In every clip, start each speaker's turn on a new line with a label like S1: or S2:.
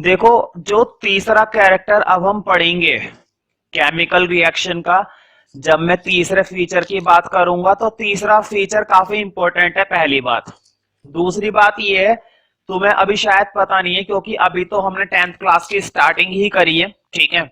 S1: देखो, जो तीसरा कैरेक्टर अब हम पढ़ेंगे केमिकल रिएक्शन का, जब मैं तीसरे फीचर की बात करूंगा तो तीसरा फीचर काफी इंपॉर्टेंट है। पहली बात। दूसरी बात ये है, तुम्हें अभी शायद पता नहीं है क्योंकि अभी तो हमने 10th क्लास की स्टार्टिंग ही करी है, ठीक है।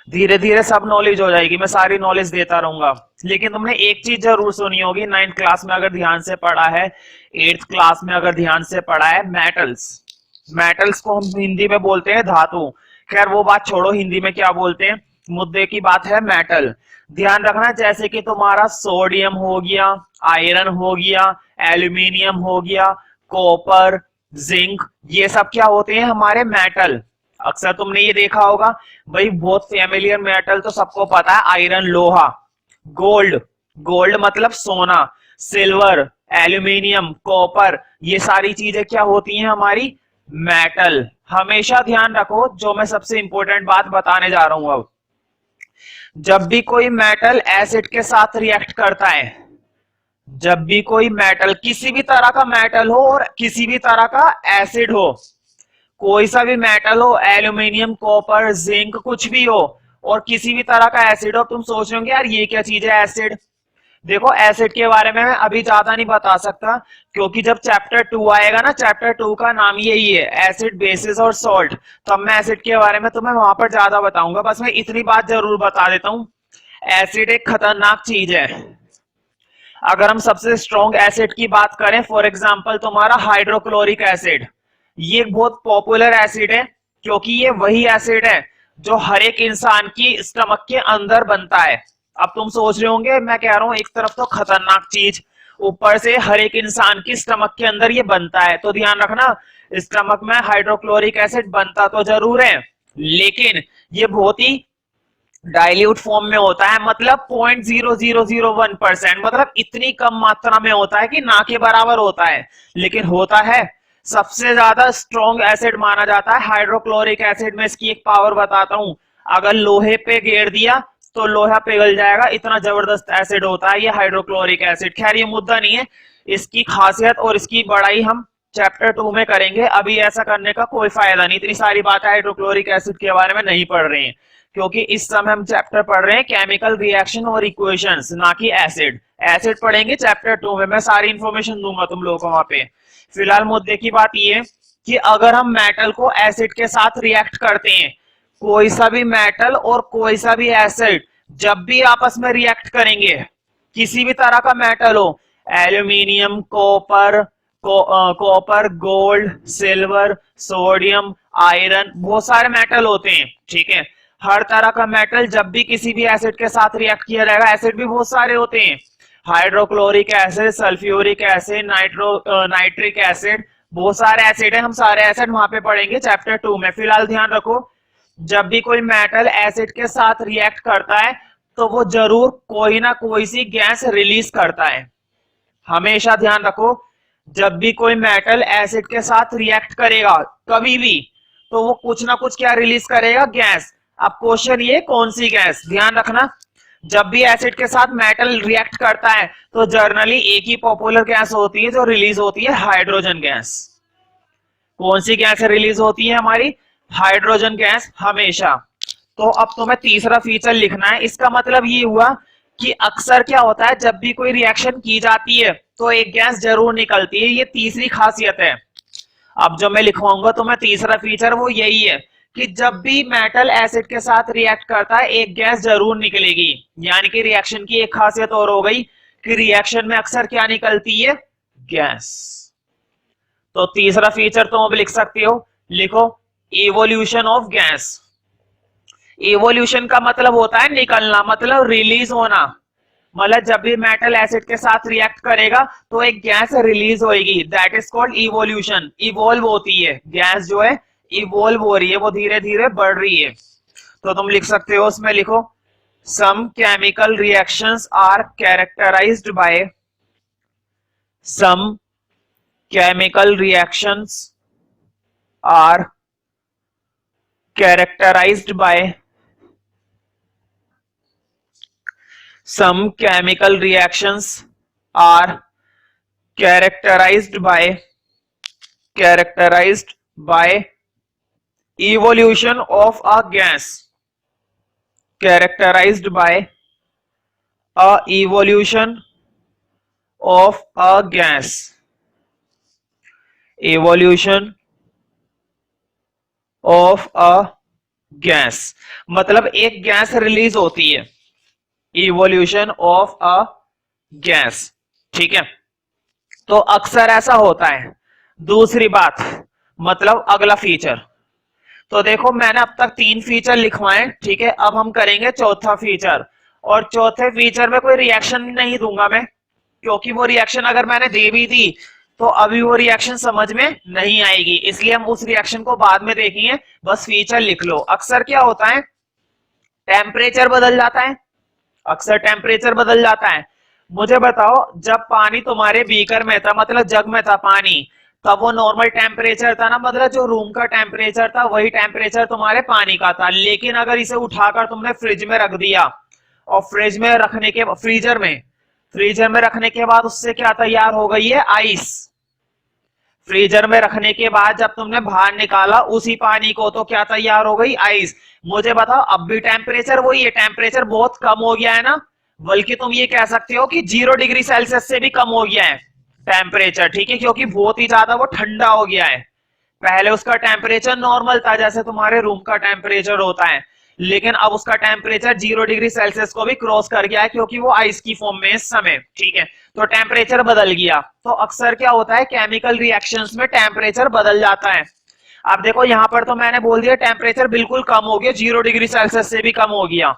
S1: धीरे धीरे सब नॉलेज हो जाएगी, मैं सारी नॉलेज देता रहूंगा। लेकिन तुमने एक चीज जरूर सुनी होगी, 9th क्लास में अगर ध्यान से पढ़ा है, 8th क्लास में अगर ध्यान से पढ़ा है, मेटल्स। मेटल्स को हम हिंदी में बोलते हैं धातु। खैर वो बात छोड़ो, हिंदी में क्या बोलते हैं, मुद्दे की बात है मेटल। ध्यान रखना, जैसे कि तुम्हारा सोडियम हो गया, आयरन हो गया, एल्यूमिनियम हो गया, कॉपर, जिंक, ये सब क्या होते हैं, हमारे मेटल। अक्सर तुमने ये देखा होगा भाई, बहुत फेमिलियर मेटल तो सबको पता है, आयरन लोहा, गोल्ड, गोल्ड मतलब सोना, सिल्वर, एल्यूमिनियम, कॉपर, ये सारी चीजें क्या होती हैं, हमारी मेटल। हमेशा ध्यान रखो, जो मैं सबसे इंपॉर्टेंट बात बताने जा रहा हूं अब, जब भी कोई मेटल एसिड के साथ रिएक्ट करता है, जब भी कोई मेटल, किसी भी तरह का मेटल हो और किसी भी तरह का एसिड हो, कोई सा भी मेटल हो, एल्यूमिनियम, कॉपर, जिंक, कुछ भी हो, और किसी भी तरह का एसिड हो, तुम सोच रहे होंगे यार ये क्या चीज है एसिड। देखो, एसिड के बारे में मैं अभी ज्यादा नहीं बता सकता, क्योंकि जब चैप्टर 2 आएगा ना, चैप्टर 2 का नाम यही है, एसिड, बेसिस और सॉल्ट, तब मैं एसिड के बारे में तुम्हें वहां पर ज्यादा बताऊंगा। बस मैं इतनी बात जरूर बता देता हूं, एसिड एक खतरनाक चीज है। अगर हम सबसे स्ट्रॉन्ग एसिड की बात करें, फॉर एग्जांपल तुम्हारा हाइड्रोक्लोरिक एसिड, ये बहुत पॉपुलर एसिड है, क्योंकि ये वही एसिड है जो हर एक इंसान की स्टमक के अंदर बनता है। अब तुम सोच रहे होंगे, मैं कह रहा हूं एक तरफ तो खतरनाक चीज, ऊपर से हर एक इंसान की स्टमक के अंदर ये बनता है, तो ध्यान रखना, स्टमक में हाइड्रोक्लोरिक एसिड बनता तो जरूर है, लेकिन ये बहुत ही डाइल्यूट फॉर्म में होता है, मतलब 0.0001%, मतलब इतनी कम मात्रा में होता है कि ना के बराबर होता है, लेकिन होता है। सबसे ज्यादा स्ट्रॉन्ग एसिड माना जाता है हाइड्रोक्लोरिक एसिड में। इसकी एक पावर बताता हूं, अगर लोहे पे घेर दिया तो लोहा पिघल जाएगा, इतना जबरदस्त एसिड होता है ये हाइड्रोक्लोरिक एसिड। खैर ये मुद्दा नहीं है, इसकी खासियत और इसकी बड़ाई हम चैप्टर 2 में करेंगे, अभी ऐसा करने का कोई फायदा नहीं, इतनी सारी बातें हाइड्रोक्लोरिक एसिड के बारे में नहीं पढ़ रहे हैं, क्योंकि इस समय हम चैप्टर पढ़ रहे हैं केमिकल रिएक्शन और इक्वेशंस, ना कि एसिड। एसिड पढ़ेंगे चैप्टर 2 में, मैं सारी इंफॉर्मेशन दूंगा तुम लोगों को वहां पे। फिलहाल मुद्दे की बात ये कि अगर हम मेटल को एसिड के साथ रिएक्ट करते हैं, कोई सा भी मेटल और कोई सा भी एसिड जब भी आपस में रिएक्ट करेंगे, किसी भी तरह का मेटल हो, aluminium, copper, copper, gold, silver, sodium, iron, बहुत सारे मेटल होते हैं, ठीक है। हर तरह का मेटल जब भी किसी भी एसिड के साथ रिएक्ट किया जाएगा, एसिड भी बहुत सारे होते हैं, hydrochloric acid, sulphuric acid, nitric acid, बहुत सारे एसिड है, हम सारे एसिड वहां पे पढ़ेंगे चैप्टर 2 में। फिलहाल ध्यान रखो, जब भी कोई मेटल एसिड के साथ रिएक्ट करता है तो वो जरूर कोई ना कोई सी गैस रिलीज करता है। हमेशा ध्यान रखो, जब भी कोई मेटल एसिड के साथ रिएक्ट करेगा कभी भी, तो वो कुछ ना कुछ क्या रिलीज करेगा, गैस। अब क्वेश्चन ये कौन सी गैस, ध्यान रखना, जब भी एसिड के साथ मेटल रिएक्ट करता है तो जर्नली एक ही पॉपुलर गैस होती है जो रिलीज होती है, हाइड्रोजन गैस। कौन सी गैस रिलीज होती है हमारी, हाइड्रोजन गैस, हमेशा। तो अब तुम्हें तीसरा फीचर लिखना है, इसका मतलब ये हुआ कि अक्सर क्या होता है, जब भी कोई रिएक्शन की जाती है तो एक गैस जरूर निकलती है, ये तीसरी खासियत है। अब जो मैं लिखवाऊंगा तुम्हें तीसरा फीचर वो यही है कि जब भी मेटल एसिड के साथ रिएक्ट करता है एक गैस जरूर निकलेगी, यानी कि रिएक्शन की एक खासियत और हो गई कि रिएक्शन में अक्सर क्या निकलती है, गैस। तो तीसरा फीचर तुम अब लिख सकते हो, लिखो इवोल्यूशन ऑफ गैस। इवोल्यूशन का मतलब होता है निकलना, मतलब रिलीज होना, मतलब जब भी मेटल एसिड के साथ रिएक्ट करेगा तो एक गैस रिलीज होगी, that is called evolution. Evolve होती है गैस, जो है इवोल्व हो रही है, वो धीरे धीरे बढ़ रही है। तो तुम लिख सकते हो, उसमें लिखो some chemical reactions are characterised by, some chemical reactions are characterised by, some chemical reactions are characterized by evolution of a gas characterized by a evolution of a gas, evolution of a gas, मतलब एक gas release होती है, evolution of a gas, ठीक है। तो अक्सर ऐसा होता है। दूसरी बात, मतलब अगला फीचर, तो देखो मैंने अब तक 3 फीचर लिखवाए, ठीक है। अब हम करेंगे चौथा फीचर, और चौथे फीचर में कोई रिएक्शन नहीं दूंगा मैं, क्योंकि वो रिएक्शन अगर मैंने दे भी दी तो अभी वो रिएक्शन समझ में नहीं आएगी, इसलिए हम उस रिएक्शन को बाद में देखेंगे, बस फीचर लिख लो। अक्सर क्या होता है, टेम्परेचर बदल जाता है, अक्सर टेम्परेचर बदल जाता है। मुझे बताओ, जब पानी तुम्हारे बीकर में था, मतलब जग में था पानी, तब वो नॉर्मल टेम्परेचर था ना, मतलब जो रूम का टेम्परेचर था वही टेम्परेचर तुम्हारे पानी का था। लेकिन अगर इसे उठाकर तुमने फ्रिज में रख दिया, और फ्रिज में रखने के फ्रीजर में रखने के बाद उससे क्या तैयार हो गई है, आइस। फ्रीजर में रखने के बाद जब तुमने बाहर निकाला उसी पानी को, तो क्या तैयार हो गई, आइस। मुझे बताओ, अब भी टेम्परेचर वही है, टेम्परेचर बहुत कम हो गया है ना, बल्कि तुम ये कह सकते हो कि 0 डिग्री सेल्सियस से भी कम हो गया है टेम्परेचर, ठीक है, क्योंकि बहुत ही ज्यादा वो ठंडा हो गया है। पहले उसका टेम्परेचर नॉर्मल था, जैसे तुम्हारे रूम का टेम्परेचर होता है, लेकिन अब उसका टेम्परेचर 0 डिग्री सेल्सियस को भी क्रॉस कर गया है, क्योंकि वो आइस की फॉर्म में इस समय, ठीक है। तो टेम्परेचर बदल गया। तो अक्सर क्या होता है, केमिकल रिएक्शंस में टेम्परेचर बदल जाता है। अब देखो यहां पर तो मैंने बोल दिया टेम्परेचर बिल्कुल कम हो गया, 0 डिग्री सेल्सियस से भी कम हो गया,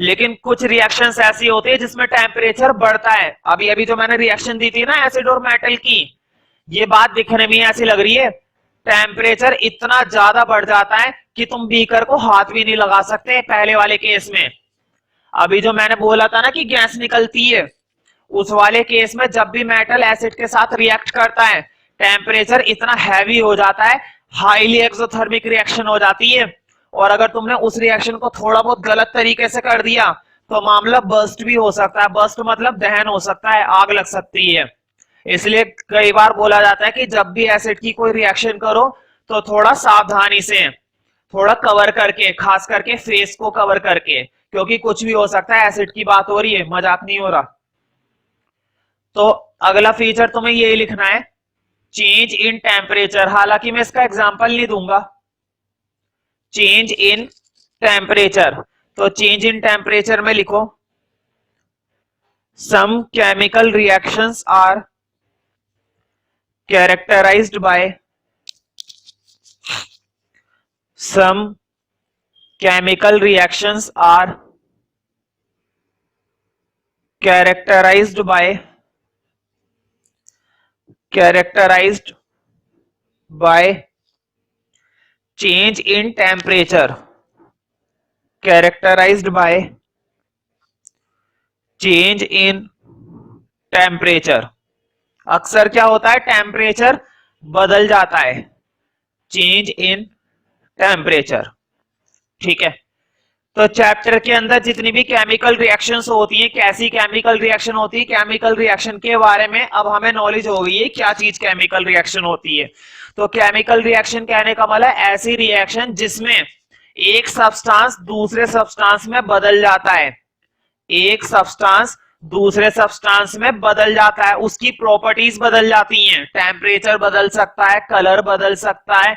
S1: लेकिन कुछ रिएक्शंस ऐसी होती है जिसमें टेम्परेचर बढ़ता है। अभी अभी जो मैंने रिएक्शन दी थी ना एसिड और मेटल की, ये बात दिखने में ऐसी लग रही है, टेम्परेचर इतना ज्यादा बढ़ जाता है कि तुम बीकर को हाथ भी नहीं लगा सकते पहले वाले केस में। अभी जो मैंने बोला था ना कि गैस निकलती है, उस वाले केस में जब भी मेटल एसिड के साथ रिएक्ट करता है, टेम्परेचर इतना हैवी हो जाता है, हाईली एक्सोथर्मिक रिएक्शन हो जाती है। और अगर तुमने उस रिएक्शन को थोड़ा बहुत गलत तरीके से कर दिया तो मामला बर्स्ट भी हो सकता है। बर्स्ट मतलब दहन हो सकता है, आग लग सकती है। इसलिए कई बार बोला जाता है कि जब भी एसिड की कोई रिएक्शन करो तो थोड़ा सावधानी से, थोड़ा कवर करके, खास करके फेस को कवर करके, क्योंकि कुछ भी हो सकता है, एसिड की बात हो रही है, मजाक नहीं हो रहा। तो अगला फीचर तुम्हें यही लिखना है, चेंज इन टेम्परेचर। हालांकि मैं इसका एग्जांपल नहीं दूंगा, चेंज इन टेम्परेचर। तो चेंज इन टेम्परेचर में लिखो, some chemical reactions are characterised by, some chemical reactions are characterized by change in temperature, characterized by change in temperature। अक्सर क्या होता है, टेम्परेचर बदल जाता है, चेंज इन टेम्परेचर, ठीक है। तो चैप्टर के अंदर जितनी भी केमिकल रिएक्शंस होती है, कैसी केमिकल रिएक्शन होती है, केमिकल रिएक्शन के बारे में अब हमें नॉलेज हो गई है क्या चीज केमिकल रिएक्शन होती है। तो केमिकल रिएक्शन कहने का मतलब ऐसी रिएक्शन जिसमें एक सब्सटेंस दूसरे सब्सटेंस में बदल जाता है, एक सब्सटेंस दूसरे सब्सटेंस में बदल जाता है, उसकी प्रॉपर्टीज बदल जाती हैं, टेम्परेचर बदल सकता है, कलर बदल सकता है,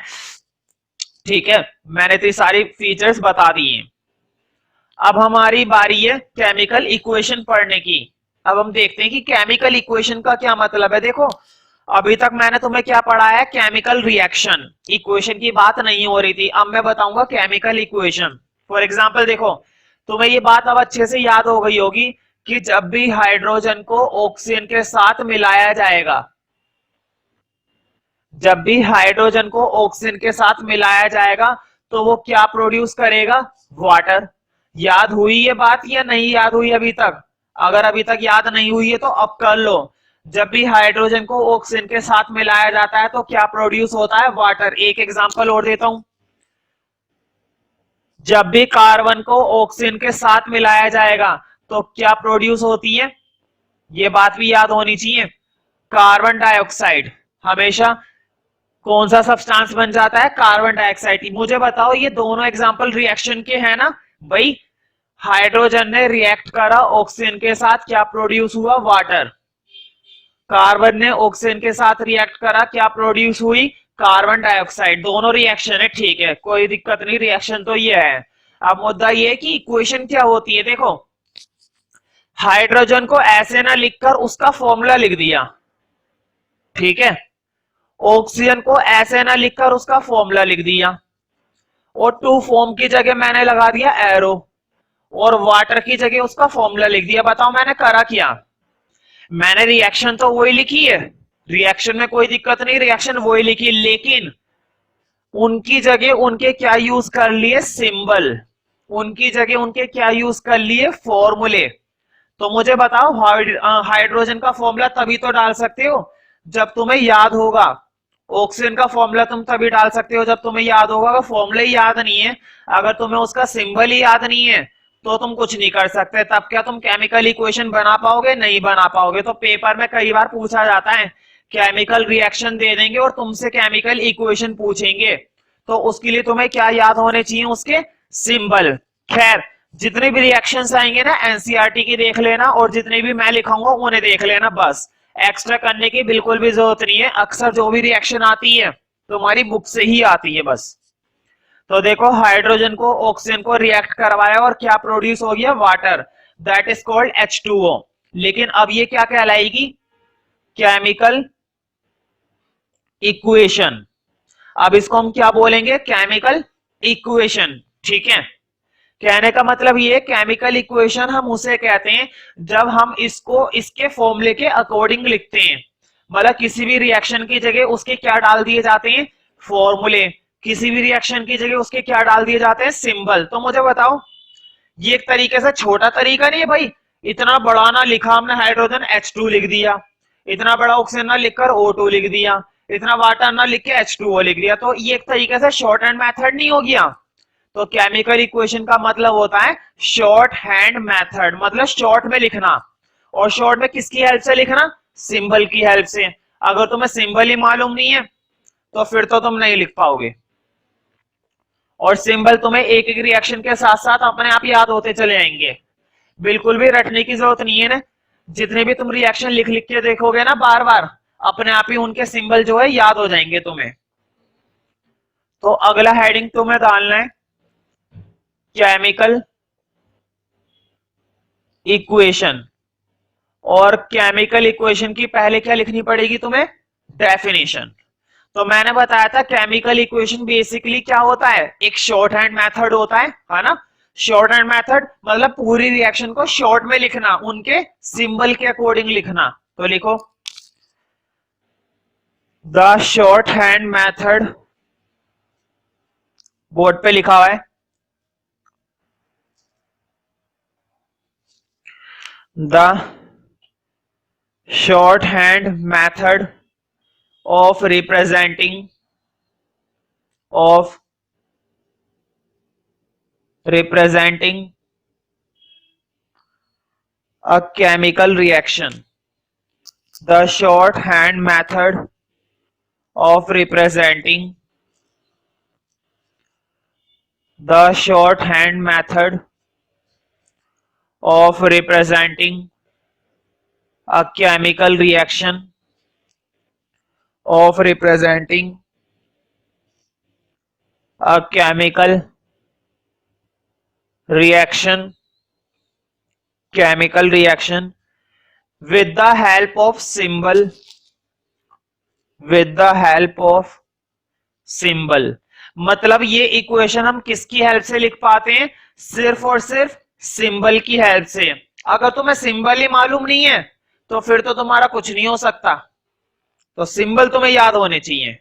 S1: ठीक है। मैंने तो ये सारी फीचर्स बता दिए। अब हमारी बारी है केमिकल इक्वेशन पढ़ने की। अब हम देखते हैं कि केमिकल इक्वेशन का क्या मतलब है। देखो अभी तक मैंने तुम्हें क्या पढ़ा है, केमिकल रिएक्शन, इक्वेशन की बात नहीं हो रही थी। अब मैं बताऊंगा केमिकल इक्वेशन। फॉर एग्जांपल देखो, तुम्हें ये बात अब अच्छे से याद हो गई होगी कि जब भी हाइड्रोजन को ऑक्सीजन के साथ मिलाया जाएगा, जब भी हाइड्रोजन को ऑक्सीजन के साथ मिलाया जाएगा तो वो क्या प्रोड्यूस करेगा, वाटर। याद हुई ये बात या नहीं याद हुई अभी तक? अगर अभी तक याद नहीं हुई है तो अब कर लो। जब भी हाइड्रोजन को ऑक्सीजन के साथ मिलाया जाता है तो क्या प्रोड्यूस होता है, वाटर। एक एग्जांपल और देता हूं, जब भी कार्बन को ऑक्सीजन के साथ मिलाया जाएगा तो क्या प्रोड्यूस होती है, ये बात भी याद होनी चाहिए, कार्बन डाइऑक्साइड। हमेशा कौन सा सब्सटेंस बन जाता है? Carbon dioxide. मुझे बताओ ये दोनों एग्जांपल रिएक्शन के हैं ना भाई। हाइड्रोजन ने रिएक्ट करा ऑक्सीजन के साथ, क्या प्रोड्यूस हुआ? वाटर। कार्बन ने ऑक्सीजन के साथ रिएक्ट करा, क्या प्रोड्यूस हुई? Carbon dioxide. दोनों रिएक्शन है, ठीक है, कोई दिक्कत नहीं, रिएक्शन तो ये है। अब मुद्दा ये है कि इक्वेशन क्या होती है। देखो, हाइड्रोजन को ऐसे ना लिखकर उसका फॉर्मूला लिख दिया, ठीक है। ऑक्सीजन को ऐसे ना लिखकर उसका फॉर्मूला लिख दिया, और टू फॉर्म की जगह मैंने लगा दिया एरो, और वाटर की जगह उसका फॉर्मूला लिख दिया। बताओ मैंने करा क्या? मैंने रिएक्शन तो वही लिखी है, रिएक्शन में कोई दिक्कत नहीं, रिएक्शन वही लिखी, लेकिन उनकी जगह उनके क्या यूज कर लिए? सिंबल। उनकी जगह उनके क्या यूज कर लिए? फॉर्मूले। तो मुझे बताओ, हाइड्रोजन का फॉर्मूला तभी तो डाल सकते हो जब तुम्हें याद होगा। ऑक्सीजन का फॉर्मूला तुम तभी डाल सकते हो जब तुम्हें याद होगा। अगर फॉर्मूला ही याद नहीं है, अगर तुम्हें उसका सिंबल ही याद नहीं है, तो तुम कुछ नहीं कर सकते। तब क्या तुम केमिकल इक्वेशन बना पाओगे? नहीं बना पाओगे। तो पेपर में कई बार पूछा जाता है, केमिकल रिएक्शन दे देंगे और तुमसे केमिकल इक्वेशन पूछेंगे, तो उसके लिए तुम्हें क्या याद होने चाहिए? उसके सिंबल। खैर, जितने भी रिएक्शंस आएंगे ना एनसीईआरटी की देख लेना, और जितने भी मैं लिखाऊंगा उन्हें देख लेना, बस एक्स्ट्रा करने की बिल्कुल भी जरूरत नहीं है। अक्सर जो भी रिएक्शन आती है तुम्हारी बुक से ही आती है बस। तो देखो, हाइड्रोजन को ऑक्सीजन को रिएक्ट करवाया और क्या प्रोड्यूस हो गया? Water, that is called H2O। लेकिन अब ये क्या कहलाएगी? Chemical equation. अब इसको हम क्या बोलेंगे? केमिकल इक्वेशन, ठीक है। कहने का मतलब ये, केमिकल इक्वेशन हम उसे कहते हैं जब हम इसको इसके फॉर्मूले के अकॉर्डिंग लिखते हैं। मतलब किसी भी रिएक्शन की जगह उसके क्या डाल दिए जाते हैं? फॉर्मूले। किसी भी रिएक्शन की जगह उसके क्या डाल दिए जाते हैं? सिंबल। तो मुझे बताओ, ये एक तरीके से छोटा तरीका नहीं है भाई? इतना बड़ा ना लिखा हमने, हाइड्रोजन H2 लिख दिया, इतना बड़ा ऑक्सीजन ना लिखकर O2 लिख दिया, इतना वाटर ना लिख के H2O लिख दिया, तो ये एक तरीके से शॉर्ट हैंड मेथड नहीं हो गया? तो केमिकल इक्वेशन का मतलब होता है शॉर्ट हैंड मेथड, मतलब शॉर्ट में लिखना। और शॉर्ट में किसकी हेल्प से लिखना? सिंबल की हेल्प से। अगर तुम्हें सिंबल ही मालूम नहीं है तो फिर तो तुम नहीं लिख पाओगे, और सिंबल तुम्हें एक एक रिएक्शन के साथ साथ अपने आप याद होते चले जाएंगे। बिल्कुल भी रटने की जरूरत नहीं है ना। जितने भी तुम रिएक्शन लिख लिख के देखोगे ना बार बार, अपने आप ही उनके सिंबल जो है याद हो जाएंगे तुम्हें। तो अगला हेडिंग तुम्हें डालना है केमिकल इक्वेशन। और केमिकल इक्वेशन की पहले क्या लिखनी पड़ेगी तुम्हें? डेफिनेशन। तो मैंने बताया था केमिकल इक्वेशन बेसिकली क्या होता है? एक शॉर्ट हैंड मेथड होता है ना। शॉर्ट हैंड मेथड मतलब पूरी रिएक्शन को शॉर्ट में लिखना, उनके सिंबल के अकॉर्डिंग लिखना। तो लिखो, the short hand method, board पे लिखा हुआ है, the shorthand method of representing a chemical reaction. The shorthand method of representing the shorthand method of representing a chemical reaction of representing a chemical reaction with the help of symbol, with the help of symbol। मतलब ये equation हम किसकी help से लिख पाते हैं? सिर्फ और सिर्फ सिंबल की हेल्प से। अगर तुम्हें सिंबल ही मालूम नहीं है तो फिर तो तुम्हारा कुछ नहीं हो सकता। तो सिंबल तुम्हें याद होने चाहिए।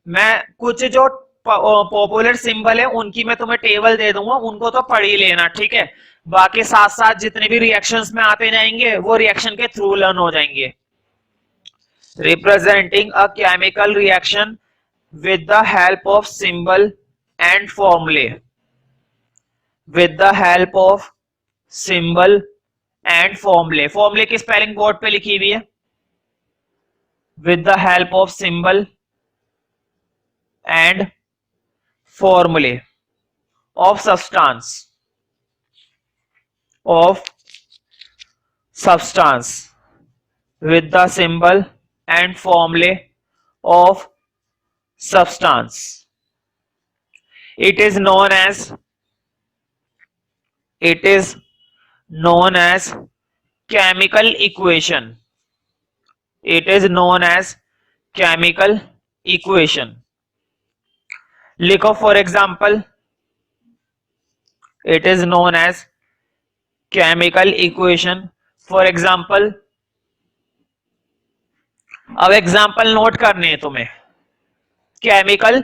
S1: मैं कुछ जो पॉपुलर सिंबल है उनकी मैं तुम्हें टेबल दे दूंगा, उनको तो पढ़ ही लेना, ठीक है। बाकी साथ साथ जितने भी रिएक्शंस में आते जाएंगे वो रिएक्शन के थ्रू लर्न हो जाएंगे। Representing a chemical reaction with the help of symbol and formulae, with the help of symbol and formulae। formulae की स्पेलिंग बोर्ड पे लिखी हुई है, with the help of symbol and formulae of substance with the symbol and formulae of substance. It is known as chemical equation. It is known as chemical equation. लिखो for example, it is known as chemical equation. For example, अब example note करने हैं तुम्हें chemical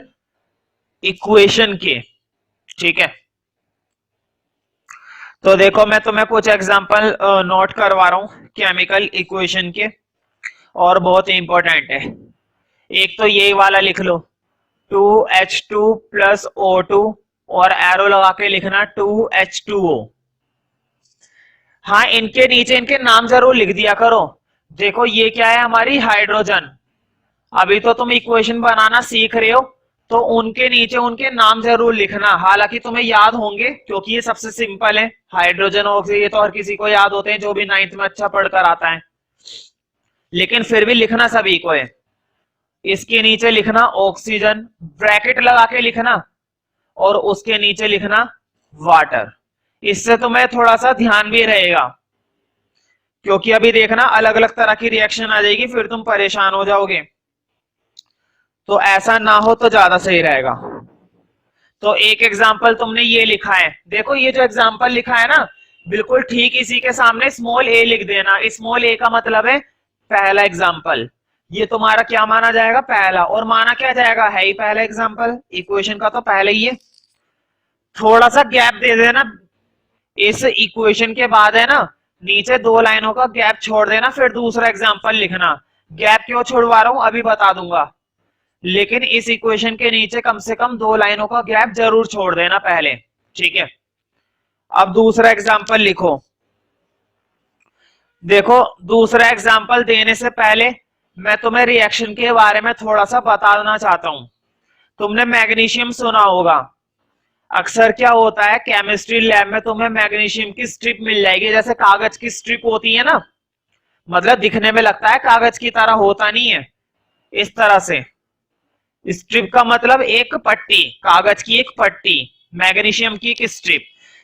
S1: equation के, ठीक है। तो देखो मैं तुम्हें कुछ एग्जाम्पल नोट करवा रहा हूं केमिकल इक्वेशन के, और बहुत इंपॉर्टेंट है। एक तो यही वाला लिख लो 2H2 प्लस O2 और एरो लगा के लिखना 2H2O। हाँ, इनके नीचे इनके नाम जरूर लिख दिया करो। देखो ये क्या है, हमारी हाइड्रोजन। अभी तो तुम इक्वेशन बनाना सीख रहे हो, तो उनके नीचे उनके नाम जरूर लिखना। हालांकि तुम्हें याद होंगे क्योंकि ये सबसे सिंपल है, हाइड्रोजन ऑक्सीजन, ये तो हर किसी को याद होते हैं जो भी 9th में अच्छा पढ़कर आता है। लेकिन फिर भी लिखना सभी को है। इसके नीचे लिखना ऑक्सीजन, ब्रैकेट लगा के लिखना, और उसके नीचे लिखना वाटर। इससे तुम्हें थोड़ा सा ध्यान भी रहेगा, क्योंकि अभी देखना अलग अलग तरह की रिएक्शन आ जाएगी, फिर तुम परेशान हो जाओगे। तो ऐसा ना हो तो ज्यादा सही रहेगा। तो एक एग्जाम्पल तुमने ये लिखा है, देखो ये जो एग्जाम्पल लिखा है ना, बिल्कुल ठीक इसी के सामने स्मॉल ए लिख देना। स्मॉल ए का मतलब है पहला एग्जाम्पल। ये तुम्हारा क्या माना जाएगा, पहला। और माना क्या जाएगा, है ही पहला एग्जाम्पल, इक्वेशन का तो पहले ही है। थोड़ा सा गैप दे देना इस इक्वेशन के बाद, है ना, नीचे 2 लाइनों का गैप छोड़ देना, फिर दूसरा एग्जाम्पल लिखना। गैप क्यों छोड़वा रहा हूं अभी बता दूंगा, लेकिन इस इक्वेशन के नीचे कम से कम 2 लाइनों का गैप जरूर छोड़ देना पहले, ठीक है। अब दूसरा एग्जाम्पल लिखो। देखो दूसरा एग्जाम्पल देने से पहले मैं तुम्हें रिएक्शन के बारे में थोड़ा सा बताना चाहता हूं। तुमने मैग्नीशियम सुना होगा। अक्सर क्या होता है, केमिस्ट्री लैब में तुम्हें मैग्नीशियम की स्ट्रिप मिल जाएगी, जैसे कागज की स्ट्रिप होती है ना, मतलब दिखने में लगता है कागज की तरह, होता नहीं है। इस तरह से स्ट्रिप का मतलब एक पट्टी, कागज की एक पट्टी, मैग्नीशियम की एक स्ट्रिप।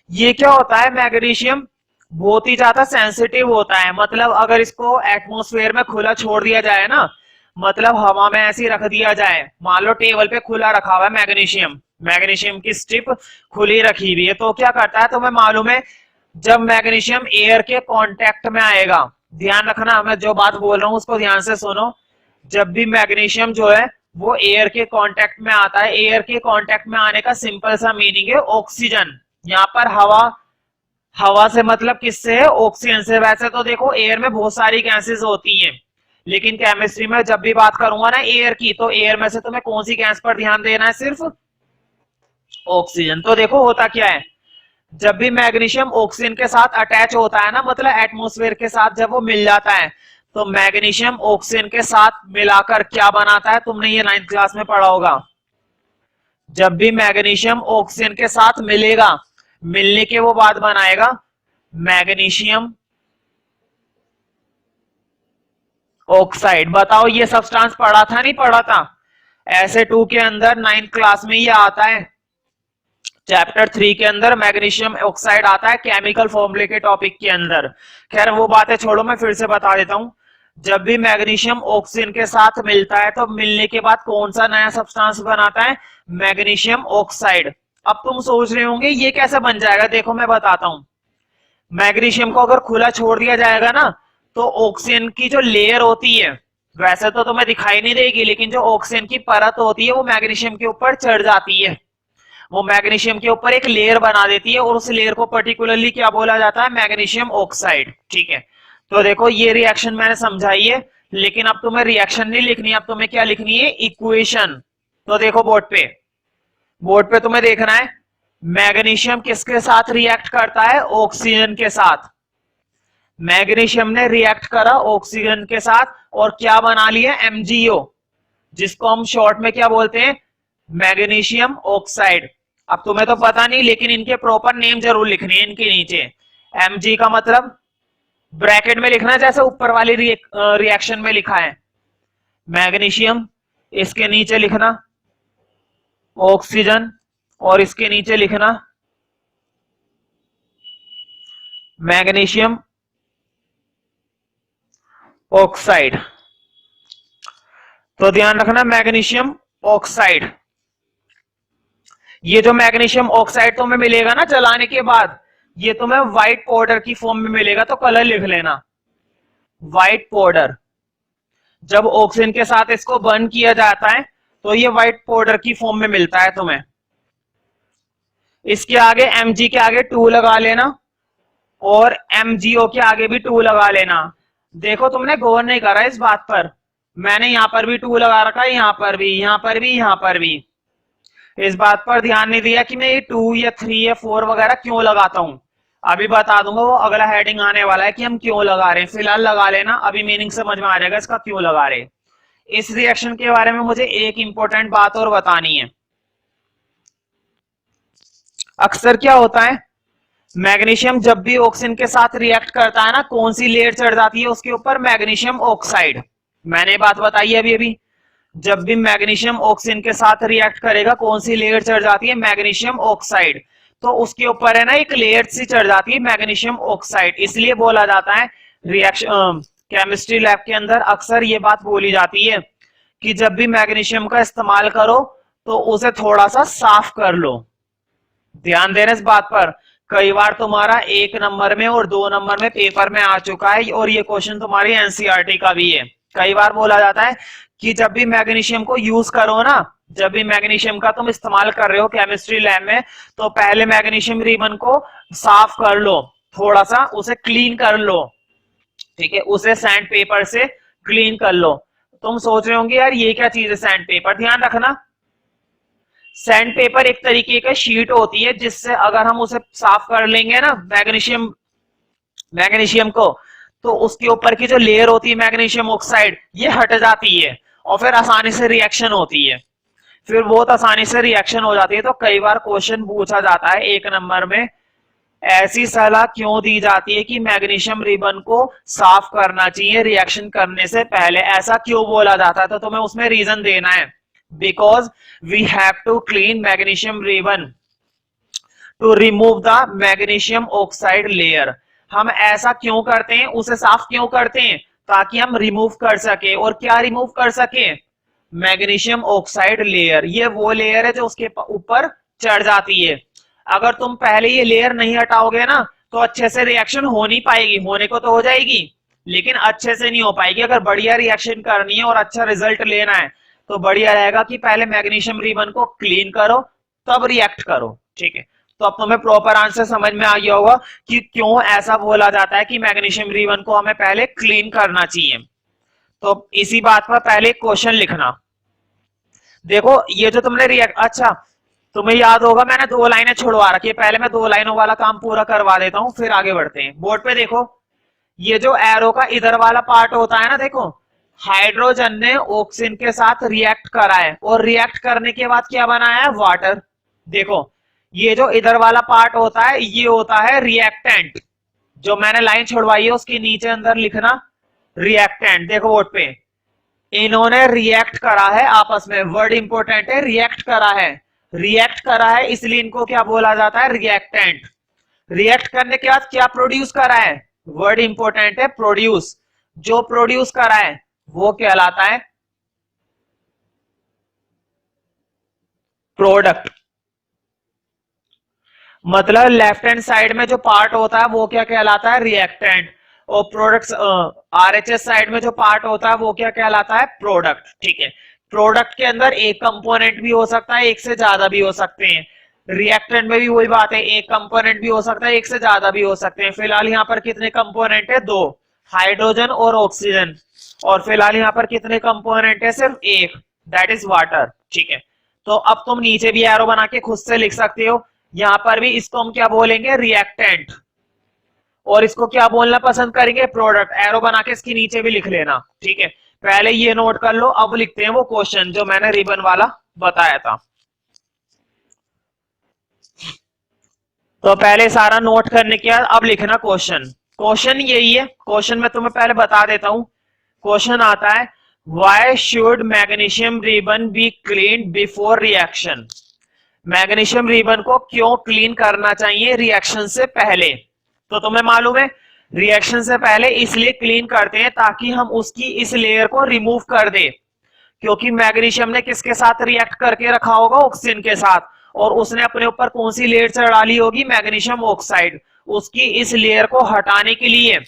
S1: ये क्या होता है, मैग्नीशियम बहुत ही ज्यादा सेंसिटिव होता है। मतलब अगर इसको एटमॉस्फेयर में खुला छोड़ दिया जाए ना, मतलब हवा में ऐसे रख दिया जाए, मान लो टेबल पे खुला रखा हुआ है मैग्नीशियम, मैग्नीशियम की स्ट्रिप खुली रखी हुई है, तो क्या करता है तुम्हें मालूम है, जब मैग्नीशियम एयर के कांटेक्ट में आएगा, ध्यान रखना मैं जो बात बोल रहा हूं उसको ध्यान से सुनो। जब भी मैग्नीशियम जो है वो एयर के कांटेक्ट में आता है, एयर के कांटेक्ट में आने का सिंपल सा मीनिंग है ऑक्सीजन। यहाँ पर हवा से मतलब किससे है, ऑक्सीजन से। वैसे तो देखो एयर में बहुत सारी गैसेस होती हैं, लेकिन केमिस्ट्री में जब भी बात करूंगा ना एयर की, तो एयर में से तुम्हें कौन सी गैस पर ध्यान देना है, सिर्फ ऑक्सीजन। तो देखो होता क्या है, जब भी मैग्नीशियम ऑक्सीजन के साथ अटैच होता है ना, मतलब एटमॉस्फेयर के साथ जब वो मिल जाता है, तो मैग्नीशियम ऑक्सीजन के साथ मिलाकर क्या बनाता है, तुमने ये 9th क्लास में पढ़ा होगा। जब भी मैग्नीशियम ऑक्सीजन के साथ मिलेगा, मिलने के वो बाद बनाएगा मैग्नीशियम ऑक्साइड। बताओ ये सब्सटेंस पढ़ा था नहीं पढ़ा था, ऐसे 2 के अंदर 9th क्लास में ये आता है, चैप्टर 3 के अंदर मैग्नीशियम ऑक्साइड आता है, केमिकल फॉर्मूले के टॉपिक के अंदर। खैर वो बातें छोड़ो, मैं फिर से बता देता हूं। जब भी मैग्नीशियम ऑक्सीजन के साथ मिलता है, तो मिलने के बाद कौन सा नया सब्सटेंस बनाता है, मैग्नीशियम ऑक्साइड। अब तुम सोच रहे होंगे ये कैसे बन जाएगा, देखो मैं बताता हूं। मैग्नीशियम को अगर खुला छोड़ दिया जाएगा ना, तो ऑक्सीजन की जो लेयर होती है, वैसे तो तुम्हें दिखाई नहीं देगी, लेकिन जो ऑक्सीजन की परत होती है वो मैग्नीशियम के ऊपर चढ़ जाती है, वो मैग्नीशियम के ऊपर एक लेयर बना देती है, और उस लेयर को पर्टिकुलरली क्या बोला जाता है, मैग्नीशियम ऑक्साइड, ठीक है। तो देखो ये रिएक्शन मैंने समझाई है, लेकिन अब तुम्हें रिएक्शन नहीं लिखनी, अब तुम्हें क्या लिखनी है, इक्वेशन। तो देखो बोर्ड पे तुम्हें देखना है मैग्नीशियम किसके साथ रिएक्ट करता है, ऑक्सीजन के साथ। मैग्नीशियम ने रिएक्ट करा ऑक्सीजन के साथ और क्या बना लिया, MgO, जिसको हम शॉर्ट में क्या बोलते हैं, मैग्नीशियम ऑक्साइड। अब तुम्हें तो पता नहीं, लेकिन इनके प्रॉपर नेम जरूर लिखने हैं इनके नीचे। Mg का मतलब ब्रैकेट में लिखना जैसे ऊपर वाली रिएक्शन में लिखा है मैग्नीशियम, इसके नीचे लिखना ऑक्सीजन और इसके नीचे लिखना मैग्नीशियम ऑक्साइड। तो ध्यान रखना मैग्नीशियम ऑक्साइड। ये जो मैग्नीशियम ऑक्साइड तुम्हें मिलेगा ना जलाने के बाद, ये तुम्हें व्हाइट पाउडर की फॉर्म में मिलेगा, तो कलर लिख लेना व्हाइट पाउडर। जब ऑक्सीजन के साथ इसको बर्न किया जाता है तो ये व्हाइट पाउडर की फॉर्म में मिलता है तुम्हें। इसके आगे Mg के आगे 2 लगा लेना और MgO के आगे भी 2 लगा लेना। देखो तुमने गौर नहीं करा इस बात पर, मैंने यहां पर भी 2 लगा रखा है, यहां पर भी, यहां पर भी, यहां पर भी। इस बात पर ध्यान नहीं दिया कि मैं ये 2 या 3 या 4 वगैरह क्यों लगाता हूं। अभी बता दूंगा, वो अगला हेडिंग आने वाला है कि हम क्यों लगा रहे हैं। फिलहाल लगा लेना, अभी मीनिंग समझ में आ जाएगा इसका क्यों लगा रहे। इस रिएक्शन के बारे में मुझे एक इंपॉर्टेंट बात और बतानी है। अक्सर क्या होता है, मैग्नीशियम जब भी ऑक्सीजन के साथ रिएक्ट करता है ना, कौन सी लेयर चढ़ जाती है उसके ऊपर, मैग्नीशियम ऑक्साइड। मैंने बात बताई अभी अभी, जब भी मैग्नीशियम ऑक्सीजन के साथ रिएक्ट करेगा कौन सी लेयर चढ़ जाती है, मैग्नीशियम ऑक्साइड। तो उसके ऊपर है ना एक लेयर सी चढ़ जाती है मैग्नीशियम ऑक्साइड। इसलिए बोला जाता है रिएक्शन केमिस्ट्री लैब के अंदर अक्सर ये बात बोली जाती है कि जब भी मैग्नीशियम का इस्तेमाल करो तो उसे थोड़ा सा साफ कर लो। ध्यान देना इस बात पर, कई बार तुम्हारा 1 नंबर में और 2 नंबर में पेपर में आ चुका है, और ये क्वेश्चन तुम्हारी एनसीईआरटी का भी है। कई बार बोला जाता है कि जब भी मैग्नीशियम को यूज करो ना, जब भी मैग्नीशियम का तुम इस्तेमाल कर रहे हो केमिस्ट्री लैब में, तो पहले मैग्नीशियम रिबन को साफ कर लो, थोड़ा सा उसे क्लीन कर लो, ठीक है, उसे सैंड पेपर से क्लीन कर लो। तुम सोच रहे होंगे यार ये क्या चीज है सैंड पेपर। ध्यान रखना, सैंड पेपर एक तरीके का शीट होती है जिससे अगर हम उसे साफ कर लेंगे ना मैग्नीशियम को, तो उसके ऊपर की जो लेयर होती है मैग्नीशियम ऑक्साइड, ये हट जाती है और फिर आसानी से रिएक्शन होती है, फिर बहुत आसानी से रिएक्शन हो जाती है। तो कई बार क्वेश्चन पूछा जाता है 1 नंबर में, ऐसी सलाह क्यों दी जाती है कि मैग्नीशियम रिबन को साफ करना चाहिए रिएक्शन करने से पहले, ऐसा क्यों बोला जाता है, तो तुम्हें उसमें रीजन देना है। Because we have to clean magnesium ribbon to remove the magnesium oxide layer. हम ऐसा क्यों करते हैं, उसे साफ क्यों करते हैं, ताकि हम रिमूव कर सके। और क्या रिमूव कर सके, मैग्नीशियम ऑक्साइड लेयर। ये वो लेयर है जो उसके ऊपर चढ़ जाती है। अगर तुम पहले ये लेयर नहीं हटाओगे ना तो अच्छे से रिएक्शन हो नहीं पाएगी, होने को तो हो जाएगी लेकिन अच्छे से नहीं हो पाएगी। अगर बढ़िया रिएक्शन करनी है और अच्छा रिजल्ट लेना है तो बढ़िया रहेगा कि पहले मैग्नीशियम रिबन को क्लीन करो तब रिएक्ट करो, ठीक है। तो अब तुम्हें प्रॉपर आंसर समझ में आ गया होगा कि क्यों ऐसा बोला जाता है कि मैग्नीशियम रिबन को हमें पहले क्लीन करना चाहिए। तो इसी बात पर पहले क्वेश्चन लिखना। देखो ये जो तुमने रिएक्ट, अच्छा तुम्हें याद होगा मैंने 2 लाइनें छुड़वा रखी है, पहले मैं 2 लाइनों वाला काम पूरा करवा देता हूं फिर आगे बढ़ते हैं। बोर्ड पे देखो, ये जो एरो का इधर वाला पार्ट होता है ना, देखो हाइड्रोजन ने ऑक्सीजन के साथ रिएक्ट करा है और रिएक्ट करने के बाद क्या बनाया है, वाटर। देखो ये जो इधर वाला पार्ट होता है ये होता है रिएक्टेंट। जो मैंने लाइन छुड़वाई है उसके नीचे अंदर लिखना रिएक्टेंट। देखो बोर्ड पे, इन्होंने रिएक्ट करा है आपस में, वर्ड इंपॉर्टेंट है, रिएक्ट करा है। रिएक्ट करा है इसलिए इनको क्या बोला जाता है, रिएक्टेंट। रिएक्ट करने के बाद क्या प्रोड्यूस करा है, वर्ड इंपॉर्टेंट है, प्रोड्यूस। जो प्रोड्यूस करा है वो कहलाता है प्रोडक्ट। मतलब लेफ्ट हैंड साइड में जो पार्ट होता है वो क्या कहलाता है, रिएक्टेंट। और प्रोडक्ट्स आरएचएस साइड में जो पार्ट होता है वो क्या कहलाता है, प्रोडक्ट, ठीक है। प्रोडक्ट के अंदर एक कंपोनेंट भी हो सकता है, एक से ज्यादा भी हो सकते हैं। रिएक्टेंट में भी वही बात है, एक कंपोनेंट भी हो सकता है, एक से ज्यादा भी हो सकते हैं। फिलहाल यहाँ पर कितने कंपोनेंट है, 2, हाइड्रोजन और ऑक्सीजन। और फिलहाल यहाँ पर कितने कंपोनेंट है, सिर्फ एक, दैट इज वाटर, ठीक है। तो अब तुम नीचे भी एरो बना के खुद से लिख सकते हो। यहां पर भी इसको हम क्या बोलेंगे, रिएक्टेंट, और इसको क्या बोलना पसंद करेंगे, प्रोडक्ट। एरो बना के इसके नीचे भी लिख लेना, ठीक है। पहले ये नोट कर लो, अब लिखते हैं वो क्वेश्चन जो मैंने रिबन वाला बताया था। तो पहले सारा नोट करने के बाद अब लिखना क्वेश्चन। क्वेश्चन यही है, क्वेश्चन मैं तुम्हें पहले बता देता हूं। क्वेश्चन आता है, why should magnesium ribbon B clean before reaction. Magnesium ribbon को क्यों क्लीन करना चाहिए रिएक्शन से पहले। तो तुम्हें मालूम है रिएक्शन से पहले इसलिए क्लीन करते हैं ताकि हम उसकी इस लेयर को रिमूव कर दे, क्योंकि मैग्नीशियम ने किसके साथ रिएक्ट करके रखा होगा, ऑक्सीजन के साथ, और उसने अपने ऊपर कौन सी लेयर चढ़ा ली होगी, मैग्नीशियम ऑक्साइड। उसकी इस लेयर को हटाने के लिए,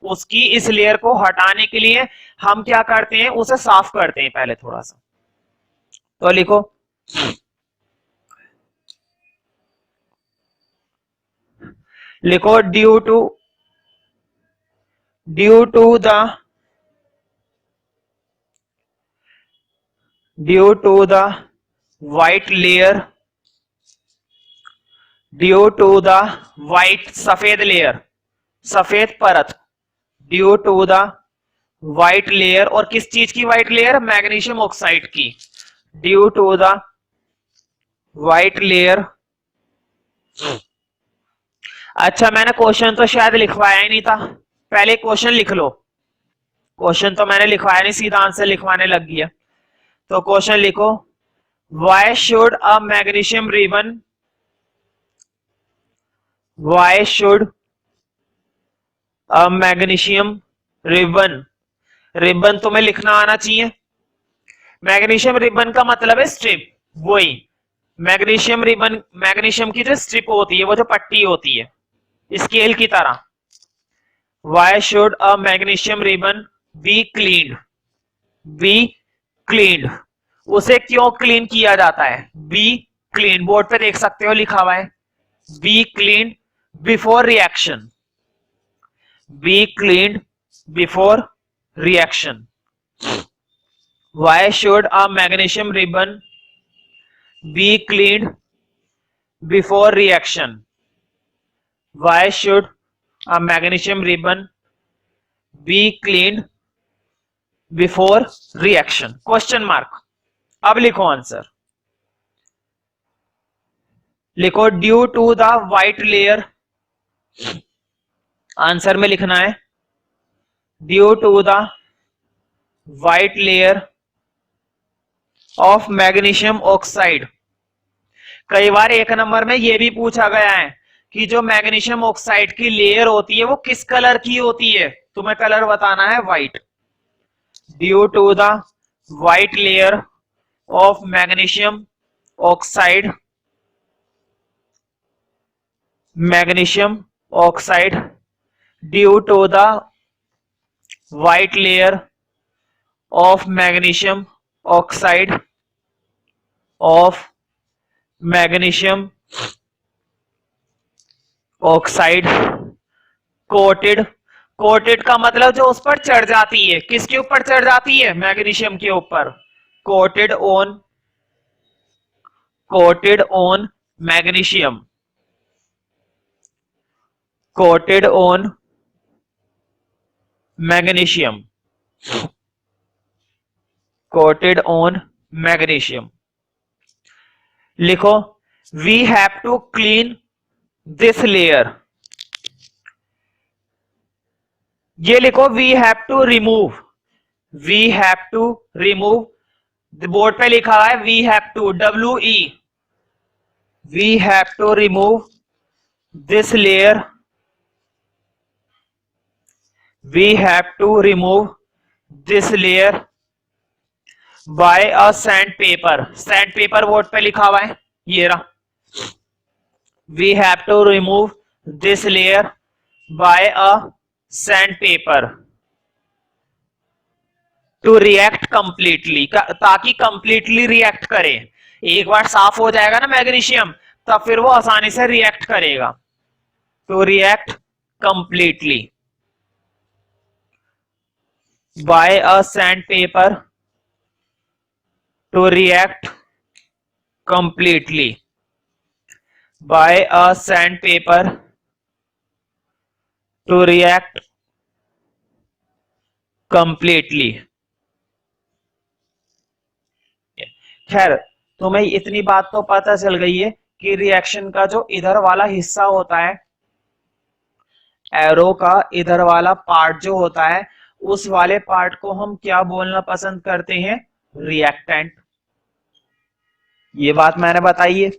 S1: उसकी इस लेयर को हटाने के लिए हम क्या करते हैं, उसे साफ करते हैं पहले थोड़ा सा। तो लिखो, लिखो due to the white layer, due to the white सफेद लेयर, सफेद परत, due to the white layer, और किस चीज की वाइट लेयर, मैग्नीशियम ऑक्साइड की, due to the white layer. अच्छा मैंने क्वेश्चन तो शायद लिखवाया ही नहीं था, पहले क्वेश्चन लिख लो। क्वेश्चन तो मैंने लिखवाया नहीं, सीधा आंसर लिखवाने लग गया। तो क्वेश्चन लिखो, Y should a magnesium ribbon, Y should a magnesium ribbon, ribbon तुम्हें लिखना आना चाहिए। मैग्नीशियम रिबन का मतलब है स्ट्रिप, वही मैग्नीशियम रिबन, मैग्नीशियम की जो स्ट्रिप होती है, वो जो पट्टी होती है स्केल की तरह। Why should a magnesium ribbon be cleaned, be cleaned, उसे क्यों क्लीन किया जाता है, बी क्लीन, बोर्ड पे देख सकते हो लिखा हुआ है, B clean before reaction, B clean before reaction. Why should a magnesium ribbon be cleaned before reaction? Why should a magnesium ribbon be cleaned before reaction? Question mark. अब लिखो answer, लिखो due to the white layer, answer में लिखना है due to the white layer of magnesium oxide. कई बार एक number में यह भी पूछा गया है कि जो मैग्नीशियम ऑक्साइड की लेयर होती है वो किस कलर की होती है, तुम्हें कलर बताना है white, due to the white layer of magnesium oxide, magnesium oxide, due to the white layer of magnesium oxide, of magnesium oxide, coated, coated का मतलब जो उस पर चढ़ जाती है, किसके ऊपर चढ़ जाती है, मैग्नीशियम के ऊपर, coated on, coated on magnesium, coated on magnesium, coated on magnesium. लिखो, we have to clean this layer, ये लिखो we have to remove, we have to remove, board पे लिखा हुआ है we have to, WE, we have to remove this layer, we have to remove this layer by a sandpaper, sandpaper board पे लिखा हुआ है, ये रहा, we have to remove this layer by a sandpaper to react completely, ताकि completely react करे। एक बार साफ हो जाएगा ना मैग्नीशियम, तब फिर वो आसानी से रिएक्ट करेगा, to react completely by a sandpaper to react completely by a sandpaper to react completely. खैर तुम्हें इतनी बात तो पता चल गई है कि रिएक्शन का जो इधर वाला हिस्सा होता है, एरो का इधर वाला पार्ट जो होता है, उस वाले पार्ट को हम क्या बोलना पसंद करते हैं? रिएक्टेंट। ये बात मैंने बताई है।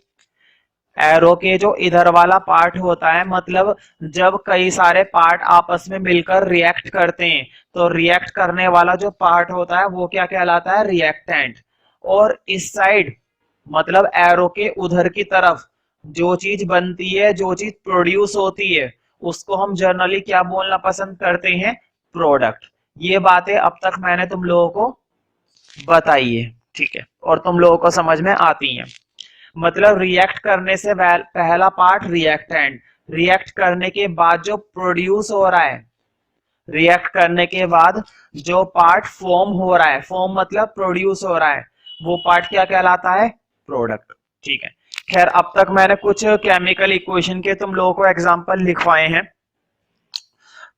S1: एरो के जो इधर वाला पार्ट होता है, मतलब जब कई सारे पार्ट आपस में मिलकर रिएक्ट करते हैं, तो रिएक्ट करने वाला जो पार्ट होता है वो क्या कहलाता है? रिएक्टेंट। और इस साइड मतलब एरो के उधर की तरफ जो चीज बनती है, जो चीज प्रोड्यूस होती है, उसको हम जनरली क्या बोलना पसंद करते हैं? प्रोडक्ट। ये बातें अब तक मैंने तुम लोगों को बताई है, ठीक है, और तुम लोगों को समझ में आती हैं। मतलब रिएक्ट करने से पहला पार्ट रिएक्टेंट, रिएक्ट करने के बाद जो प्रोड्यूस हो रहा है, रिएक्ट करने के बाद जो पार्ट फॉर्म हो रहा है, फॉर्म मतलब प्रोड्यूस हो रहा है, वो पार्ट क्या कहलाता है? प्रोडक्ट। ठीक है। खैर, अब तक मैंने कुछ केमिकल इक्वेशन के तुम लोगों को एग्जांपल लिखवाए हैं,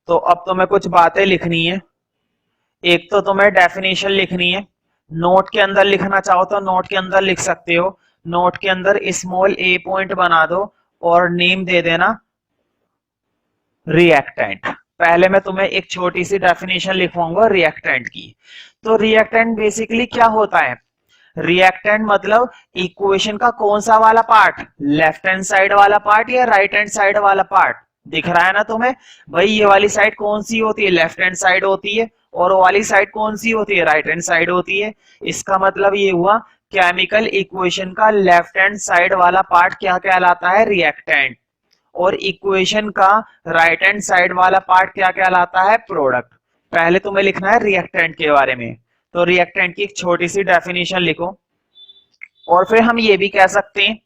S1: तो अब तुम्हें कुछ बातें लिखनी है। एक तो तुम्हें डेफिनेशन लिखनी है, नोट के अंदर लिखना चाहो तो नोट के अंदर लिख सकते हो। नोट के अंदर स्मॉल ए पॉइंट बना दो और नेम दे देना रिएक्टेंट। पहले मैं तुम्हें एक छोटी सी डेफिनेशन लिखवाऊंगा रिएक्टेंट की। तो रिएक्टेंट बेसिकली क्या होता है? रिएक्टेंट मतलब इक्वेशन का कौन सा वाला पार्ट? लेफ्ट हैंड साइड वाला पार्ट या राइट हैंड साइड वाला पार्ट? दिख रहा है ना तुम्हें? भाई ये वाली साइड कौन सी होती है? लेफ्ट हैंड साइड होती है। और वो वाली साइड कौन सी होती है? राइट हैंड साइड होती है। इसका मतलब ये हुआ केमिकल इक्वेशन का लेफ्ट हैंड साइड वाला पार्ट क्या कहलाता है? रिएक्टेंट। और इक्वेशन का राइट हैंड साइड वाला पार्ट क्या कहलाता है? प्रोडक्ट। पहले तुम्हें लिखना है रिएक्टेंट के बारे में। तो रिएक्टेंट की एक छोटी सी डेफिनेशन लिखो। और फिर हम ये भी कह सकते हैं,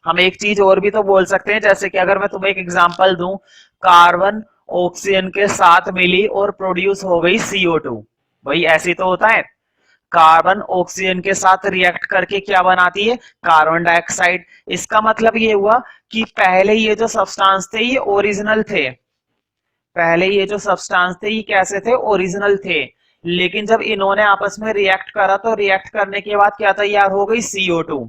S1: हम एक चीज और भी तो बोल सकते हैं, जैसे कि अगर मैं तुम्हें एक एग्जांपल दूं, कार्बन ऑक्सीजन के साथ मिली और प्रोड्यूस हो गई CO2। भाई ऐसे तो होता है, कार्बन ऑक्सीजन के साथ रिएक्ट करके क्या बनाती है? Carbon dioxide. इसका मतलब ये हुआ कि पहले ये जो सब्सटेंस थे ये ओरिजिनल थे, पहले ये जो सब्सटेंस थे ये कैसे थे? ओरिजिनल थे। लेकिन जब इन्होंने आपस में रिएक्ट करा तो रिएक्ट करने के बाद क्या तैयार हो गई? CO2।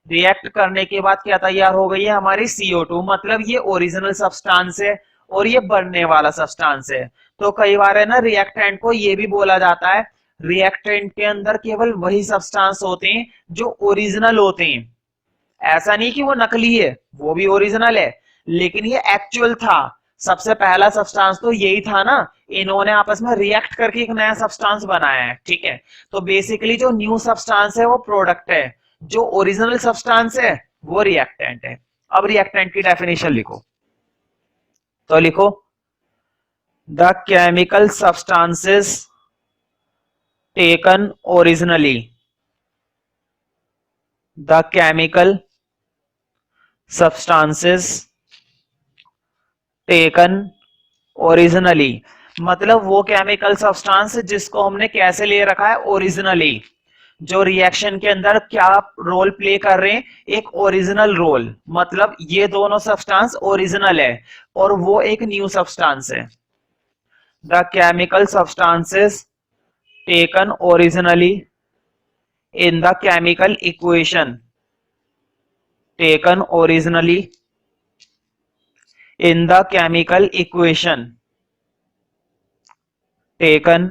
S1: रिएक्ट करने के बाद क्या तैयार हो गई है? हमारी CO2। मतलब ये ओरिजिनल सब्सटेंस है और ये बनने वाला सब्सटेंस है। तो कई बार है ना, रिएक्टेंट को ये भी बोला जाता है, रिएक्टेंट के अंदर केवल वही सब्सटेंस होते हैं जो ओरिजिनल होते हैं। ऐसा नहीं कि वो नकली है, वो भी ओरिजिनल है, लेकिन ये एक्चुअल था। सबसे पहला सब्सटेंस तो यही था ना, इन्होंने आपस में रिएक्ट करके एक नया सब्सटेंस बनाया है। ठीक है। तो बेसिकली जो न्यू सब्सटेंस है वो प्रोडक्ट है, जो ओरिजिनल सब्सटेंस है वो रिएक्टेंट है। अब रिएक्टेंट की डेफिनेशन लिखो। तो लिखो, the chemical substances taken originally, the chemical substances taken originally, मतलब वो केमिकल सब्सटेंस जिसको हमने कैसे ले रखा है? ओरिजिनली। जो रिएक्शन के अंदर क्या रोल प्ले कर रहे हैं? एक ओरिजिनल रोल। मतलब ये दोनों सब्सटेंस ओरिजिनल है और वो एक न्यू सब्सटेंस है। The chemical substances taken originally in the chemical equation, taken originally in the chemical equation, taken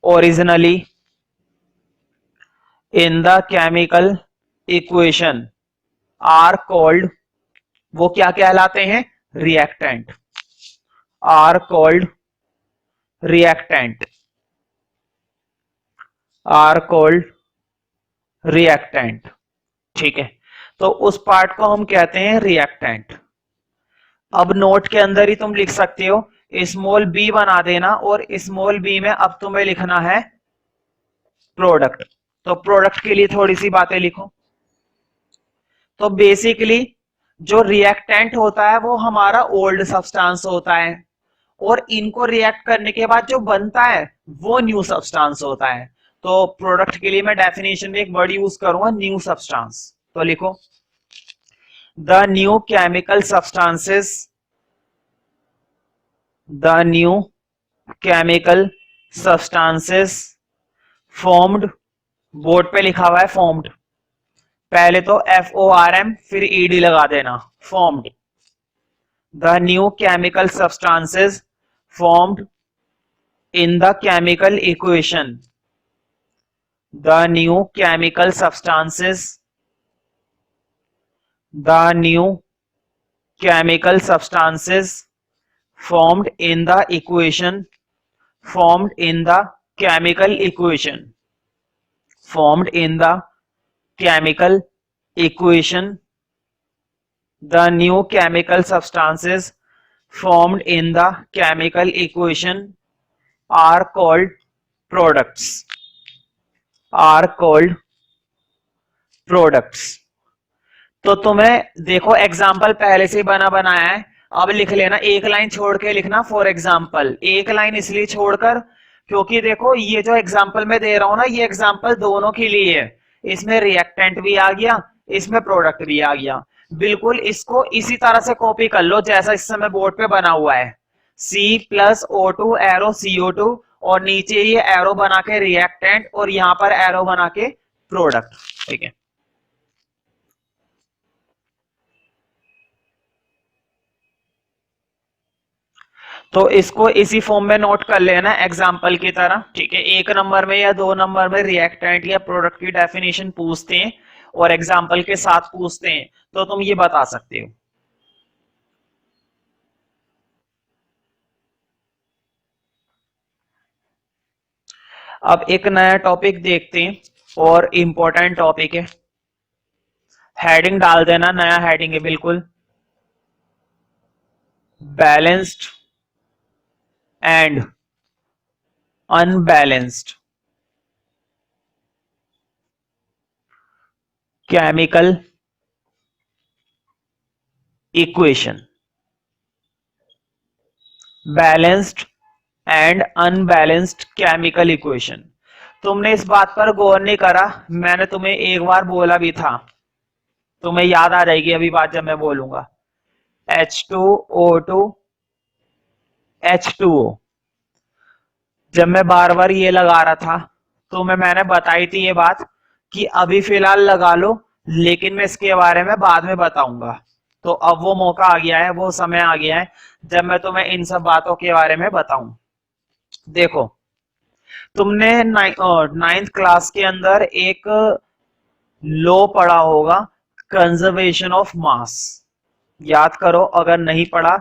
S1: originally in the chemical equation are called, वो क्या कहलाते हैं? reactant, are called reactant, are called reactant। ठीक है, तो उस part को हम कहते हैं रिएक्टेंट। अब नोट के अंदर ही तुम लिख सकते हो, स्मॉल बी बना देना और स्मॉल बी में अब तुम्हें लिखना है प्रोडक्ट। तो प्रोडक्ट के लिए थोड़ी सी बातें लिखो। तो बेसिकली जो रिएक्टेंट होता है वो हमारा ओल्ड सब्सटेंस होता है, और इनको रिएक्ट करने के बाद जो बनता है वो न्यू सब्सटेंस होता है। तो प्रोडक्ट के लिए मैं डेफिनेशन में एक वर्ड यूज करूंगा, न्यू सब्सटेंस। तो लिखो, the new chemical substances, the new chemical substances formed, board पे लिखा हुआ है formed, पहले तो FORM फिर ED लगा देना, formed. The new chemical substances formed in the chemical equation. The new chemical substances, the new chemical substances formed in the equation, formed in the chemical equation, formed in the chemical equation, the new chemical substances formed in the chemical equation are called products, are called products। तो तुम्हें देखो example पहले से बना बनाया है, अब लिख लेना, एक लाइन छोड़ के लिखना फॉर एग्जाम्पल। एक लाइन इसलिए छोड़कर क्योंकि देखो ये जो एग्जाम्पल मैं दे रहा हूं ना, ये एग्जाम्पल दोनों के लिए है। इसमें रिएक्टेंट भी आ गया, इसमें प्रोडक्ट भी आ गया। बिल्कुल इसको इसी तरह से कॉपी कर लो जैसा इस समय बोर्ड पे बना हुआ है, C+O2 एरो CO2 और नीचे ये एरो बना के रिएक्टेंट और यहां पर एरो बना के प्रोडक्ट। ठीक है, तो इसको इसी फॉर्म में नोट कर लेना एग्जाम्पल की तरह। ठीक है, एक नंबर में या दो नंबर में रिएक्टेंट या प्रोडक्ट की डेफिनेशन पूछते हैं और एग्जाम्पल के साथ पूछते हैं तो तुम ये बता सकते हो। अब एक नया टॉपिक देखते हैं और इंपॉर्टेंट टॉपिक है, हेडिंग डाल देना, नया हेडिंग है बिल्कुल, balanced and unbalanced chemical equation, balanced and unbalanced chemical equation. तुमने इस बात पर गौर नहीं करा, मैंने तुम्हें एक बार बोला भी था, तुम्हें याद आ जाएगी अभी बात जब मैं बोलूंगा, H2O2 H2O। जब मैं बार बार ये लगा रहा था तो मैंने बताई थी ये बात कि अभी फिलहाल लगा लो, लेकिन मैं इसके बारे में बाद में बताऊंगा। तो अब वो मौका आ गया है, वो समय आ गया है जब मैं तुम्हें इन सब बातों के बारे में बताऊं। देखो, तुमने नाइन्थ क्लास के अंदर एक लॉ पढ़ा होगा, कंजर्वेशन ऑफ मास। याद करो, अगर नहीं पढ़ा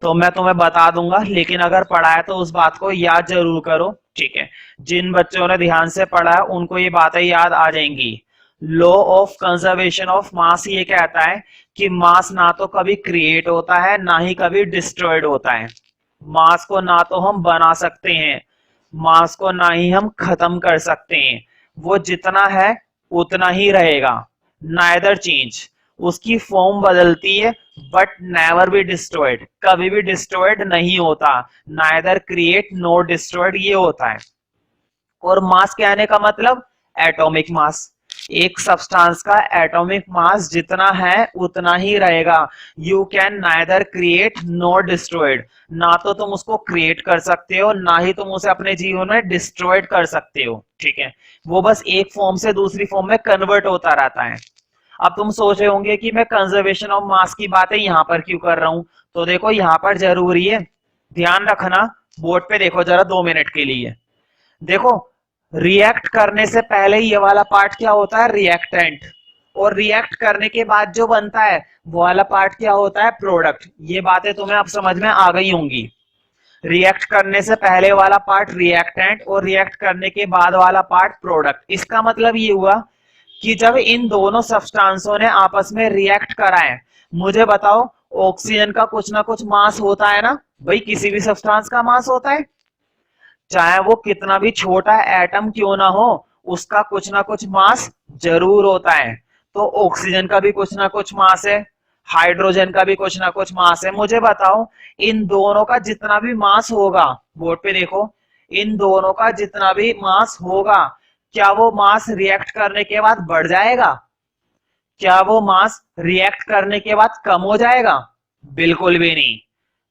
S1: तो मैं तुम्हें बता दूंगा, लेकिन अगर पढ़ा है तो उस बात को याद जरूर करो। ठीक है, जिन बच्चों ने ध्यान से पढ़ा है उनको ये बातें याद आ जाएंगी। Law of conservation of mass ये कहता है कि मास ना तो कभी क्रिएट होता है ना ही कभी डिस्ट्रॉयड होता है। मास को ना तो हम बना सकते हैं, मास को ना ही हम खत्म कर सकते हैं, वो जितना है उतना ही रहेगा, नाइदर चेंज। उसकी फॉर्म बदलती है बट नेवर बी डिस्ट्रॉयड, कभी भी डिस्ट्रॉयड नहीं होता, नाइदर क्रिएट नो डिस्ट्रॉयड ये होता है। और मास कहने का मतलब एटॉमिक मास, एक सब्सटेंस का एटॉमिक मास जितना है उतना ही रहेगा। You can neither create no destroyed, ना तो तुम उसको क्रिएट कर सकते हो ना ही तुम उसे अपने जीवन में डिस्ट्रॉयड कर सकते हो। ठीक है, वो बस एक फॉर्म से दूसरी फॉर्म में कन्वर्ट होता रहता है। अब तुम सोच रहे होंगे कि मैं कंजर्वेशन ऑफ मास की बातें यहां पर क्यों कर रहा हूं, तो देखो यहां पर जरूरी है, ध्यान रखना, बोर्ड पे देखो जरा 2 मिनट के लिए। देखो, रिएक्ट करने से पहले ये वाला पार्ट क्या होता है, रिएक्टेंट, और रिएक्ट करने के बाद जो बनता है वो वाला पार्ट क्या होता है, प्रोडक्ट। ये बातें तुम्हें अब समझ में आ गई होंगी। रिएक्ट करने से पहले वाला पार्ट रिएक्टेंट और रिएक्ट करने के बाद वाला पार्ट प्रोडक्ट। इसका मतलब ये हुआ कि जब इन दोनों सब्सटेंसों ने आपस में रिएक्ट करा है, मुझे बताओ, ऑक्सीजन का कुछ ना कुछ मास होता है ना भाई, किसी भी सब्सटेंस का मास होता है, चाहे वो कितना भी छोटा एटम क्यों ना हो, उसका कुछ ना कुछ मास जरूर होता है। तो ऑक्सीजन का भी कुछ ना कुछ मास है, हाइड्रोजन का भी कुछ ना कुछ मास है। मुझे बताओ, इन दोनों का जितना भी मास होगा, बोर्ड पे देखो, इन दोनों का जितना भी मास होगा, क्या वो मास रिएक्ट करने के बाद बढ़ जाएगा, क्या वो मास रिएक्ट करने के बाद कम हो जाएगा? बिल्कुल भी नहीं।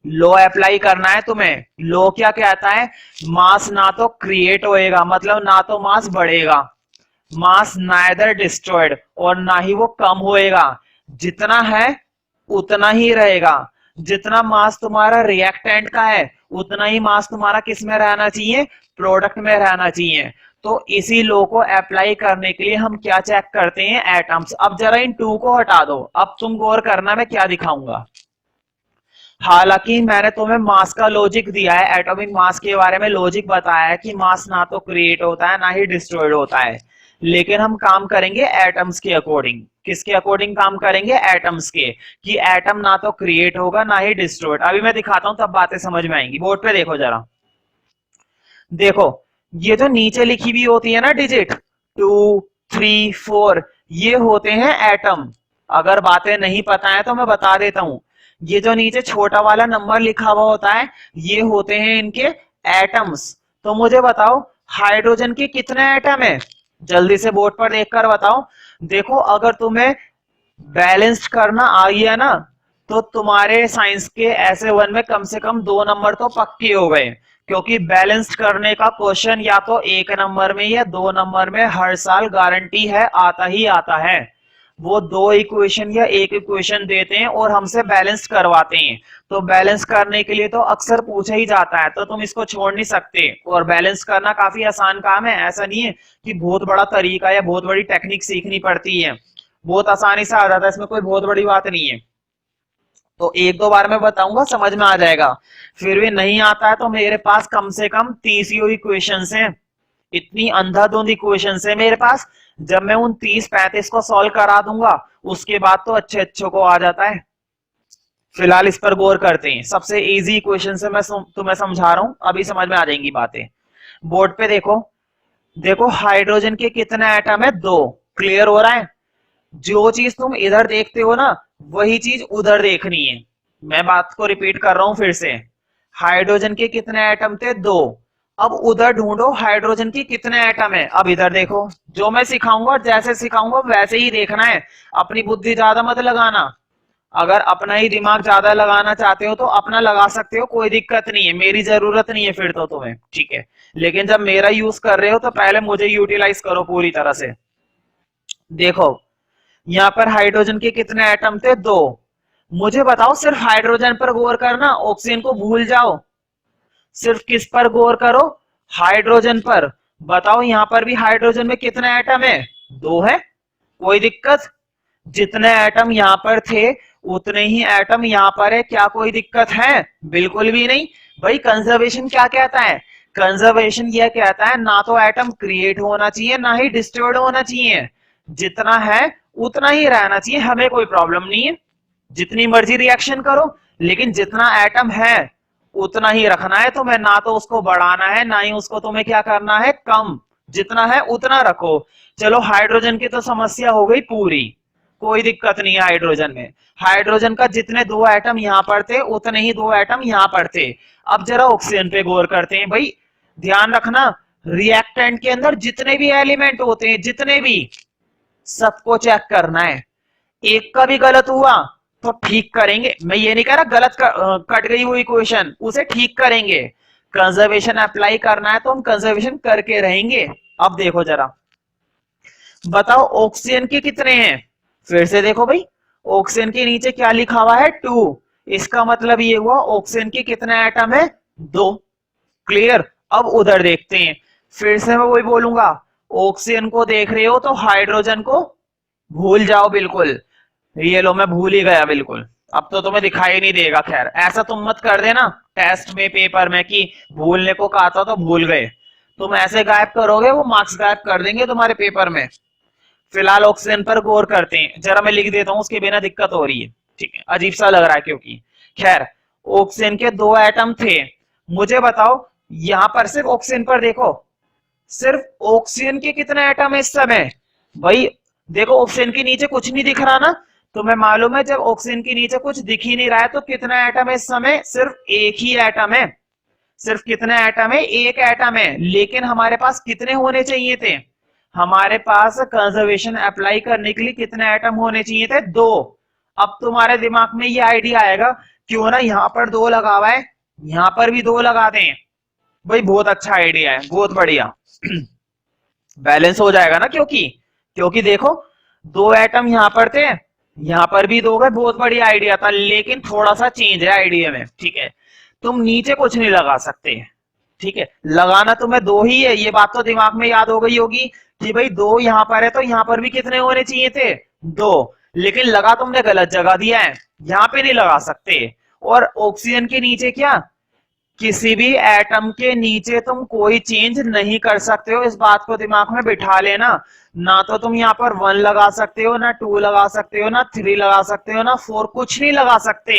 S1: लॉ अप्लाई करना है तुम्हें। लॉ क्या कहता है, मास ना तो क्रिएट होएगा, मतलब ना तो मास बढ़ेगा, मास नाइदर डिस्ट्रॉयड, और ना ही वो कम होएगा, जितना है उतना ही रहेगा। जितना मास तुम्हारा रिएक्टेंट का है उतना ही मास तुम्हारा किस में रहना चाहिए, प्रोडक्ट में रहना चाहिए। तो इसी लॉ को अप्लाई करने के लिए हम क्या चेक करते हैं, एटम्स। अब जरा इन टू को हटा दो, अब तुम गौर करना मैं क्या दिखाऊंगा। हालांकि मैंने तुम्हें मास का लॉजिक दिया है, एटॉमिक मास के बारे में लॉजिक बताया है कि मास ना तो क्रिएट होता है ना ही डिस्ट्रॉयड होता है, लेकिन हम काम करेंगे एटम्स के अकॉर्डिंग। किसके अकॉर्डिंग काम करेंगे, एटम्स के, कि एटम ना तो क्रिएट होगा ना ही डिस्ट्रॉयड। अभी मैं दिखाता हूं तब बातें समझ में आएंगी। बोर्ड पे देखो जरा, देखो ये जो नीचे लिखी हुई होती है ना डिजिट 2, 3, 4, ये होते हैं एटम। अगर बातें नहीं पता है तो मैं बता देता हूं, ये जो नीचे छोटा वाला नंबर लिखा हुआ होता है ये होते हैं इनके एटम्स। तो मुझे बताओ हाइड्रोजन के कितने एटम है, जल्दी से बोर्ड पर देखकर बताओ। देखो अगर तुम्हें बैलेंस्ड करना आ गया ना तो तुम्हारे साइंस के ऐसे वन में कम से कम 2 नंबर तो पक्के हो गए, क्योंकि बैलेंस्ड करने का क्वेश्चन या तो 1 नंबर में या 2 नंबर में हर साल गारंटी है आता ही आता है। वो 2 इक्वेशन या 1 इक्वेशन देते हैं और हमसे बैलेंस करवाते हैं। तो बैलेंस करने के लिए तो अक्सर पूछा ही जाता है, तो तुम इसको छोड़ नहीं सकते। और बैलेंस करना काफी आसान काम है, ऐसा नहीं है कि बहुत बड़ा तरीका या बहुत बड़ी टेक्निक सीखनी पड़ती है, बहुत आसानी से आ जाता है, इसमें कोई बहुत बड़ी बात नहीं है। तो 1-2 बार मैं बताऊंगा समझ में आ जाएगा। फिर भी नहीं आता है तो मेरे पास कम से कम 30 इक्वेशन है, इतनी अंधाधुंध इक्वेशन है मेरे पास। जब मैं उन 30-35 को सॉल्व करा दूंगा उसके बाद तो अच्छे अच्छे को आ जाता है। फिलहाल इस पर गौर करते हैं, सबसे इजी इक्वेशन से मैं तुम्हें समझा रहा हूं, अभी समझ में आ जाएंगी बातें। बोर्ड पे देखो, देखो हाइड्रोजन के कितने एटम है, 2। क्लियर हो रहा है, जो चीज तुम इधर देखते हो ना वही चीज उधर देखनी है। मैं बात को रिपीट कर रहा हूं फिर से, हाइड्रोजन के कितने एटम थे, 2। अब उधर ढूंढो हाइड्रोजन के कितने एटम है, अब इधर देखो। जो मैं सिखाऊंगा और जैसे सिखाऊंगा वैसे ही देखना है, अपनी बुद्धि ज्यादा मत लगाना। अगर अपना ही दिमाग ज्यादा लगाना चाहते हो तो अपना लगा सकते हो, कोई दिक्कत नहीं है, मेरी जरूरत नहीं है फिर तो तुम्हें, ठीक है। लेकिन जब मेरा यूज कर रहे हो तो पहले मुझे यूटिलाइज करो पूरी तरह से। देखो यहाँ पर हाइड्रोजन के कितने एटम थे, 2। मुझे बताओ सिर्फ हाइड्रोजन पर गौर करना, ऑक्सीजन को भूल जाओ। सिर्फ किस पर गौर करो, हाइड्रोजन पर। बताओ यहाँ पर भी हाइड्रोजन में कितने एटम है, 2 है। कोई दिक्कत, जितने एटम यहाँ पर थे उतने ही एटम यहाँ पर है, क्या कोई दिक्कत है, बिल्कुल भी नहीं। भाई कंजर्वेशन क्या कहता है, कंजर्वेशन यह कहता है ना तो एटम क्रिएट होना चाहिए ना ही डिस्ट्रॉयड होना चाहिए, जितना है उतना ही रहना चाहिए, हमें कोई प्रॉब्लम नहीं है, जितनी मर्जी रिएक्शन करो, लेकिन जितना एटम है उतना ही रखना है तुम्हें, ना तो उसको बढ़ाना है ना ही उसको तुम्हें क्या करना है कम, जितना है उतना रखो। चलो हाइड्रोजन की तो समस्या हो गई पूरी, कोई दिक्कत नहीं है हाइड्रोजन में। हाइड्रोजन का जितने 2 एटम यहां पर थे उतने ही 2 एटम यहां पर थे। अब जरा ऑक्सीजन पे गौर करते हैं। भाई ध्यान रखना, रिएक्टेंट के अंदर जितने भी एलिमेंट होते हैं, जितने भी, सबको चेक करना है। एक का भी गलत हुआ तो ठीक करेंगे, मैं ये नहीं कह रहा गलत कट गई हुई इक्वेशन उसे ठीक करेंगे। कंजर्वेशन अप्लाई करना है तो हम कंजर्वेशन करके रहेंगे। अब देखो जरा, बताओ ऑक्सीजन के कितने हैं, फिर से देखो भाई, ऑक्सीजन के नीचे क्या लिखा हुआ है, 2। इसका मतलब ये हुआ ऑक्सीजन के कितने एटम है, 2। क्लियर, अब उधर देखते हैं। फिर से मैं वही बोलूंगा, ऑक्सीजन को देख रहे हो तो हाइड्रोजन को भूल जाओ बिल्कुल। ये लो मैं भूल ही गया बिल्कुल, अब तो तुम्हें दिखाई नहीं देगा। खैर ऐसा तुम मत कर देना टेस्ट में पेपर में कि भूलने को कहा था तो भूल गए, तुम ऐसे गायब करोगे वो मार्क्स गायब कर देंगे तुम्हारे पेपर में। फिलहाल ऑक्सीजन पर गौर करते हैं, जरा मैं लिख देता हूं उसके बिना दिक्कत हो रही है, ठीक है, अजीब सा लग रहा है क्योंकि। खैर ऑक्सीजन के 2 एटम थे। मुझे बताओ यहां पर सिर्फ ऑक्सीजन पर देखो, सिर्फ ऑक्सीजन के कितने एटम है इस समय। भाई देखो ऑक्सीजन के नीचे कुछ नहीं दिख रहा ना, तुम्हें मालूम है जब ऑक्सीजन के नीचे कुछ दिख ही नहीं रहा है तो कितना एटम है इस समय, सिर्फ एक ही एटम है। सिर्फ कितने एटम है, एक एटम है, लेकिन हमारे पास कितने होने चाहिए थे, हमारे पास कंजर्वेशन अप्लाई करने के लिए कितने एटम होने चाहिए थे, 2। अब तुम्हारे दिमाग में ये आइडिया आएगा क्यों ना यहां पर 2 लगा हुआ है, यहां पर भी 2 लगा दें। भाई बहुत अच्छा आइडिया है, बहुत बढ़िया। बैलेंस हो जाएगा ना, क्योंकि क्योंकि देखो दो एटम यहां पर थे, यहां पर भी दो गए, बहुत बढ़िया आइडिया था, लेकिन थोड़ा सा चेंज है आइडिया में, ठीक है। तुम नीचे कुछ नहीं लगा सकते, ठीक है, लगाना तुम्हें दो ही है, ये बात तो दिमाग में याद हो गई होगी कि भाई दो यहां पर है तो यहां पर भी कितने होने चाहिए थे, दो। लेकिन लगा तुमने गलत जगह दिया है, यहां पे नहीं लगा सकते। और ऑक्सीजन के नीचे क्या, किसी भी एटम के नीचे तुम कोई चेंज नहीं कर सकते हो, इस बात को दिमाग में बिठा लेना। ना तो तुम यहाँ पर 1 लगा सकते हो, ना 2 लगा सकते हो, ना 3 लगा सकते हो, ना 4, कुछ नहीं लगा सकते।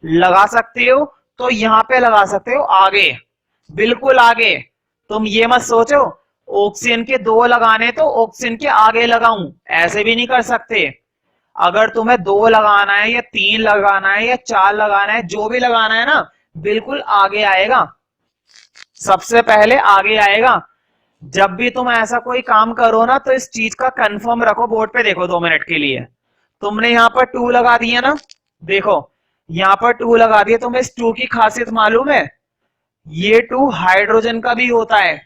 S1: लगा सकते हो तो यहाँ पे लगा सकते हो आगे, बिल्कुल आगे। तुम ये मत सोचो ऑक्सीजन के 2 लगाने तो ऑक्सीजन के आगे लगाऊं, ऐसे भी नहीं कर सकते। अगर तुम्हें 2 लगाना है या 3 लगाना है या 4 लगाना है, जो भी लगाना है ना, बिल्कुल आगे आएगा, सबसे पहले आगे आएगा। जब भी तुम ऐसा कोई काम करो ना, तो इस चीज का कंफर्म रखो, बोर्ड पे देखो 2 मिनट के लिए। तुमने यहां पर 2 लगा दिया ना, देखो यहां पर 2 लगा दिया, तुम्हें इस 2 की खासियत मालूम है, ये 2 हाइड्रोजन का भी होता है,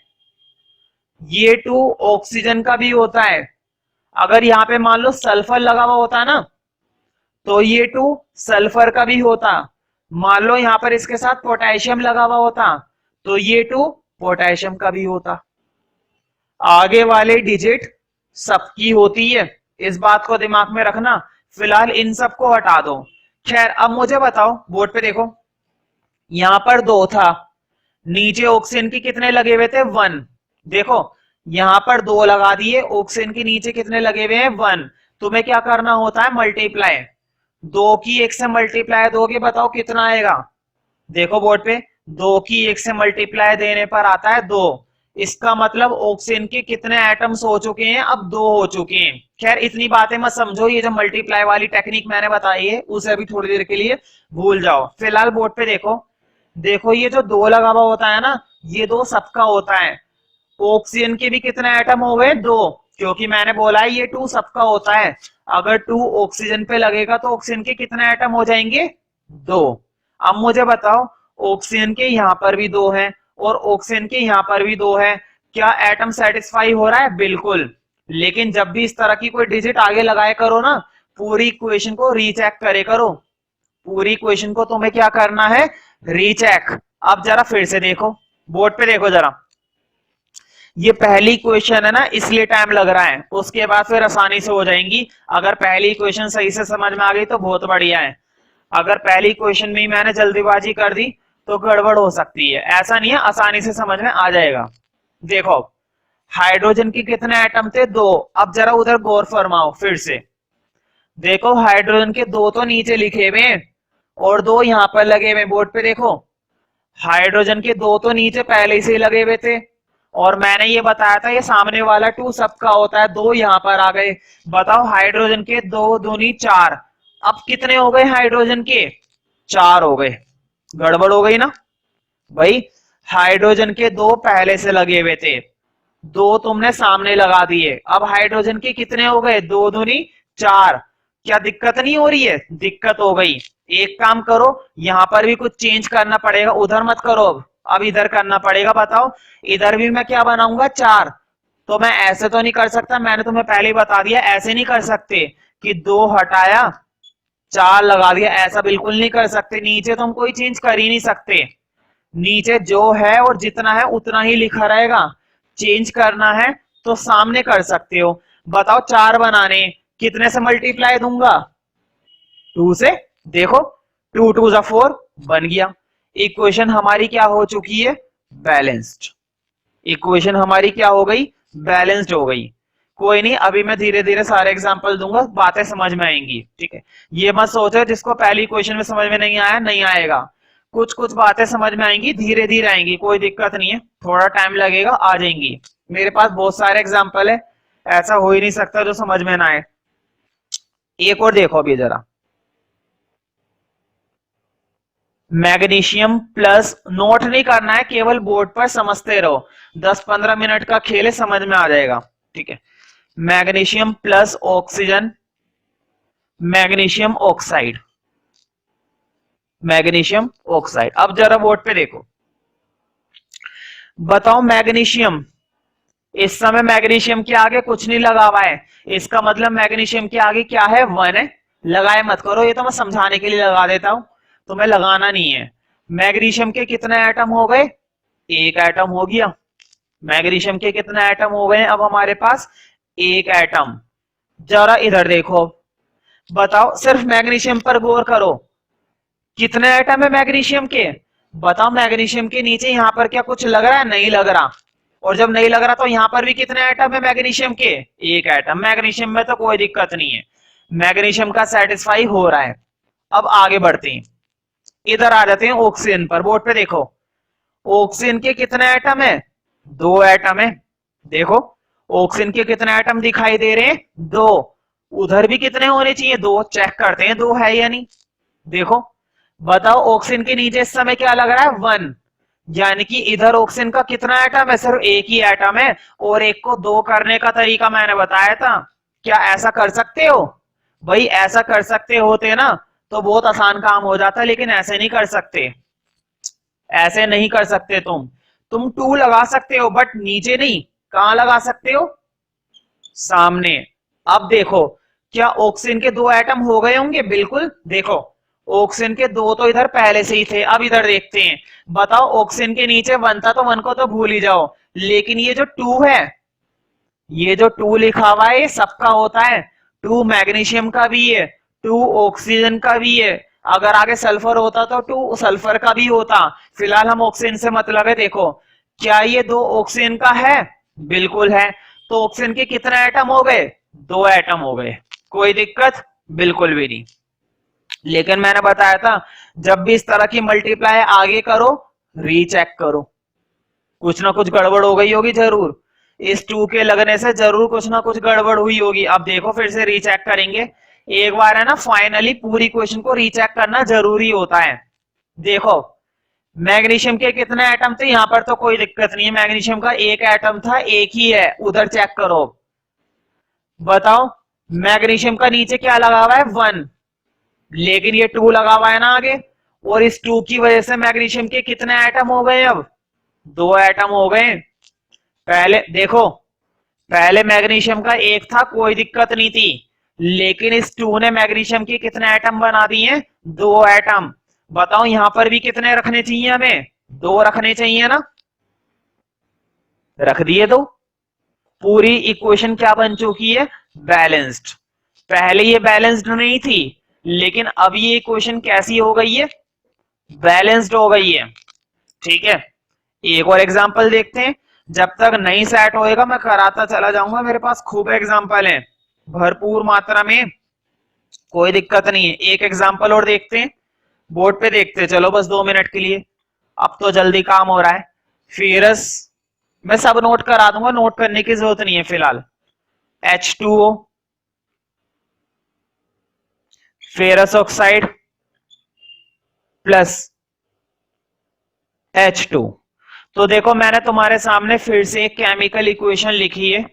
S1: ये 2 ऑक्सीजन का भी होता है। अगर यहाँ पे मान लो सल्फर लगा हुआ होता है ना, तो ये 2 सल्फर का भी होता। मान लो यहां पर इसके साथ पोटेशियम लगा हुआ होता, तो ये 2 पोटेशियम का भी होता। आगे वाले डिजिट सबकी होती है, इस बात को दिमाग में रखना। फिलहाल इन सबको हटा दो। खैर अब मुझे बताओ, बोर्ड पे देखो, यहां पर 2 था, नीचे ऑक्सीजन की कितने लगे हुए थे, 1। देखो यहां पर 2 लगा दिए, ऑक्सीजन के नीचे कितने लगे हुए हैं, 1। तुम्हें क्या करना होता है, मल्टीप्लाई। 2 की 1 से मल्टीप्लाई दोगे, बताओ कितना आएगा। देखो बोर्ड पे, 2 की 1 से मल्टीप्लाई देने पर आता है 2। इसका मतलब ऑक्सीजन के कितने एटम्स हो चुके हैं, अब 2 हो चुके हैं। खैर इतनी बातें मत समझो, ये जो मल्टीप्लाई वाली टेक्निक मैंने बताई है उसे अभी थोड़ी देर के लिए भूल जाओ। फिलहाल बोर्ड पे देखो, देखो ये जो 2 लगा हुआ होता है ना, ये 2 सबका होता है। ऑक्सीजन के भी कितने एटम हो गए, 2, क्योंकि मैंने बोला है ये 2 सबका होता है। अगर 2 ऑक्सीजन पे लगेगा तो ऑक्सीजन के कितने एटम हो जाएंगे, 2। अब मुझे बताओ, ऑक्सीजन के यहां पर भी 2 है और ऑक्सीजन के यहां पर भी 2 है, क्या एटम सेटिस्फाई हो रहा है, बिल्कुल। लेकिन जब भी इस तरह की कोई डिजिट आगे लगाए करो ना, पूरी इक्वेशन को रीचेक करे करो, पूरी इक्वेशन को तुम्हें क्या करना है, रीचेक। अब जरा फिर से देखो, बोर्ड पे देखो जरा, ये पहली क्वेश्चन है ना, इसलिए टाइम लग रहा है, उसके बाद फिर आसानी से हो जाएंगी। अगर पहली क्वेश्चन सही से समझ में आ गई तो बहुत बढ़िया है, अगर पहली क्वेश्चन में ही मैंने जल्दीबाजी कर दी तो गड़बड़ हो सकती है। ऐसा नहीं है, आसानी से समझ में आ जाएगा। देखो हाइड्रोजन के कितने एटम थे, 2। अब जरा उधर गौर फरमाओ फिर से, देखो हाइड्रोजन के 2 तो नीचे लिखे हुए हैं और 2 यहां पर लगे हुए, बोर्ड पे देखो। हाइड्रोजन के 2 तो नीचे पहले से ही लगे हुए थे, और मैंने ये बताया था ये सामने वाला 2 सबका होता है, 2 यहां पर आ गए। बताओ हाइड्रोजन के 2 दूनी 4, अब कितने हो गए हाइड्रोजन के, 4 हो गए। गड़बड़ हो गई ना भाई, हाइड्रोजन के 2 पहले से लगे हुए थे, 2 तुमने सामने लगा दिए, अब हाइड्रोजन के कितने हो गए, 2 दूनी 4। क्या दिक्कत नहीं हो रही है, दिक्कत हो गई। एक काम करो, यहां पर भी कुछ चेंज करना पड़ेगा, उधर मत करो, अब इधर करना पड़ेगा। बताओ इधर भी मैं क्या बनाऊंगा, 4। तो मैं ऐसे तो नहीं कर सकता, मैंने तुम्हें पहले ही बता दिया, ऐसे नहीं कर सकते कि 2 हटाया 4 लगा दिया, ऐसा बिल्कुल नहीं कर सकते। नीचे तो हम कोई चेंज कर ही नहीं सकते, नीचे जो है और जितना है उतना ही लिखा रहेगा। चेंज करना है तो सामने कर सकते हो। बताओ 4 बनाने कितने से मल्टीप्लाई दूंगा, 2 से। देखो 2 2 जा 4 बन गया। इक्वेशन हमारी क्या हो चुकी है, बैलेंस्ड। इक्वेशन हमारी क्या हो गई, बैलेंस्ड हो गई। कोई नहीं, अभी मैं धीरे धीरे सारे एग्जांपल दूंगा, बातें समझ में आएंगी, ठीक है। ये मत सोचो जिसको पहली क्वेश्चन में समझ में नहीं आया नहीं आएगा, कुछ कुछ बातें समझ में आएंगी, धीरे धीरे आएंगी, कोई दिक्कत नहीं है, थोड़ा टाइम लगेगा, आ जाएंगी। मेरे पास बहुत सारे एग्जाम्पल है, ऐसा हो ही नहीं सकता जो समझ में ना आए। एक और देखो अभी जरा, मैग्नीशियम प्लस, नोट नहीं करना है, केवल बोर्ड पर समझते रहो, 10-15 मिनट का खेल है, समझ में आ जाएगा, ठीक है। Magnesium plus oxygen, magnesium oxide, magnesium oxide. अब जरा बोर्ड पे देखो, बताओ मैग्नीशियम इस समय मैग्नीशियम के आगे कुछ नहीं लगा हुआ है, इसका मतलब मैग्नीशियम के आगे क्या है, 1 है। लगाए मत करो, ये तो मैं समझाने के लिए लगा देता हूं, तुम्हें लगाना नहीं है। मैग्नीशियम के कितने एटम हो गए, एक एटम हो गया। मैग्नीशियम के कितने एटम हो गए अब हमारे पास, एक एटम। जरा इधर देखो, बताओ सिर्फ मैग्नीशियम पर गौर करो, कितने एटम है मैग्नीशियम के। बताओ मैग्नीशियम के नीचे यहां पर क्या कुछ लग रहा है, नहीं लग रहा। और जब नहीं लग रहा तो यहां पर भी कितने एटम है मैग्नीशियम के, एक एटम। मैग्नीशियम में तो कोई दिक्कत नहीं है, मैग्नीशियम का सेटिस्फाई हो रहा है। अब आगे बढ़ते हैं, इधर आ जाते हैं ऑक्सीजन पर। बोर्ड पे देखो, ऑक्सीजन के कितने एटम है, दो एटम है। देखो ऑक्सीजन के कितने एटम दिखाई दे रहे हैं, दो। उधर भी कितने होने चाहिए, दो। चेक करते हैं दो है या नहीं। देखो बताओ ऑक्सीजन के नीचे इस समय क्या लग रहा है, 1। यानी कि इधर ऑक्सीजन का कितना एटम है, सिर्फ एक ही एटम है। और एक को दो करने का तरीका मैंने बताया था, क्या ऐसा कर सकते हो भाई, ऐसा कर सकते होते ना तो बहुत आसान काम हो जाता, लेकिन ऐसे नहीं कर सकते, ऐसे नहीं कर सकते। तुम 2 लगा सकते हो बट नीचे नहीं। कहां लगा सकते हो, सामने। अब देखो क्या ऑक्सीजन के दो एटम हो गए होंगे, बिल्कुल। देखो ऑक्सीजन के दो तो इधर पहले से ही थे। अब इधर देखते हैं, बताओ ऑक्सीजन के नीचे 1 था तो 1 को तो भूल ही जाओ, लेकिन ये जो 2 है, ये जो 2 लिखा हुआ है ये सबका होता है। 2 मैग्नीशियम का भी है, 2 ऑक्सीजन का भी है। अगर आगे सल्फर होता तो 2 सल्फर का भी होता। फिलहाल हम ऑक्सीजन से मतलब है। देखो क्या ये 2 ऑक्सीजन का है, बिल्कुल है। तो ऑक्सीजन के कितने एटम हो गए, 2 एटम हो गए। कोई दिक्कत बिल्कुल भी नहीं। लेकिन मैंने बताया था जब भी इस तरह की मल्टीप्लाई आगे करो, रीचेक करो, कुछ ना कुछ गड़बड़ हो गई होगी जरूर। इस 2 के लगने से जरूर कुछ ना कुछ गड़बड़ हुई होगी। अब देखो फिर से रीचेक करेंगे एक बार, है ना। फाइनली पूरी क्वेश्चन को रीचेक करना जरूरी होता है। देखो मैग्नीशियम के कितने एटम थे, यहां पर तो कोई दिक्कत नहीं है, मैग्नीशियम का एक एटम था, एक ही है। उधर चेक करो, बताओ मैग्नीशियम का नीचे क्या लगा हुआ है, 1। लेकिन ये 2 लगा हुआ है ना आगे, और इस 2 की वजह से मैग्नीशियम के कितने एटम हो गए, अब 2 एटम हो गए। पहले देखो, पहले मैग्नीशियम का एक था, कोई दिक्कत नहीं थी, लेकिन इस 2 ने मैग्नीशियम के कितने एटम बना दिए, 2 एटम। बताओ यहां पर भी कितने रखने चाहिए हमें, 2 रखने चाहिए ना, रख दिए दो। पूरी इक्वेशन क्या बन चुकी है, बैलेंस्ड। पहले ये बैलेंस्ड नहीं थी, लेकिन अब ये इक्वेशन कैसी हो गई है, बैलेंस्ड हो गई है। ठीक है, एक और एग्जांपल देखते हैं। जब तक नहीं सेट होएगा मैं कराता चला जाऊंगा, मेरे पास खूब एग्जांपल है, भरपूर मात्रा में, कोई दिक्कत नहीं है। एक एग्जांपल और देखते हैं, बोर्ड पे देखते हैं, चलो बस 2 मिनट के लिए, अब तो जल्दी काम हो रहा है। फेरस, मैं सब नोट करा दूंगा, नोट करने की जरूरत नहीं है फिलहाल। H2O, ferrous oxide plus H2। तो देखो मैंने तुम्हारे सामने फिर से एक केमिकल इक्वेशन लिखी है।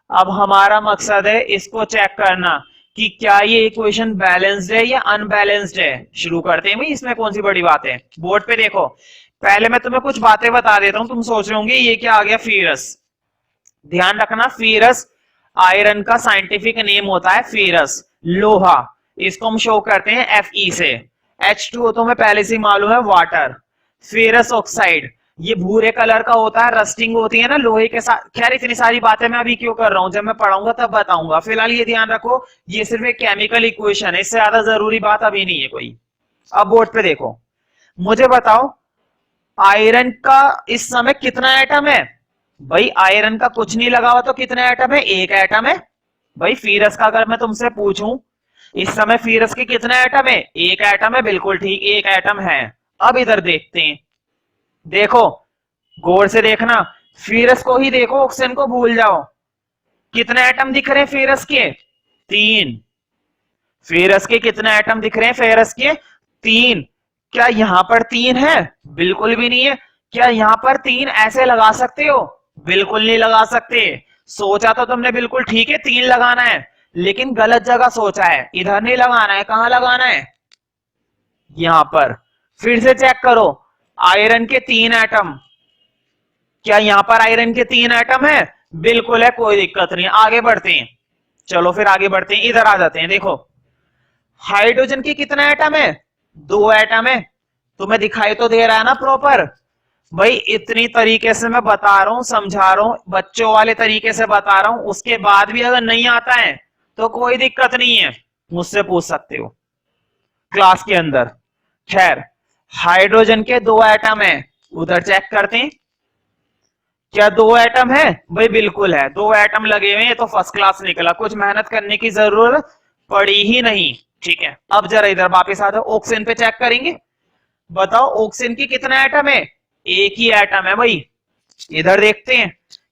S1: अब हमारा मकसद है इसको चेक करना कि क्या ये इक्वेशन बैलेंस्ड है या अनबैलेंस्ड है। शुरू करते हैं भाई, इसमें कौन सी बड़ी बात है। बोर्ड पे देखो, पहले मैं तुम्हें कुछ बातें बता देता हूं, तुम सोच रहे होंगे ये क्या आ गया, फेरस। ध्यान रखना, फेरस आयरन का साइंटिफिक नेम होता है, फेरस लोहा। इसको हम शो करते हैं Fe से। H2O तो हमें पहले से मालूम है, वाटर। फेरस ऑक्साइड ये भूरे कलर का होता है, रस्टिंग होती है ना लोहे के साथ। खैर इतनी सारी बातें मैं अभी क्यों कर रहा हूं, जब मैं पढ़ाऊंगा तब बताऊंगा। फिलहाल ये ध्यान रखो ये सिर्फ एक केमिकल इक्वेशन है, इससे ज्यादा जरूरी बात अभी नहीं है कोई। अब बोर्ड पे देखो, मुझे बताओ आयरन का इस समय कितना एटम है। भाई आयरन का कुछ नहीं लगा हुआ तो कितने एटम है, एक एटम है। भाई फेरस का अगर मैं तुमसे पूछूं इस समय फेरस के कितने एटम है, एक एटम है, बिल्कुल ठीक, एक एटम है। अब इधर देखते हैं, देखो गौर से देखना, फेरस को ही देखो, ऑक्सीजन को भूल जाओ। कितने एटम दिख रहे हैं फेरस के, 3। फेरस के कितने एटम दिख रहे हैं, फेरस के 3। क्या यहां पर 3 है, बिल्कुल भी नहीं है। क्या यहां पर 3 ऐसे लगा सकते हो, बिल्कुल नहीं लगा सकते। सोचा तो तुमने बिल्कुल ठीक है 3 लगाना है, लेकिन गलत जगह सोचा है, इधर नहीं लगाना है। कहां लगाना है, यहां पर। फिर से चेक करो, आयरन के 3 एटम, क्या यहां पर आयरन के 3 एटम है, बिल्कुल है, कोई दिक्कत नहीं, आगे बढ़ते हैं। चलो फिर आगे बढ़ते हैं, इधर आ जाते हैं। देखो हाइड्रोजन के कितने एटम है? 2 एटम है। तुम्हें दिखाई तो दे रहा है ना प्रॉपर? भाई इतनी तरीके से मैं बता रहा हूं, समझा रहा हूं, बच्चों वाले तरीके से बता रहा हूं, उसके बाद भी अगर नहीं आता है तो कोई दिक्कत नहीं है, मुझसे पूछ सकते हो क्लास के अंदर। खैर, हाइड्रोजन के 2 एटम है, उधर चेक करते हैं। क्या 2 एटम है? भाई बिल्कुल है, 2 एटम लगे हुए हैं, तो फर्स्ट क्लास निकला, कुछ मेहनत करने की जरूरत पड़ी ही नहीं। ठीक है, अब जरा इधर वापस आ जाओ, ऑक्सीजन पे चेक करेंगे। बताओ ऑक्सीजन की कितना एटम है? एक ही एटम है भाई। इधर देखते हैं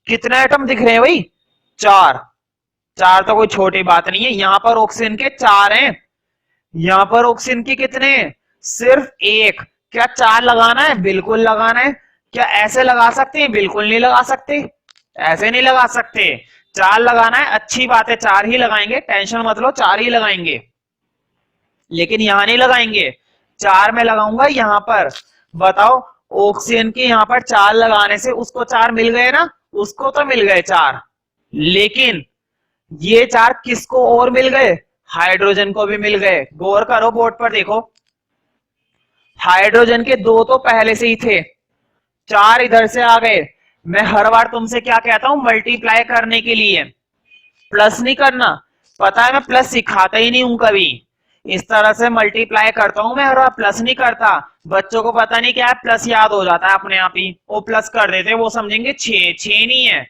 S1: कितने एटम दिख रहे हैं भाई? 4। 4 तो कोई छोटी बात नहीं है, यहां पर ऑक्सीजन के 4 हैं, यहां पर ऑक्सीजन के कितने? सिर्फ 1। क्या 4 लगाना है? बिल्कुल लगाना है। क्या ऐसे लगा सकते हैं? बिल्कुल नहीं लगा सकते, ऐसे नहीं लगा सकते। 4 लगाना है, अच्छी बात है, 4 ही लगाएंगे, टेंशन मत लो, 4 ही लगाएंगे, लेकिन यहां नहीं लगाएंगे, 4 में लगाऊंगा यहां पर। बताओ ऑक्सीजन के यहां पर 4 लगाने से उसको 4 मिल गए ना? उसको तो मिल गए 4, लेकिन ये 4 किसको और मिल गए? हाइड्रोजन को भी मिल गए। गौर करो, बोर्ड पर देखो, हाइड्रोजन के 2 तो पहले से ही थे, 4 इधर से आ गए। मैं हर बार तुमसे क्या कहता हूं? मल्टीप्लाई करने के लिए प्लस नहीं करना। पता है मैं प्लस सिखाता ही नहीं हूं कभी, इस तरह से मल्टीप्लाई करता हूं मैं, हर बार प्लस नहीं करता। बच्चों को पता नहीं क्या है, प्लस याद हो जाता है अपने आप ही, वो प्लस कर देते, वो समझेंगे 6। 6 नहीं है,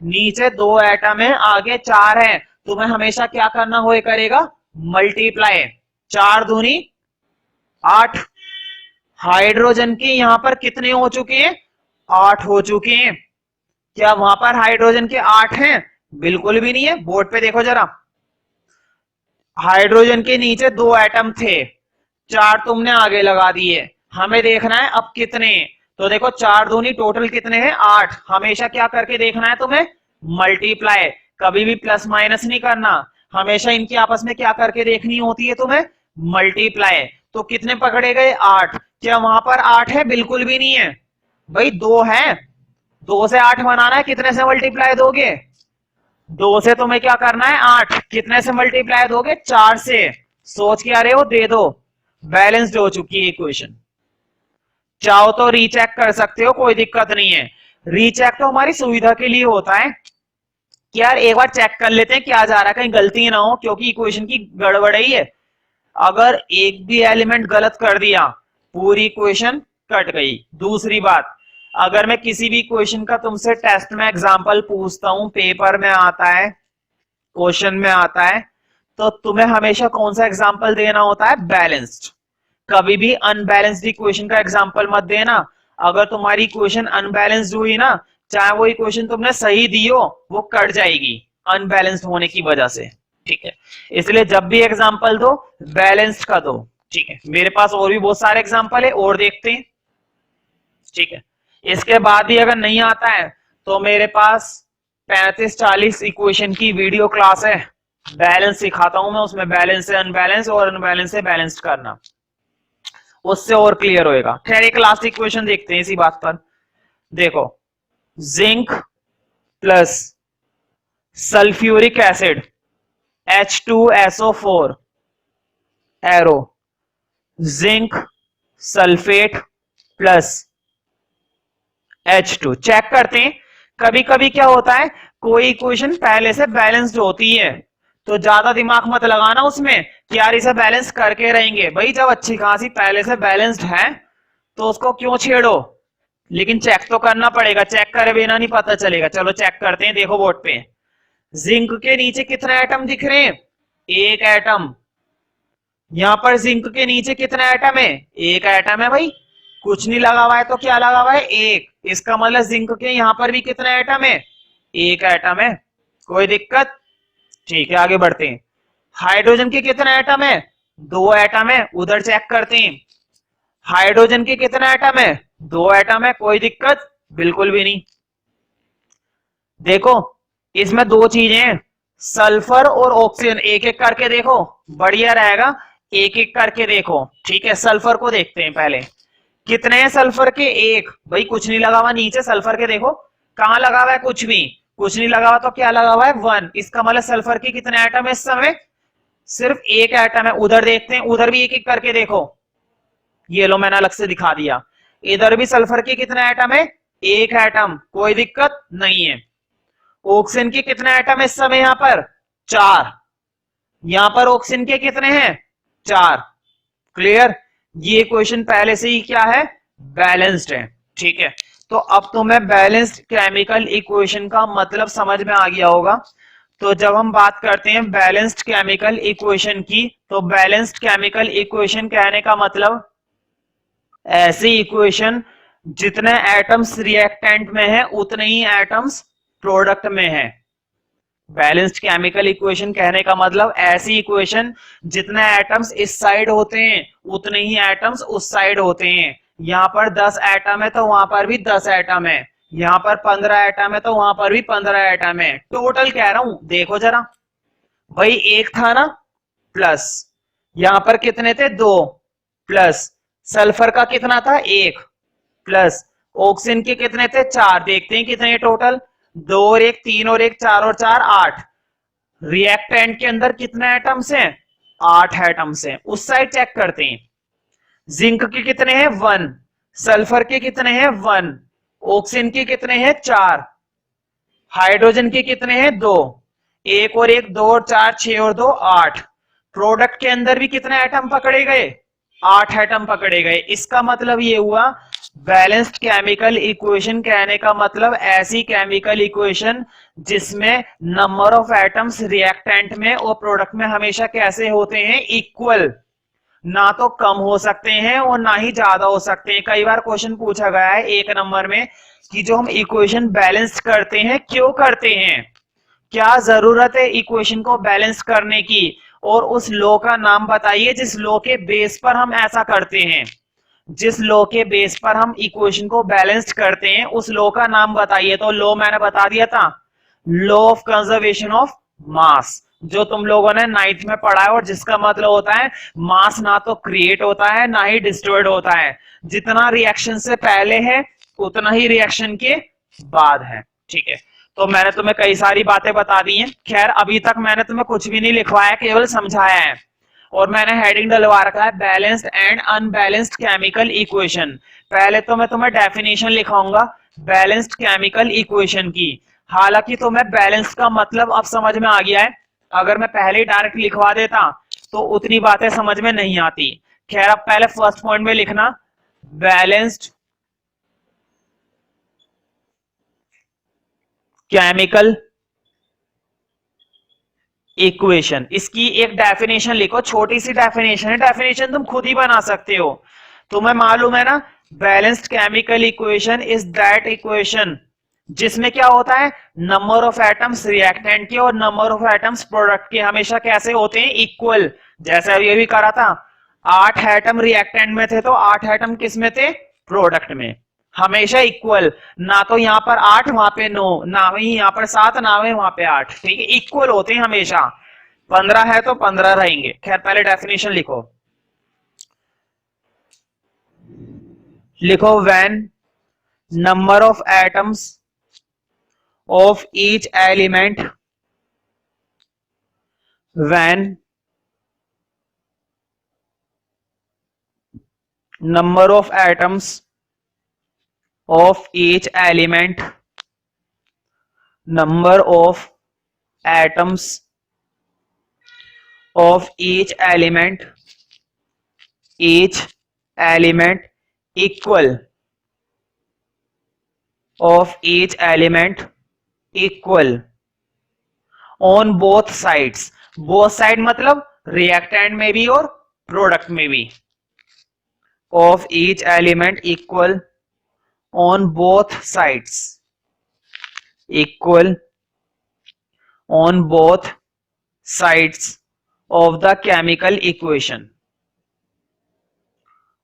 S1: नीचे 2 एटम है, आगे 4 है। तुम्हें हमेशा क्या करना हुए करेगा? मल्टीप्लाई। 4 दूनी 8। हाइड्रोजन के यहां पर कितने हो चुके हैं? 8 हो चुके हैं। क्या वहां पर हाइड्रोजन के 8 हैं? बिल्कुल भी नहीं है, बोर्ड पे देखो जरा। हाइड्रोजन के नीचे 2 एटम थे, 4 तुमने आगे लगा दिए, हमें देखना है अब कितने। तो देखो 4 दूनी टोटल कितने हैं? 8। हमेशा क्या करके देखना है तुम्हें? मल्टीप्लाई, कभी भी प्लस माइनस नहीं करना, हमेशा इनकी आपस में क्या करके देखनी होती है तुम्हें? मल्टीप्लाई। तो कितने पकड़े गए? 8। क्या वहां पर 8 है? बिल्कुल भी नहीं है भाई, 2 है। 2 से 8 बनाना है, कितने से मल्टीप्लाई दोगे? 2 से तुम्हें क्या करना है? 8। कितने से मल्टीप्लाई दोगे? 4 से। सोच के आ रहे हो? दे दो, बैलेंस्ड हो चुकी है इक्वेशन। चाहो तो रीचेक कर सकते हो, कोई दिक्कत नहीं है, रीचेक तो हमारी सुविधा के लिए होता है कि यार एक बार चेक कर लेते हैं क्या जा रहा है, कहीं गलती ना हो, क्योंकि इक्वेशन की गड़बड़ ही है। अगर एक भी एलिमेंट गलत कर दिया, पूरी इक्वेशन कट गई। दूसरी बात, अगर मैं किसी भी क्वेश्चन का तुमसे टेस्ट में एग्जांपल पूछता हूं, पेपर में आता है, क्वेश्चन में आता है, तो तुम्हें हमेशा कौन सा एग्जांपल देना होता है? बैलेंस्ड। कभी भी अनबैलेंस्ड इक्वेशन का एग्जांपल मत देना। अगर तुम्हारी इक्वेशन अनबैलेंस्ड हुई ना, चाहे वो इक्वेशन तुमने सही दी हो, वो कट जाएगी अनबैलेंस्ड होने की वजह से। ठीक है, इसलिए जब भी एग्जांपल दो, बैलेंस्ड का दो। ठीक है, मेरे पास और भी बहुत सारे एग्जांपल है, और देखते हैं। ठीक है, इसके बाद भी अगर नहीं आता है तो मेरे पास 35-40 इक्वेशन की वीडियो क्लास है, बैलेंस सिखाता हूं मैं उसमें, बैलेंस से अनबैलेंस और अनबैलेंस से बैलेंस करना, उससे और क्लियर होएगा। खैर एक लास्ट इक्वेशन देखते हैं इसी बात पर। देखो, zinc plus sulphuric acid H2SO4 arrow, zinc sulphate plus H2 check करते हैं। कभी कभी क्या होता है, कोई इक्वेशन पहले से बैलेंस्ड होती है, तो ज्यादा दिमाग मत लगाना उसमें कि यार इसे बैलेंस करके रहेंगे। भाई जब अच्छी खासी पहले से बैलेंस्ड है तो उसको क्यों छेड़ो, लेकिन चेक तो करना पड़ेगा, चेक करे बिना नहीं पता चलेगा। चलो चेक करते हैं, देखो बोर्ड पे जिंक के नीचे कितने एटम दिख रहे हैं? 1 एटम। यहां पर जिंक के नीचे कितना एटम है? 1 एटम है भाई, कुछ नहीं लगा हुआ है तो क्या लगा हुआ है? 1। इसका मतलब जिंक के यहां पर भी कितना एटम है? 1 एटम है, कोई दिक्कत? ठीक है, आगे बढ़ते हैं। हाइड्रोजन के कितना एटम है? 2 एटम है, उधर चेक करते हैं। हाइड्रोजन के कितना एटम है? 2 एटम है, कोई दिक्कत? बिल्कुल भी नहीं। देखो इसमें 2 चीजें हैं, सल्फर और ऑक्सीजन, एक एक करके देखो, बढ़िया रहेगा, एक एक करके देखो। ठीक है, सल्फर को देखते हैं पहले, कितने हैं सल्फर के? 1। भाई कुछ नहीं लगा हुआ नीचे, सल्फर के देखो कहां लगा हुआ है? कुछ भी, कुछ नहीं लगा हुआ तो क्या लगा हुआ है 1। इसका मतलब सल्फर के कितने एटम है इस समय, सिर्फ एक एटम है। उधर देखते हैं, उधर भी एक एक करके देखो, ये लो मैंने अलग से दिखा दिया। इधर भी सल्फर के कितने एटम है, एक एटम, कोई दिक्कत नहीं है। ऑक्सीजन के कितने एटम है इस समय यहां पर, 4। यहां पर ऑक्सीजन के कितने हैं, 4। क्लियर, ये क्वेश्चन पहले से ही क्या है, बैलेंस्ड है। ठीक है, तो अब तुम्हें बैलेंस्ड केमिकल इक्वेशन का मतलब समझ में आ गया होगा। तो जब हम बात करते हैं बैलेंस्ड केमिकल इक्वेशन की, तो बैलेंस्ड केमिकल इक्वेशन कहने का मतलब ऐसी इक्वेशन जितने एटम्स रिएक्टेंट में है उतने ही एटम्स प्रोडक्ट में है। बैलेंस्ड केमिकल इक्वेशन कहने का मतलब ऐसी इक्वेशन जितने एटम्स इस साइड होते हैं उतने ही एटम्स उस साइड होते हैं। यहां पर 10 एटम है तो वहां पर भी 10 एटम है, यहां पर 15 एटम है तो वहां पर भी 15 एटम है। टोटल कह रहा हूं, देखो जरा भाई, एक था ना प्लस, यहां पर कितने थे 2 प्लस, सल्फर का कितना था 1 प्लस, ऑक्सीजन के कितने थे 4। देखते हैं कितने टोटल, 2 और 1 3 और 1 4 और 4 8। रिएक्टेंट के अंदर कितने एटम्स हैं, 8 एटम्स हैं। उस साइड चेक करते हैं, जिंक के कितने हैं 1, सल्फर के कितने हैं 1, ऑक्सीजन के कितने हैं 4, हाइड्रोजन के कितने हैं 2, 1 और 1 2 और 4 6 और 2 8। प्रोडक्ट के अंदर भी कितने एटम पकड़े गए, 8 एटम पकड़े गए। इसका मतलब ये हुआ बैलेंस्ड केमिकल इक्वेशन कहने का मतलब ऐसी केमिकल इक्वेशन जिसमें नंबर ऑफ एटम्स रिएक्टेंट में और प्रोडक्ट में हमेशा कैसे होते हैं, इक्वल। ना तो कम हो सकते हैं और ना ही ज्यादा हो सकते हैं। कई बार क्वेश्चन पूछा गया है 1 नंबर में कि जो हम इक्वेशन बैलेंस करते हैं क्यों करते हैं, क्या जरूरत है इक्वेशन को बैलेंस करने की, और उस लॉ का नाम बताइए जिस लॉ के बेस पर हम ऐसा करते हैं। जिस लॉ के बेस पर हम इक्वेशन को बैलेंस करते हैं उस लॉ का नाम बताइए। तो लॉ मैंने बता दिया था, law of conservation of mass, जो तुम लोगों ने 9th में पढ़ा है, और जिसका मतलब होता है मास ना तो क्रिएट होता है ना ही डिस्ट्रॉयड होता है। जितना रिएक्शन से पहले है उतना ही रिएक्शन के बाद है। ठीक है, तो मैंने तुम्हें कई सारी बातें बता दी हैं। खैर अभी तक मैंने तुम्हें कुछ भी नहीं लिखवाया, केवल समझाया है। और मैंने हेडिंग डलवा रखा है balanced and unbalanced chemical equation. पहले तो मैं तुम्हें डेफिनेशन लिखाऊंगा बैलेंस्ड केमिकल इक्वेशन की। हालांकि तुम्हें बैलेंस का मतलब अब समझ में आ गया है, अगर मैं पहले ही डायरेक्ट लिखवा देता तो उतनी बातें समझ में नहीं आती। खैर अब पहले फर्स्ट पॉइंट में लिखना बैलेंस्ड केमिकल इक्वेशन, इसकी एक डेफिनेशन लिखो, छोटी सी डेफिनेशन है, डेफिनेशन तुम खुद ही बना सकते हो। तुम्हें मालूम है ना, balanced chemical equation is that equation जिसमें क्या होता है, नंबर ऑफ एटम्स रिएक्टेंट के और नंबर ऑफ एटम्स प्रोडक्ट के हमेशा कैसे होते हैं, इक्वल। जैसे अब ये भी करा था, 8 एटम रिएक्टेंट में थे तो 8 एटम किस में थे, प्रोडक्ट में, हमेशा इक्वल। ना तो यहां पर 8 वहां पे 9, ना वही यहां पर 7 ना वही वहां पे 8। ठीक है, इक्वल होते हैं हमेशा। 15 है तो 15 रहेंगे। खैर पहले डेफिनेशन लिखो, लिखो when number of atoms of each element, when number of atoms of each element, number of atoms of each element equal, of each element equal on both sides. Both side मतलब reactant में भी और product में भी। Of each element equal on both sides, equal on both sides of the chemical equation,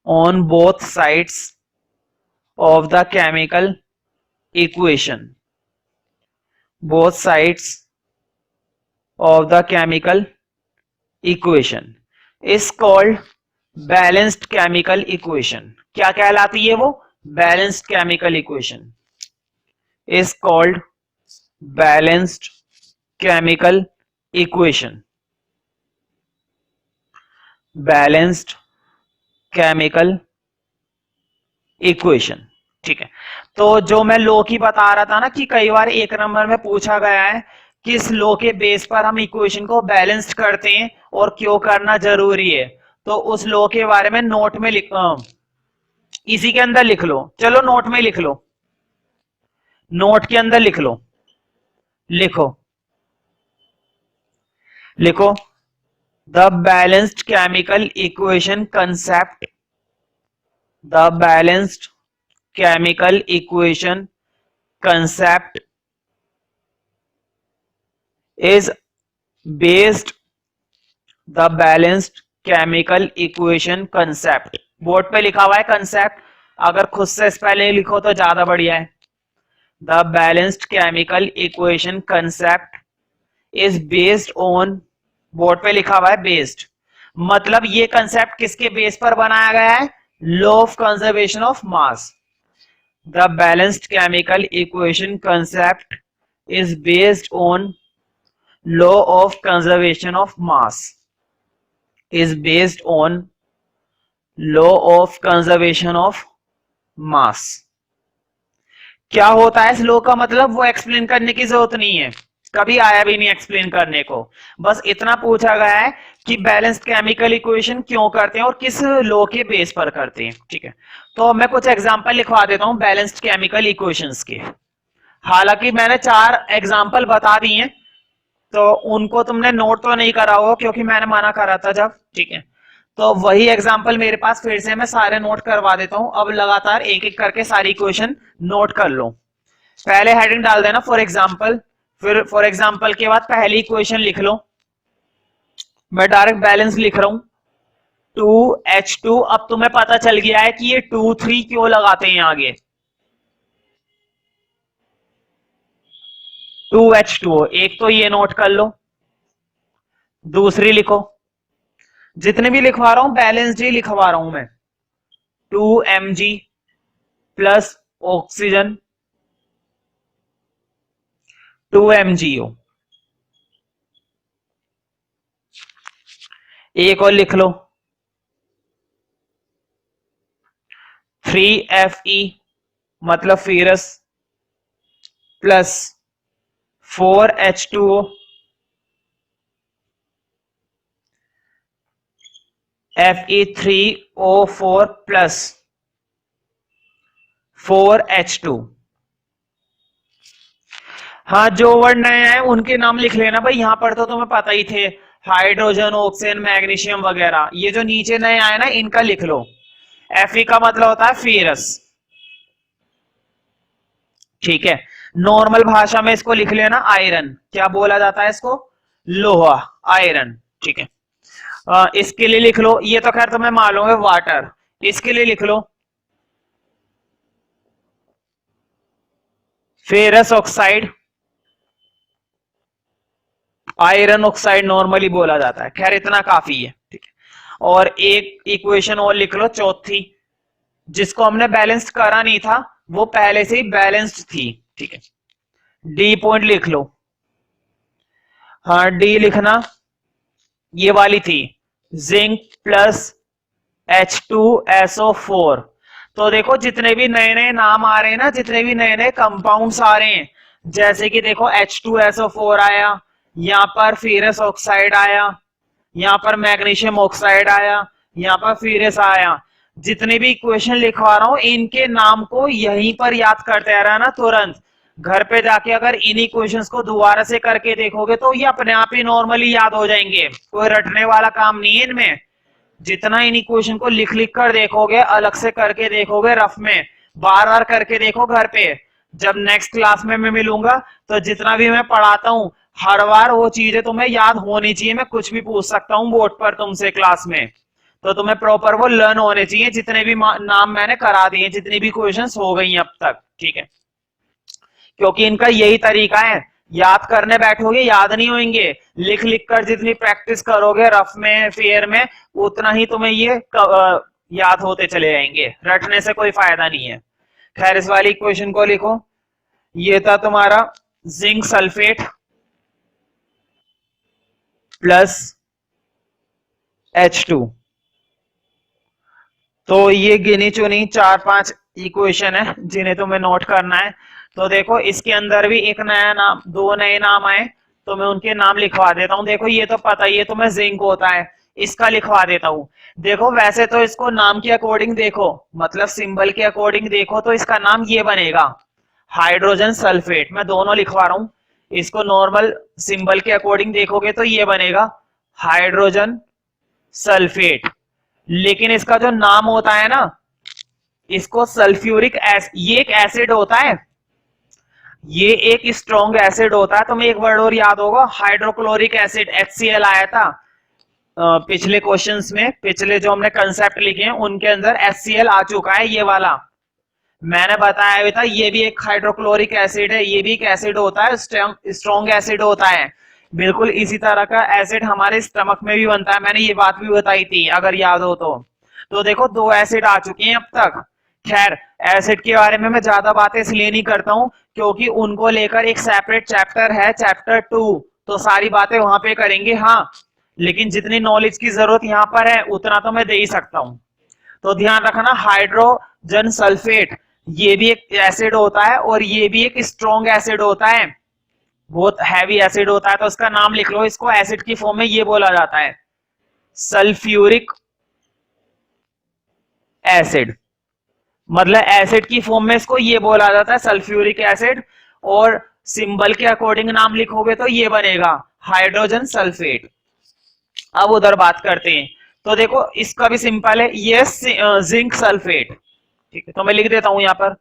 S1: on both sides of the chemical equation, both sides of the chemical equation is called balanced chemical equation। क्या कहलाती है वो, balanced chemical equation is called balanced chemical equation, balanced chemical equation. ठीक है, तो जो मैं लो की बता रहा था ना कि कई बार एक नंबर में पूछा गया है किस लो के बेस पर हम इक्वेशन को बैलेंस्ड करते हैं और क्यों करना जरूरी है, तो उस लो के बारे में नोट में इसी के अंदर लिख लो, चलो नोट में लिख लो, नोट के अंदर लिख लो, लिखो लिखो the balanced chemical equation concept, the balanced chemical equation concept is based, the balanced chemical equation concept, board पे लिखा हुआ है कंसेप्ट, अगर खुद से स्पेलिंग लिखो तो ज्यादा बढ़िया है। The balanced chemical equation concept is based on, board पे लिखा हुआ है बेस्ड, मतलब ये कंसेप्ट किसके बेस पर बनाया गया है, law of conservation of mass. The balanced chemical equation concept is based on law of conservation of mass, is based on law of conservation of mass। क्या होता है इस लॉ का मतलब, वो एक्सप्लेन करने की जरूरत नहीं है, कभी आया भी नहीं एक्सप्लेन करने को, बस इतना पूछा गया है कि बैलेंस्ड केमिकल इक्वेशन क्यों करते हैं और किस लॉ के बेस पर करते हैं। ठीक है, तो मैं कुछ एग्जांपल लिखवा देता हूं बैलेंस्ड केमिकल इक्वेशंस के, हालांकि मैंने 4 एग्जाम्पल बता दिए हैं, तो उनको तुमने नोट तो नहीं करा होगा क्योंकि मैंने मना करा था जब। ठीक है, तो वही एग्जाम्पल मेरे पास फिर से मैं सारे नोट करवा देता हूं, अब लगातार एक एक करके सारी इक्वेशन नोट कर लो। पहले हेडिंग डाल देना फॉर एग्जाम्पल, फिर फॉर एग्जाम्पल के बाद पहली इक्वेशन लिख लो, मैं डायरेक्ट बैलेंस लिख रहा हूं 2H2। अब तुम्हें पता चल गया है कि ये 2,3 क्यों लगाते हैं आगे, 2H2O, एक तो ये नोट कर लो, दूसरी लिखो, जितने भी लिखवा रहा हूं बैलेंस्ड ही लिखवा रहा हूं मैं, 2Mg प्लस ऑक्सीजन 2MgO। एक और लिख लो 3Fe मतलब ferrous plus 4H2O Fe3O4 plus 4H2। हाँ, जो वर्ड नए हैं उनके नाम लिख लेना भाई, यहां पर तो तुम्हें पता ही थे, हाइड्रोजन ऑक्सीजन मैग्नीशियम वगैरह, ये जो नीचे नए आए ना इनका लिख लो। Fe का मतलब होता है फेरस, ठीक है, नॉर्मल भाषा में इसको लिख लेना आयरन, क्या बोला जाता है इसको, लोहा, आयरन। ठीक है, इसके लिए लिख लो, ये तो खैर तुम्हें मालूम है वाटर, इसके लिए लिख लो ferrous oxide, iron oxide normally बोला जाता है, खैर इतना काफी है। ठीक है, और एक इक्वेशन और लिख लो चौथी, जिसको हमने बैलेंस्ड करा नहीं था, वो पहले से ही बैलेंस्ड थी। ठीक है, डी पॉइंट लिख लो, हाँ डी लिखना, ये वाली थी जिंक प्लस H2SO4। तो देखो जितने भी नए नए नाम आ रहे हैं ना, जितने भी नए नए कंपाउंड्स आ रहे हैं, जैसे कि देखो H2SO4 आया, यहाँ पर फेरस ऑक्साइड आया, यहाँ पर मैग्नीशियम ऑक्साइड आया, यहाँ पर फेरस आया, जितने भी इक्वेशन लिखवा रहा हूं इनके नाम को यहीं पर याद करते आ रहा ना तुरंत, घर पे जाके अगर इन इक्वेशंस को दोबारा से करके देखोगे तो ये अपने आप ही नॉर्मली याद हो जाएंगे, कोई रटने वाला काम नहीं है इनमें। जितना इन इक्वेशन को लिख लिख कर देखोगे, अलग से करके देखोगे रफ में, बार बार करके देखो घर पे, जब नेक्स्ट क्लास में मैं मिलूंगा तो जितना भी मैं पढ़ाता हूं हर बार वो चीजें तुम्हें याद होनी चाहिए, मैं कुछ भी पूछ सकता हूं बोर्ड पर तुमसे क्लास में, तो तुम्हें प्रॉपर वो लर्न होने चाहिए, जितने भी नाम मैंने करा दिए, जितनी भी क्वेश्चंस हो गई अब तक। ठीक है, क्योंकि इनका यही तरीका है, याद करने बैठोगे याद नहीं होंगे, लिख लिख कर जितनी प्रैक्टिस करोगे रफ में फेयर में, उतना ही तुम्हें ये याद होते चले जाएंगे, रटने से कोई फायदा नहीं है। खैर इस वाली इक्वेशन को लिखो, ये था तुम्हारा जिंक सल्फेट प्लस H2। तो ये गिनी चुनी 4-5 इक्वेशन है जिन्हें तुम्हें नोट करना है। तो देखो इसके अंदर भी एक नया नाम, दो नए नाम आए, तो मैं उनके नाम लिखवा देता हूं। देखो ये तो पता ही है तुम्हें जिंक होता है, इसका लिखवा देता हूं। देखो वैसे तो इसको नाम के अकॉर्डिंग देखो, मतलब सिंबल के अकॉर्डिंग देखो तो इसका नाम ये बनेगा, हाइड्रोजन सल्फेट। मैं दोनों लिखवा रहा हूं। इसको नॉर्मल सिंबल के अकॉर्डिंग देखोगे तो ये बनेगा हाइड्रोजन सल्फेट। लेकिन इसका जो नाम होता है ना, इसको सल्फ्यूरिक एसिड, ये एक एसिड होता है, ये एक स्ट्रॉन्ग एसिड होता है। तुम्हें एक वर्ड और याद होगा, हाइड्रोक्लोरिक एसिड HCl आया था पिछले क्वेश्चंस में, पिछले जो हमने कंसेप्ट लिखे हैं उनके अंदर HCl आ चुका है, ये वाला मैंने बताया भी था। ये भी एक हाइड्रोक्लोरिक एसिड है, ये भी एक एसिड होता है, स्ट्रॉन्ग एसिड होता है। बिल्कुल इसी तरह का एसिड हमारे स्टमक में भी बनता है, मैंने ये बात भी बताई थी अगर याद हो तो देखो दो एसिड आ चुके हैं अब तक। खैर एसिड के बारे में मैं ज्यादा बातें इसलिए नहीं करता हूं क्योंकि उनको लेकर एक सेपरेट चैप्टर है, चैप्टर 2, तो सारी बातें वहां पे करेंगे। हाँ, लेकिन जितनी नॉलेज की जरूरत यहाँ पर है उतना तो मैं दे ही सकता हूँ। तो ध्यान रखना, हाइड्रोजन सल्फेट ये भी एक एसिड होता है और ये भी एक स्ट्रॉन्ग एसिड होता है, बहुत हैवी एसिड होता है। तो उसका नाम लिख लो, इसको एसिड की फॉर्म में ये बोला जाता है सल्फ्यूरिक एसिड। मतलब एसिड की फॉर्म में इसको ये बोला जाता है सल्फ्यूरिक एसिड, और सिंबल के अकॉर्डिंग नाम लिखोगे तो ये बनेगा हाइड्रोजन सल्फेट। अब उधर बात करते हैं। तो देखो इसका भी सिंपल है, ये जिंक सल्फेट। ठीक है, तो मैं लिख देता हूं यहां पर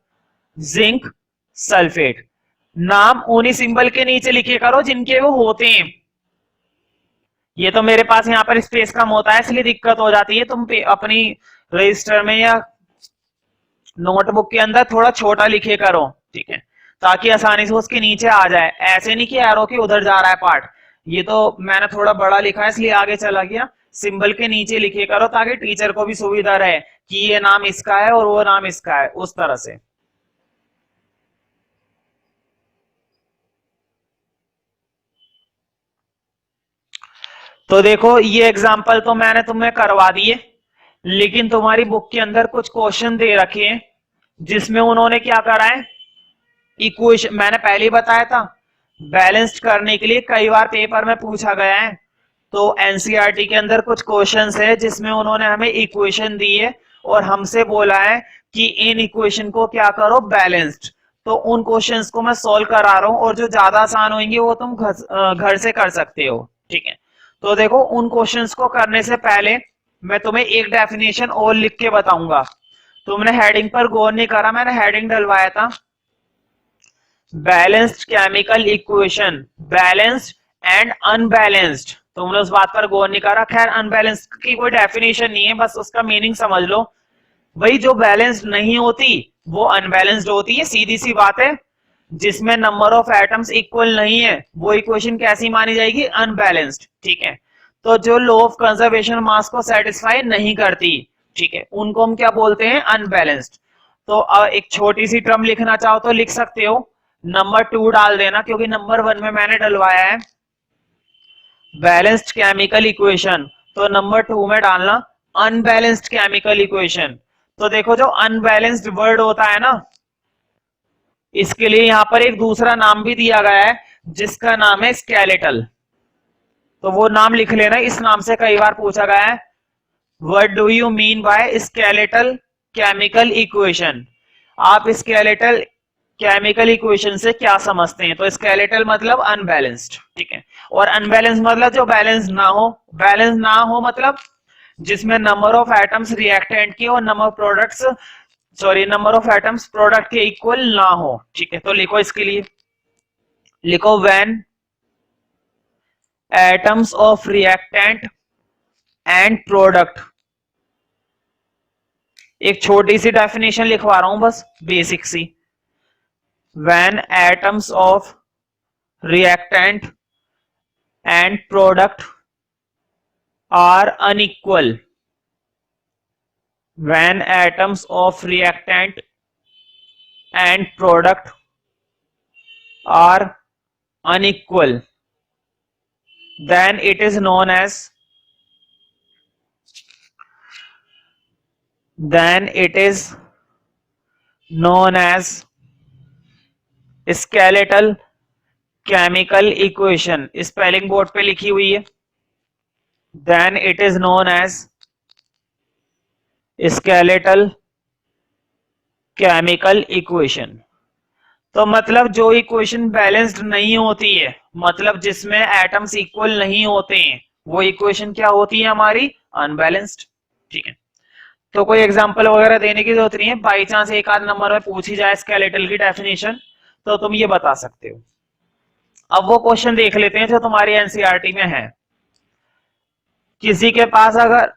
S1: जिंक सल्फेट। नाम उन्हीं सिंबल के नीचे लिखे करो जिनके वो होते हैं। ये तो मेरे पास यहाँ पर स्पेस कम होता है इसलिए दिक्कत हो जाती है, तुम अपनी रजिस्टर में या नोटबुक के अंदर थोड़ा छोटा लिखे करो, ठीक है, ताकि आसानी से उसके नीचे आ जाए। ऐसे नहीं कि एरो के उधर जा रहा है पार्ट, ये तो मैंने थोड़ा बड़ा लिखा है इसलिए आगे चला गया। सिंबल के नीचे लिखे करो ताकि टीचर को भी सुविधा रहे कि ये नाम इसका है और वो नाम इसका है, उस तरह से। तो देखो ये एग्जाम्पल तो मैंने तुम्हें करवा दिए, लेकिन तुम्हारी बुक के अंदर कुछ क्वेश्चन दे रखे हैं जिसमें उन्होंने क्या करा है, इक्वेशन मैंने पहले ही बताया था, बैलेंस्ड करने के लिए कई बार पेपर में पूछा गया है। तो एनसीईआरटी के अंदर कुछ क्वेश्चंस है जिसमें उन्होंने हमें इक्वेशन दी है और हमसे बोला है कि इन इक्वेशन को क्या करो, बैलेंस्ड। तो उन क्वेश्चंस को मैं सॉल्व करा रहा हूं और जो ज्यादा आसान होंगे वो तुम घर से कर सकते हो, ठीक है। तो देखो उन क्वेश्चंस को करने से पहले मैं तुम्हें एक डेफिनेशन और लिख के बताऊंगा। तुमने हेडिंग पर गौर नहीं करा, मैंने हेडिंग डलवाया था balanced chemical equation, balanced and unbalanced. तुमने उस बात पर गौर नहीं करा। खैर अनबैलेंस्ड की कोई डेफिनेशन नहीं है, बस उसका मीनिंग समझ लो। भाई जो बैलेंस्ड नहीं होती वो अनबैलेंस्ड होती है, सीधी सी बात है। जिसमें नंबर ऑफ एटम्स इक्वल नहीं है वो इक्वेशन कैसी मानी जाएगी, अनबैलेंस्ड, ठीक है। तो जो लॉ ऑफ कंजर्वेशन मास को सेटिस्फाई नहीं करती, ठीक है, उनको हम क्या बोलते हैं, अनबैलेंस्ड। तो एक छोटी सी टर्म लिखना चाहो तो लिख सकते हो, नंबर 2 डाल देना क्योंकि नंबर 1 में मैंने डलवाया है बैलेंस्ड केमिकल इक्वेशन, तो नंबर 2 में डालना अनबैलेंस्ड केमिकल इक्वेशन। तो देखो जो अनबैलेंस्ड वर्ड होता है ना, इसके लिए यहां पर एक दूसरा नाम भी दिया गया है जिसका नाम है स्केलेटल। तो वो नाम लिख लेना, इस नाम से कई बार पूछा गया है, what do you mean by skeletal chemical equation. आप स्केलेटल केमिकल इक्वेशन से क्या समझते हैं, तो स्केलेटल मतलब अनबैलेंस्ड, ठीक है। और अनबैलेंस मतलब जो बैलेंस ना हो, बैलेंस ना हो मतलब जिसमें नंबर ऑफ एटम्स रिएक्टेंट के और number of products, sorry number of atoms product के इक्वल ना हो, ठीक है। तो लिखो इसके लिए, लिखो when atoms of reactant and product. एक छोटी सी डेफिनेशन लिखवा रहा हूं बस, बेसिक सी। When atoms of reactant and product are unequal, when atoms of reactant and product are unequal, then it is known as skeletal chemical equation. Spelling board पे लिखी हुई है. then it is known as skeletal chemical equation. तो मतलब जो equation balanced नहीं होती है, मतलब जिसमें एटम्स इक्वल नहीं होते हैं, वो इक्वेशन क्या होती है हमारी? अनबैलेंस्ड. ठीक है, तो कोई एग्जांपल वगैरह देने की जरूरत नहीं है. बाई चांस एक आध नंबर में पूछी जाए स्केलेटल की डेफिनेशन, तो तुम ये बता सकते हो. अब वो क्वेश्चन देख लेते हैं जो तुम्हारी एनसीईआरटी में है. किसी के पास अगर,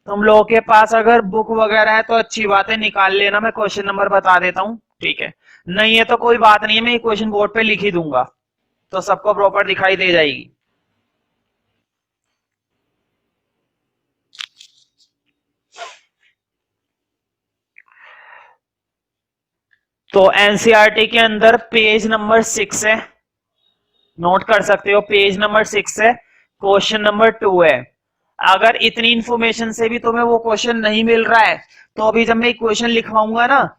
S1: तुम लोगों के पास अगर बुक वगैरह है तो अच्छी बात है, निकाल लेना. मैं क्वेश्चन नंबर बता देता हूं. ठीक है, नहीं है तो कोई बात नहीं है, मैं क्वेश्चन बोर्ड पे लिख ही दूंगा, तो सबको प्रॉपर दिखाई दे जाएगी. तो एनसीईआरटी के अंदर पेज नंबर 6 है, नोट कर सकते हो. पेज नंबर 6 है, क्वेश्चन नंबर 2 है. अगर इतनी इंफॉर्मेशन से भी तुम्हें वो क्वेश्चन नहीं मिल रहा है, तो अभी जब मैं इक्वेशन लिखवाऊंगा ना,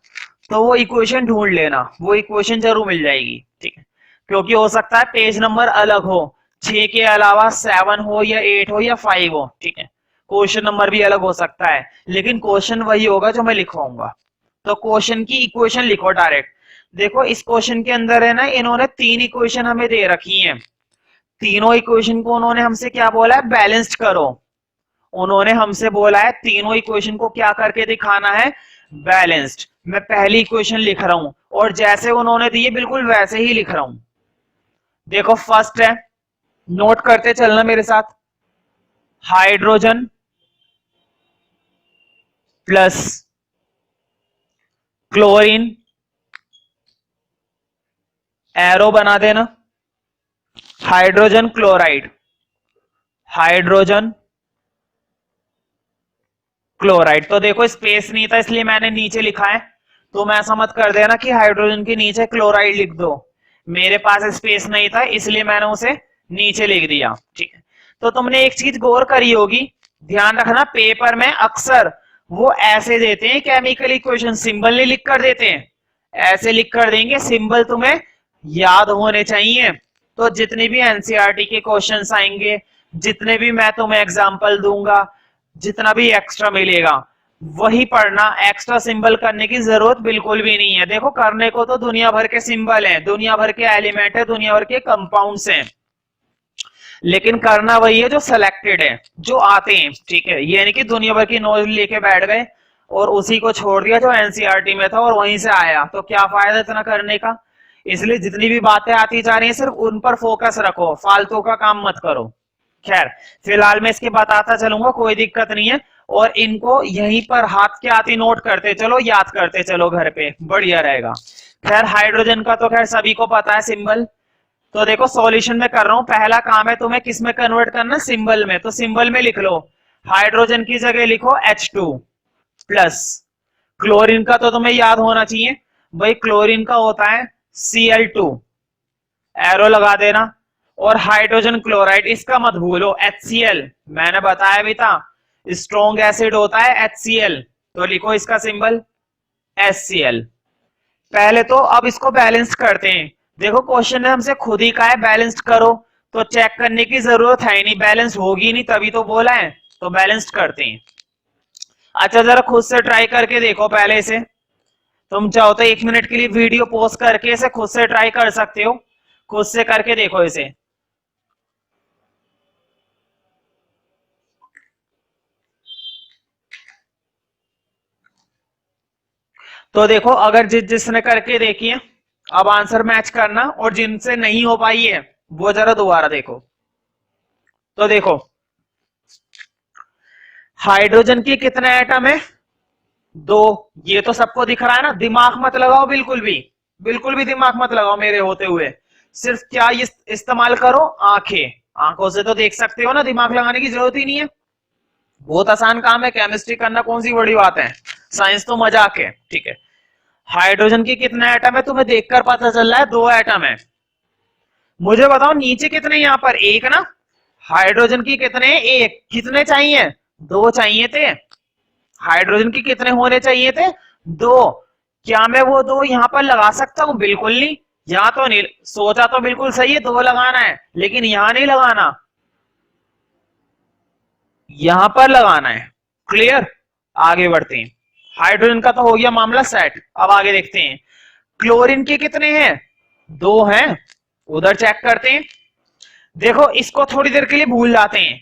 S1: तो वो इक्वेशन ढूंढ लेना, वो इक्वेशन जरूर मिल जाएगी. ठीक है, क्योंकि हो सकता है पेज नंबर अलग हो, 6 के अलावा 7 हो या 8 हो या 5 हो. ठीक है, क्वेश्चन नंबर भी अलग हो सकता है, लेकिन क्वेश्चन वही होगा जो मैं लिखवाऊंगा. तो क्वेश्चन की इक्वेशन लिखो डायरेक्ट. देखो इस क्वेश्चन के अंदर है ना, इन्होंने 3 इक्वेशन हमें दे रखी हैं. तीनों इक्वेशन को उन्होंने हमसे क्या बोला है? बैलेंस्ड करो. उन्होंने हमसे बोला है तीनों इक्वेशन को क्या करके दिखाना है? बैलेंस्ड. मैं पहली इक्वेशन लिख रहा हूं, और जैसे उन्होंने दिए बिल्कुल वैसे ही लिख रहा हूं. देखो फर्स्ट है, नोट करते चलना मेरे साथ. हाइड्रोजन प्लस क्लोरीन, एरो बना देना. Hydrogen chloride, hydrogen chloride. तो देखो स्पेस नहीं था इसलिए मैंने नीचे लिखा है. तो मैं ऐसा मत कर देना कि हाइड्रोजन के नीचे क्लोराइड लिख दो. मेरे पास स्पेस नहीं था इसलिए मैंने उसे नीचे लिख दिया. ठीक है, तो तुमने एक चीज गौर करी होगी, ध्यान रखना, पेपर में अक्सर वो ऐसे देते हैं केमिकल इक्वेशन, सिंबल नहीं लिख कर देते हैं, ऐसे लिख कर देंगे. सिंबल तुम्हें याद होने चाहिए. तो जितने भी एनसीईआरटी के क्वेश्चंस आएंगे, जितने भी मैं तुम्हें एग्जांपल दूंगा, जितना भी एक्स्ट्रा मिलेगा वही पढ़ना. एक्स्ट्रा सिंबल करने की जरूरत बिल्कुल भी नहीं है. देखो करने को तो दुनिया भर के सिंबल हैं, दुनिया भर के एलिमेंट है, दुनिया भर के कंपाउंड्स हैं, लेकिन करना वही है जो सिलेक्टेड है, जो आते हैं. ठीक है, ये नहीं कि दुनिया भर की नॉलेज लेके बैठ गए और उसी को छोड़ दिया जो एनसीईआरटी में था और वहीं से आया, तो क्या फायदा इतना करने का. इसलिए जितनी भी बातें आती जा रही हैं सिर्फ उन पर फोकस रखो, फालतू का काम मत करो. खैर फिलहाल मैं इसके बताता चलूंगा, कोई दिक्कत नहीं है. और इनको यहीं पर हाथ के आती नोट करते चलो, याद करते चलो घर पे, बढ़िया रहेगा. खैर हाइड्रोजन का तो खैर सभी को पता है सिंबल. तो देखो सॉल्यूशन में कर रहा हूं, पहला काम है तुम्हें किस में कन्वर्ट करना? सिंबल में. तो सिंबल में लिख लो, हाइड्रोजन की जगह लिखो H2 प्लस. क्लोरीन का तो तुम्हें याद होना चाहिए भाई, क्लोरीन का होता है Cl2, एरो लगा देना. और हाइड्रोजन क्लोराइड इसका मत भूलो, HCl, मैंने बताया भी था स्ट्रॉन्ग एसिड होता है HCl, तो लिखो इसका सिंबल HCl. पहले तो अब इसको बैलेंस करते हैं. देखो क्वेश्चन ने हमसे खुद ही कहा है बैलेंस्ड करो, तो चेक करने की जरूरत है ही नहीं, बैलेंस होगी नहीं तभी तो बोला है. तो बैलेंस्ड करते हैं. अच्छा जरा खुद से ट्राई करके देखो पहले इसे. तुम चाहो तो 1 मिनट के लिए वीडियो पॉज करके इसे खुद से ट्राई कर सकते हो, खुद से करके देखो इसे. तो देखो अगर जिसने करके देखी है, अब आंसर मैच करना, और जिनसे नहीं हो पाई है वो जरा दोबारा देखो. तो देखो हाइड्रोजन की कितने एटम है? 2. ये तो सबको दिख रहा है ना, दिमाग मत लगाओ बिल्कुल भी, बिल्कुल भी दिमाग मत लगाओ मेरे होते हुए. सिर्फ क्या इस्तेमाल करो? आंखें. आंखों से तो देख सकते हो ना, दिमाग लगाने की जरूरत ही नहीं है. बहुत आसान काम है, केमिस्ट्री करना कौन सी बड़ी बात है, साइंस तो मजाक है. ठीक है, हाइड्रोजन की कितने एटम है तुम्हें देखकर पता चल रहा है? 2 एटम है. मुझे बताओ नीचे कितने, यहाँ पर एक ना, हाइड्रोजन की कितने, एक, कितने चाहिए, दो चाहिए थे। हाइड्रोजन की कितने होने चाहिए थे, दो। क्या मैं वो दो यहां पर लगा सकता हूं, बिल्कुल नहीं। यहां तो नहीं, सोचा तो बिल्कुल सही है, दो लगाना है, लेकिन यहां नहीं लगाना, यहां पर लगाना है। क्लियर, आगे बढ़ते हैं। हाइड्रोजन का तो हो गया मामला सेट। अब आगे देखते हैं, क्लोरीन के कितने हैं, दो हैं। उधर चेक करते हैं। देखो इसको थोड़ी देर के लिए भूल जाते हैं।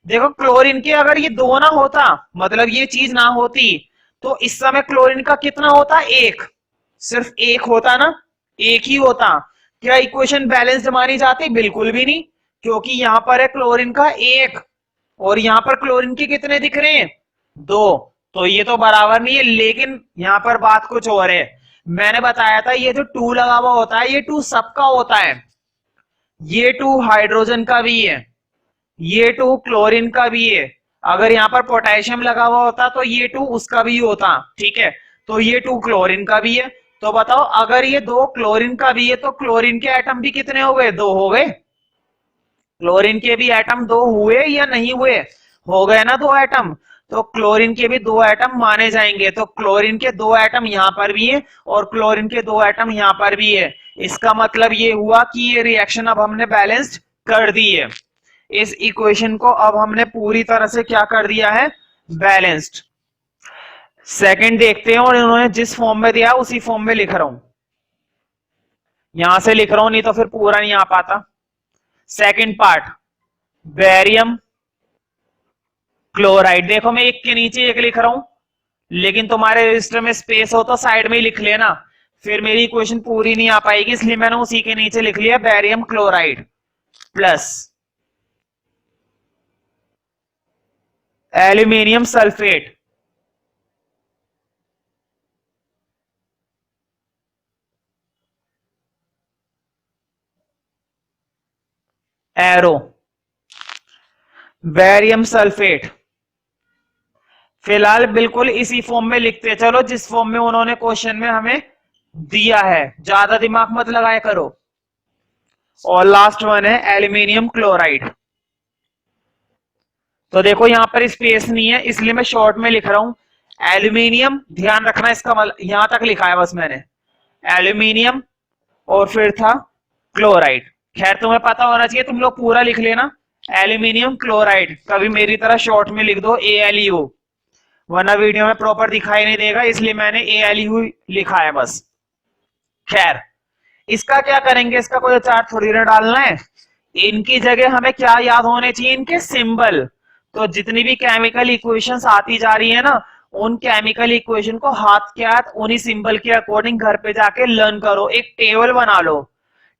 S1: देखो क्लोरीन के अगर ये दो ना होता, मतलब ये चीज ना होती, तो इस समय क्लोरीन का कितना होता, एक, सिर्फ एक होता ना, एक ही होता। क्या इक्वेशन बैलेंस्ड मानी जाती, बिल्कुल भी नहीं, क्योंकि यहां पर है क्लोरीन का एक, और यहां पर क्लोरीन के कितने दिख रहे हैं, दो। तो ये तो बराबर नहीं है। लेकिन यहां पर बात कुछ और है। मैंने बताया था ये जो टू लगा हुआ होता है, ये टू सबका होता है। ये टू हाइड्रोजन का भी है, ये टू क्लोरीन का भी है। अगर यहाँ पर पोटेशियम लगा हुआ होता तो ये टू उसका भी होता, ठीक है। तो ये टू क्लोरीन का भी है। तो बताओ अगर ये दो क्लोरीन का भी है तो क्लोरीन के एटम भी कितने हो गए, दो हो गए। क्लोरीन के भी एटम दो हुए या नहीं हुए, हो गए ना दो एटम। तो क्लोरीन के भी दो एटम माने जाएंगे। तो क्लोरीन के दो एटम यहां पर भी है और क्लोरीन के दो एटम यहां पर भी है। इसका मतलब ये हुआ कि ये रिएक्शन अब हमने बैलेंस्ड कर दी है। इस इक्वेशन को अब हमने पूरी तरह से क्या कर दिया है, बैलेंस्ड। सेकंड देखते हैं, और इन्होंने जिस फॉर्म में दिया उसी फॉर्म में लिख रहा हूं, यहां से लिख रहा हूं, नहीं तो फिर पूरा नहीं आ पाता। Second part, barium chloride. देखो मैं एक के नीचे एक लिख रहा हूं, लेकिन तुम्हारे रजिस्टर में स्पेस हो तो साइड में ही लिख लेना, फिर मेरी इक्वेशन पूरी नहीं आ पाएगी। इसलिए मैंने उसी के नीचे लिख लिया barium chloride plus aluminium sulphate arrow barium sulphate. फिलहाल बिल्कुल इसी फॉर्म में लिखते चलो जिस फॉर्म में उन्होंने क्वेश्चन में हमें दिया है, ज्यादा दिमाग मत लगाया करो। और लास्ट वन है एल्यूमिनियम क्लोराइड। तो देखो यहां पर स्पेस नहीं है, इसलिए मैं शॉर्ट में लिख रहा हूं एल्यूमिनियम। ध्यान रखना इसका मतलब, यहां तक लिखा है बस मैंने, एल्यूमिनियम और फिर था क्लोराइड। खैर तुम्हें पता होना चाहिए, तुम लोग पूरा लिख लेना एल्यूमिनियम क्लोराइड, कभी मेरी तरह शॉर्ट में लिख दो ALU, वरना वीडियो में प्रॉपर दिखाई नहीं देगा, इसलिए मैंने ALU लिखा है बस। खैर इसका क्या करेंगे, इसका कोई चार्ट थोड़ी ना डालना है। इनकी जगह हमें क्या याद होने चाहिए, इनके सिंबल। तो जितनी भी केमिकल इक्वेशंस आती जा रही है ना, उन केमिकल इक्वेशन को हाथ के हाथ उन्हीं सिंबल के अकॉर्डिंग घर पे जाके लर्न करो। एक टेबल बना लो,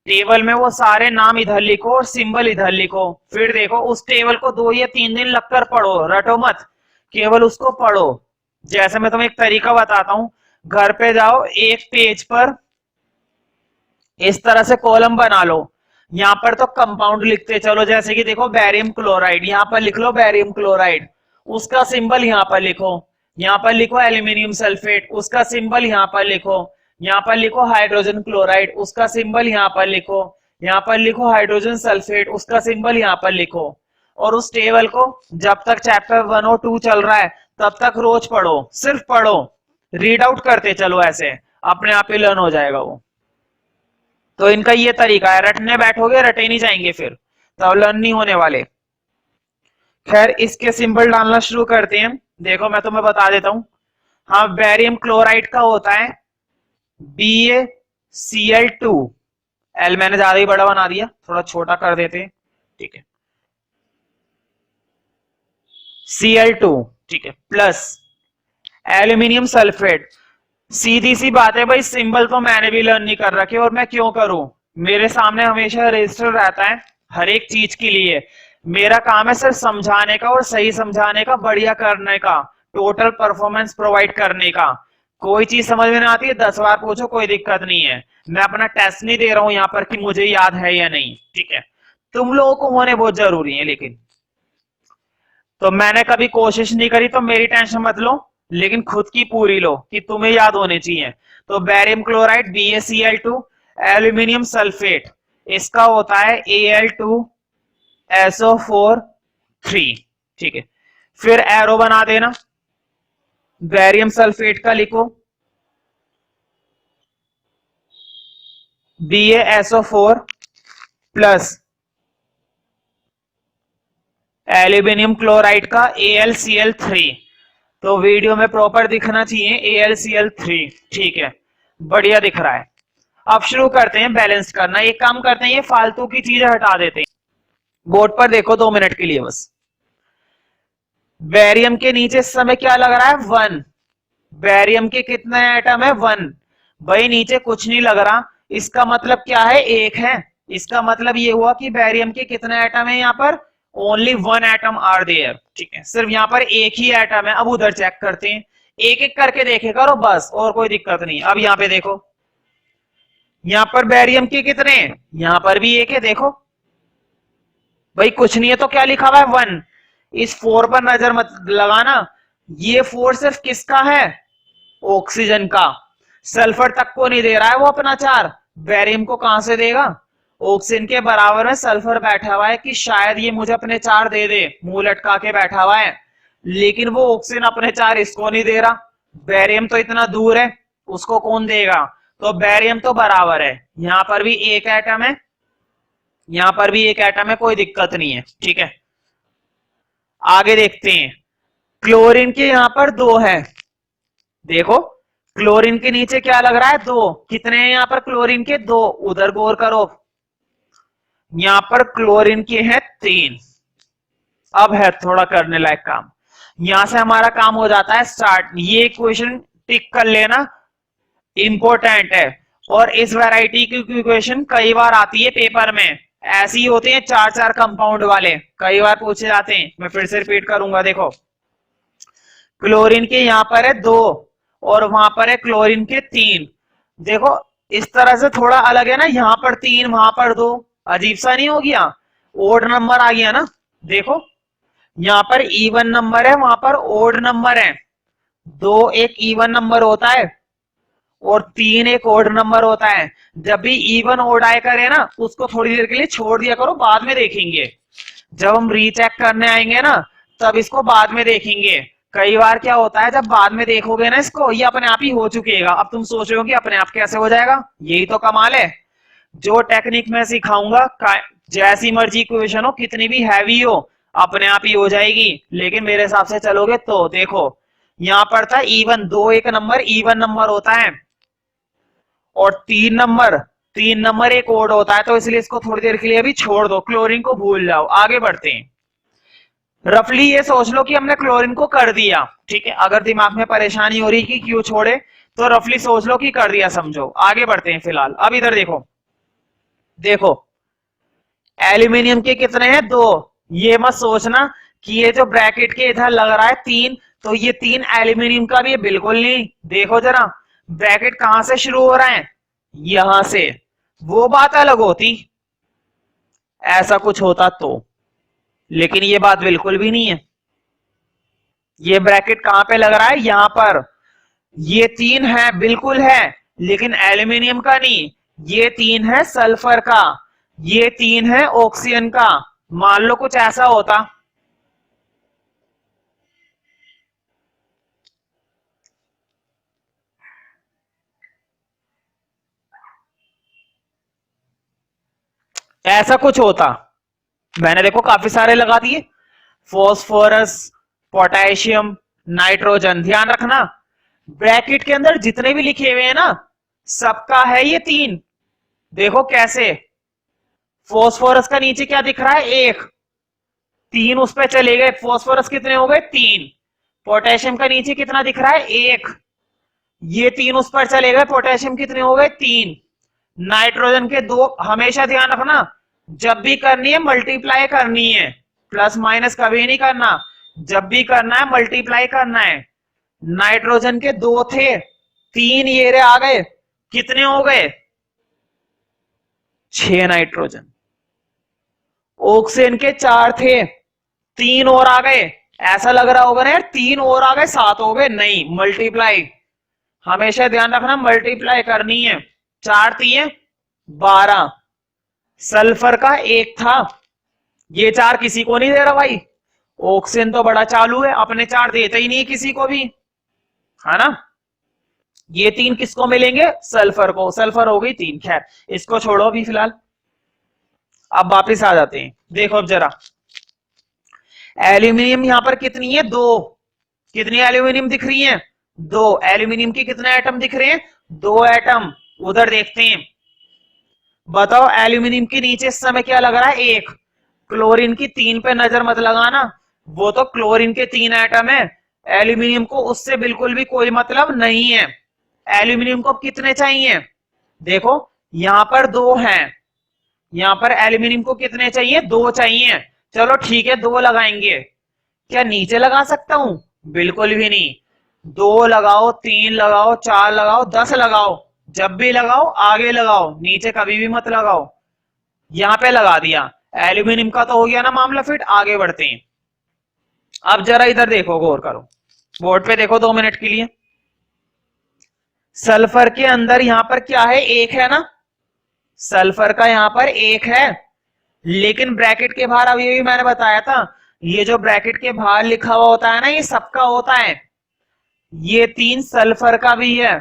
S1: टेबल में वो सारे नाम इधर लिखो और सिंबल इधर लिखो। फिर देखो उस टेबल को 2 या 3 दिन लगकर पढ़ो, रटो मत, केवल उसको पढ़ो। जैसे मैं तुम्हें एक तरीका बताता हूं, घर पे जाओ, एक पेज पर इस तरह से कॉलम बना लो। यहां पर तो कंपाउंड लिखते चलो, जैसे कि देखो बैरियम क्लोराइड, यहां पर लिख लो बैरियम क्लोराइड, उसका सिंबल यहां पर लिखो। यहां पर लिखो एल्यूमिनियम सल्फेट, उसका सिंबल यहां पर लिखो। यहां पर लिखो हाइड्रोजन क्लोराइड, उसका सिंबल यहां पर लिखो। यहां पर लिखो हाइड्रोजन सल्फेट, उसका सिंबल यहां पर लिखो। और उस टेबल को जब तक चैप्टर 1 और 2 चल रहा है तब तक रोज पढ़ो, सिर्फ पढ़ो, रीड आउट करते चलो, ऐसे अपने आप ही लर्न हो जाएगा वो। तो इनका ये तरीका है, रटने बैठोगे रटे नहीं जाएंगे, फिर तब लर्न नहीं होने वाले। खैर इसके सिंबल डालना शुरू करते हैं। देखो मैं तुम्हें बता देता हूं। हाँ, बेरियम क्लोराइड का होता है BaCl2। एल मैंने ज्यादा ही बड़ा बना दिया, थोड़ा छोटा कर देते हैं, ठीक है, Cl2, ठीक है, प्लस एल्यूमिनियम सल्फेट। सीधी सी बात है भाई, सिंबल तो मैंने भी लर्न नहीं कर रखे, और मैं क्यों करूं, मेरे सामने हमेशा रजिस्टर रहता है हर एक चीज के लिए। मेरा काम है सिर्फ समझाने का, और सही समझाने का, बढ़िया करने का, टोटल परफॉर्मेंस प्रोवाइड करने का। कोई चीज समझ में ना आती है 10 बार पूछो, कोई दिक्कत नहीं है। मैं अपना टेस्ट नहीं दे रहा हूं यहाँ पर कि मुझे याद है या नहीं, ठीक है। तुम लोगों को होने बहुत जरूरी है, लेकिन तो मैंने कभी कोशिश नहीं करी, तो मेरी टेंशन मत लो, लेकिन खुद की पूरी लो कि तुम्हें याद होने चाहिए। तो barium chloride BaCl2, aluminium sulphate, इसका होता है Al2SO4 3। ठीक है, फिर एरो बना देना, बेरियम सल्फेट का लिखो BaSO4 प्लस एल्यूमिनियम क्लोराइड का AlCl3। तो वीडियो में प्रॉपर दिखना चाहिए AlCl3। ठीक है, बढ़िया दिख रहा है। अब शुरू करते हैं बैलेंस करना। एक काम करते हैं, ये फालतू की चीजें हटा देते हैं। बोर्ड पर देखो 2 मिनट के लिए बस। बेरियम के नीचे इस समय क्या लग रहा है? 1। बेरियम के कितने एटम है? 1। भाई नीचे कुछ नहीं लग रहा, इसका मतलब क्या है? 1 है। इसका मतलब ये हुआ कि बेरियम के कितने एटम है यहाँ पर? Only 1 atom are there. ठीक है, सिर्फ यहाँ पर एक ही एटम है। अब उधर चेक करते हैं, एक एक करके देखे करो बस, और कोई दिक्कत नहीं। अब यहाँ पे देखो, यहाँ पर बेरियम के कितने? यहाँ पर भी एक है, देखो भाई कुछ नहीं है तो क्या लिखा हुआ है? 1। इस 4 पर नजर मत लगाना, ये 4 सिर्फ किसका है? ऑक्सीजन का। सल्फर तक को नहीं दे रहा है वो अपना 4, बेरियम को कहां से देगा? ऑक्सीजन के बराबर में सल्फर बैठा हुआ है कि शायद ये मुझे अपने 4 दे दे, मुंह लटका के बैठा हुआ है, लेकिन वो ऑक्सीजन अपने 4 इसको नहीं दे रहा। बेरियम तो इतना दूर है, उसको कौन देगा? तो बेरियम तो बराबर है, यहां पर भी एक एटम है, यहां पर भी एक एटम है, कोई दिक्कत नहीं है। ठीक है, आगे देखते हैं। क्लोरीन के यहां पर 2 है, देखो क्लोरीन के नीचे क्या लग रहा है? 2। कितने हैं यहां पर क्लोरीन के? 2। उधर गौर करो, यहां पर क्लोरीन के हैं 3। अब है थोड़ा करने लायक काम, यहां से हमारा काम हो जाता है स्टार्ट। ये इक्वेशन टिक कर लेना, इंपॉर्टेंट है। और इस वैरायटी की इक्वेशन कई बार आती है पेपर में, ऐसे ही होते हैं 4-4 कंपाउंड वाले, कई बार पूछे जाते हैं। मैं फिर से रिपीट करूंगा, देखो क्लोरीन के यहां पर है 2 और वहां पर है क्लोरीन के 3। देखो इस तरह से थोड़ा अलग है ना, यहां पर 3 वहां पर 2, अजीब सा नहीं हो गया? ओड नंबर आ गया ना। देखो यहां पर इवन नंबर है, वहां पर ओड नंबर है। 2 एक इवन नंबर होता है और 3 एक ओड नंबर होता है। जब भी इवन ओड आए करे ना, उसको थोड़ी देर के लिए छोड़ दिया करो, बाद में देखेंगे। जब हम रीचेक करने आएंगे ना, तब इसको बाद में देखेंगे। कई बार क्या होता है, जब बाद में देखोगे ना इसको, ये अपने आप ही हो चुकेगा। अब तुम सोच रहे हो कि अपने आप कैसे हो जाएगा? यही तो कमाल है। जो टेक्निक मैं सिखाऊंगा, जैसी मर्जी इक्वेशन हो, कितनी भी हैवी हो, अपने आप ही हो जाएगी। लेकिन मेरे हिसाब से चलोगे तो देखो, यहां पर था इवन, 2 एक नंबर इवन नंबर होता है, और 3 नंबर एक ओड होता है। तो इसलिए इसको थोड़ी देर के लिए अभी छोड़ दो, क्लोरीन को भूल जाओ, आगे बढ़ते हैं। रफली ये सोच लो कि हमने क्लोरीन को कर दिया। ठीक है, अगर दिमाग में परेशानी हो रही कि क्यों छोड़े, तो रफली सोच लो कि कर दिया, समझो। आगे बढ़ते हैं फिलहाल। अब इधर देखो, देखो एल्यूमिनियम के कितने हैं? 2। ये मत सोचना कि ये जो ब्रैकेट के इधर लग रहा है 3, तो ये 3 एल्यूमिनियम का भी है, बिल्कुल नहीं। देखो जरा, ब्रैकेट कहां से शुरू हो रहा है? यहां से। वो बात अलग होती, ऐसा कुछ होता तो, लेकिन ये बात बिल्कुल भी नहीं है। ये ब्रैकेट कहां पे लग रहा है? यहां पर। ये 3 है, बिल्कुल है, लेकिन एल्यूमिनियम का नहीं। ये 3 है सल्फर का, ये 3 है ऑक्सीजन का। मान लो कुछ ऐसा होता, ऐसा कुछ होता, मैंने देखो काफी सारे लगा दिए, फॉस्फोरस, पोटेशियम, नाइट्रोजन। ध्यान रखना, ब्रैकेट के अंदर जितने भी लिखे हुए हैं ना, सबका है ये 3। देखो कैसे, फॉस्फोरस का नीचे क्या दिख रहा है? 1। 3 उस पर चले गए, फॉस्फोरस कितने हो गए? 3। पोटेशियम का नीचे कितना दिख रहा है? 1। ये 3 उस पर चले गए, पोटेशियम कितने हो गए? 3। नाइट्रोजन के 2। हमेशा ध्यान रखना, जब भी करनी है मल्टीप्लाई करनी है, प्लस माइनस कभी नहीं करना। जब भी करना है मल्टीप्लाई करना है। नाइट्रोजन के 2 थे, 3 ये रे आ गए, कितने हो गए? 6 नाइट्रोजन। ऑक्सीजन के 4 थे, 3 और आ गए। ऐसा लग रहा होगा ना यार 3 और आ गए 7 हो गए, नहीं, मल्टीप्लाई। हमेशा ध्यान रखना मल्टीप्लाई करनी है। 4 3 12, सल्फर का एक था, ये चार किसी को नहीं दे रहा भाई। ऑक्सीजन तो बड़ा चालू है, अपने चार देता ही नहीं किसी को भी, है ना। ये तीन किसको मिलेंगे, सल्फर को, सल्फर हो गई तीन। खैर इसको छोड़ो अभी फिलहाल, अब वापिस आ जाते हैं। देखो अब जरा, एल्यूमिनियम यहां पर कितनी है, दो। कितनी एल्यूमिनियम दिख रही है, दो। एल्यूमिनियम के कितने एटम दिख रहे हैं, दो एटम। उधर देखते हैं, बताओ एल्यूमिनियम के नीचे इस समय क्या लग रहा है, एक। क्लोरीन की तीन पे नजर मत लगाना, वो तो क्लोरीन के तीन एटम है, एल्यूमिनियम को उससे बिल्कुल भी कोई मतलब नहीं है। एल्यूमिनियम को कितने चाहिए, देखो यहां पर दो हैं, यहां पर एल्यूमिनियम को कितने चाहिए, दो चाहिए। चलो ठीक है, दो लगाएंगे। क्या नीचे लगा सकता हूं, बिल्कुल भी नहीं। दो लगाओ, तीन लगाओ, चार लगाओ, 10 लगाओ, जब भी लगाओ आगे लगाओ, नीचे कभी भी मत लगाओ। यहां पे लगा दिया, एल्यूमिनियम का तो हो गया ना मामला फिट। आगे बढ़ते हैं। अब जरा इधर देखो, गौर करो, बोर्ड पे देखो 2 मिनट के लिए। सल्फर के अंदर यहां पर क्या है, एक है ना, सल्फर का यहां पर एक है, लेकिन ब्रैकेट के बाहर, अब ये भी मैंने बताया था, ये जो ब्रैकेट के बाहर लिखा हुआ होता है ना, ये सबका होता है। ये तीन सल्फर का भी है,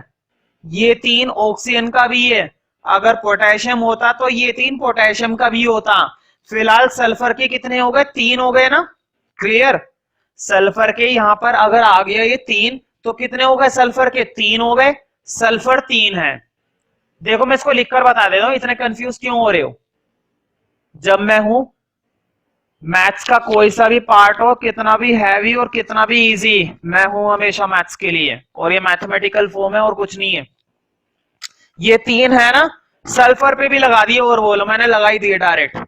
S1: ये तीन ऑक्सीजन का भी है। अगर पोटेशियम होता तो ये तीन पोटेशियम का भी होता। फिलहाल सल्फर के कितने हो गए, तीन हो गए ना, क्लियर। सल्फर के यहां पर अगर आ गया ये तीन, तो कितने हो गए, सल्फर के तीन हो गए। सल्फर तीन है। देखो मैं इसको लिखकर बता देता हूं, इतने कंफ्यूज क्यों हो रहे हो। जब मैं हूं, मैथ्स का कोई सा भी पार्ट हो, कितना भी हैवी और कितना भी इजी, मैं हूं हमेशा मैथ्स के लिए। और ये मैथमेटिकल फॉर्म है और कुछ नहीं है। ये तीन है ना, सल्फर पे भी लगा दिए, और बोलो मैंने लगा ही दिए डायरेक्ट।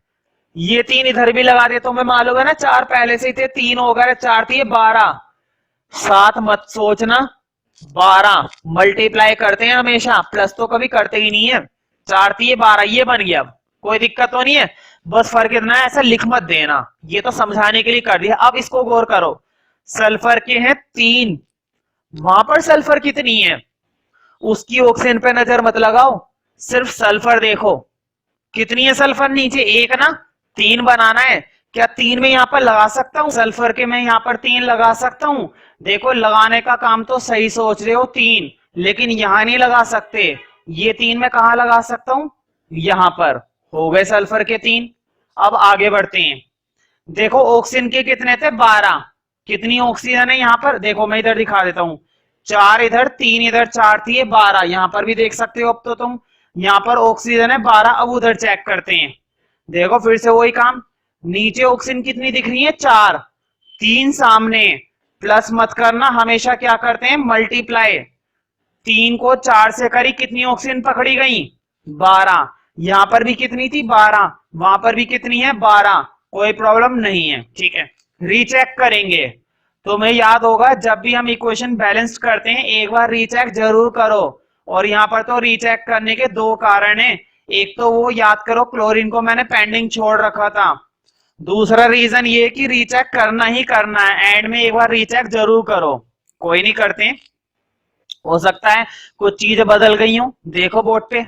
S1: ये तीन इधर भी लगा दिए, तो मैं मालूम है ना, चार पहले से ही थे, तीन हो गए, चार थी 12। सात मत सोचना, 12 मल्टीप्लाई करते हैं हमेशा, प्लस तो कभी करते ही नहीं है। चार थी 12, ये बन गया। अब कोई दिक्कत तो नहीं है, बस फर्क इतना है, ऐसा लिख मत देना, ये तो समझाने के लिए कर दिया। अब इसको गौर करो, सल्फर के हैं तीन, वहां पर सल्फर कितनी है, उसकी ऑक्सीजन पे नजर मत लगाओ, सिर्फ सल्फर देखो। कितनी है सल्फर नीचे, एक ना, तीन बनाना है। क्या तीन में यहां पर लगा सकता हूं, सल्फर के मैं यहां पर तीन लगा सकता हूं। देखो लगाने का काम तो सही सोच रहे हो, तीन, लेकिन यहां नहीं लगा सकते। ये तीन में कहां लगा सकता हूं, यहां पर। हो गए सल्फर के तीन। अब आगे बढ़ते हैं। देखो ऑक्सीजन के कितने थे, 12। कितनी ऑक्सीजन है यहां पर, देखो मैं इधर दिखा देता हूं, चार इधर, तीन इधर, चार थी, 12 यहां पर भी देख सकते हो। अब तो तुम यहां पर ऑक्सीजन है 12। अब उधर चेक करते हैं, देखो फिर से वही काम, नीचे ऑक्सीजन कितनी दिख रही है, 4, तीन सामने। प्लस मत करना, हमेशा क्या करते हैं, मल्टीप्लाई। तीन को चार से करी, कितनी ऑक्सीजन पकड़ी गई, 12। यहां पर भी कितनी थी, 12, वहां पर भी कितनी है, 12। कोई प्रॉब्लम नहीं है, ठीक है। रीचेक करेंगे, तुम्हें याद होगा जब भी हम इक्वेशन बैलेंस करते हैं, एक बार रीचेक जरूर करो। और यहां पर तो रीचेक करने के दो कारण है, एक तो वो याद करो, क्लोरीन को मैंने पेंडिंग छोड़ रखा था। दूसरा रीजन ये कि रीचेक करना ही करना है, एंड में एक बार रीचेक जरूर करो। कोई नहीं करते, हो सकता है कुछ चीजें बदल गई हो। देखो बोर्ड पे,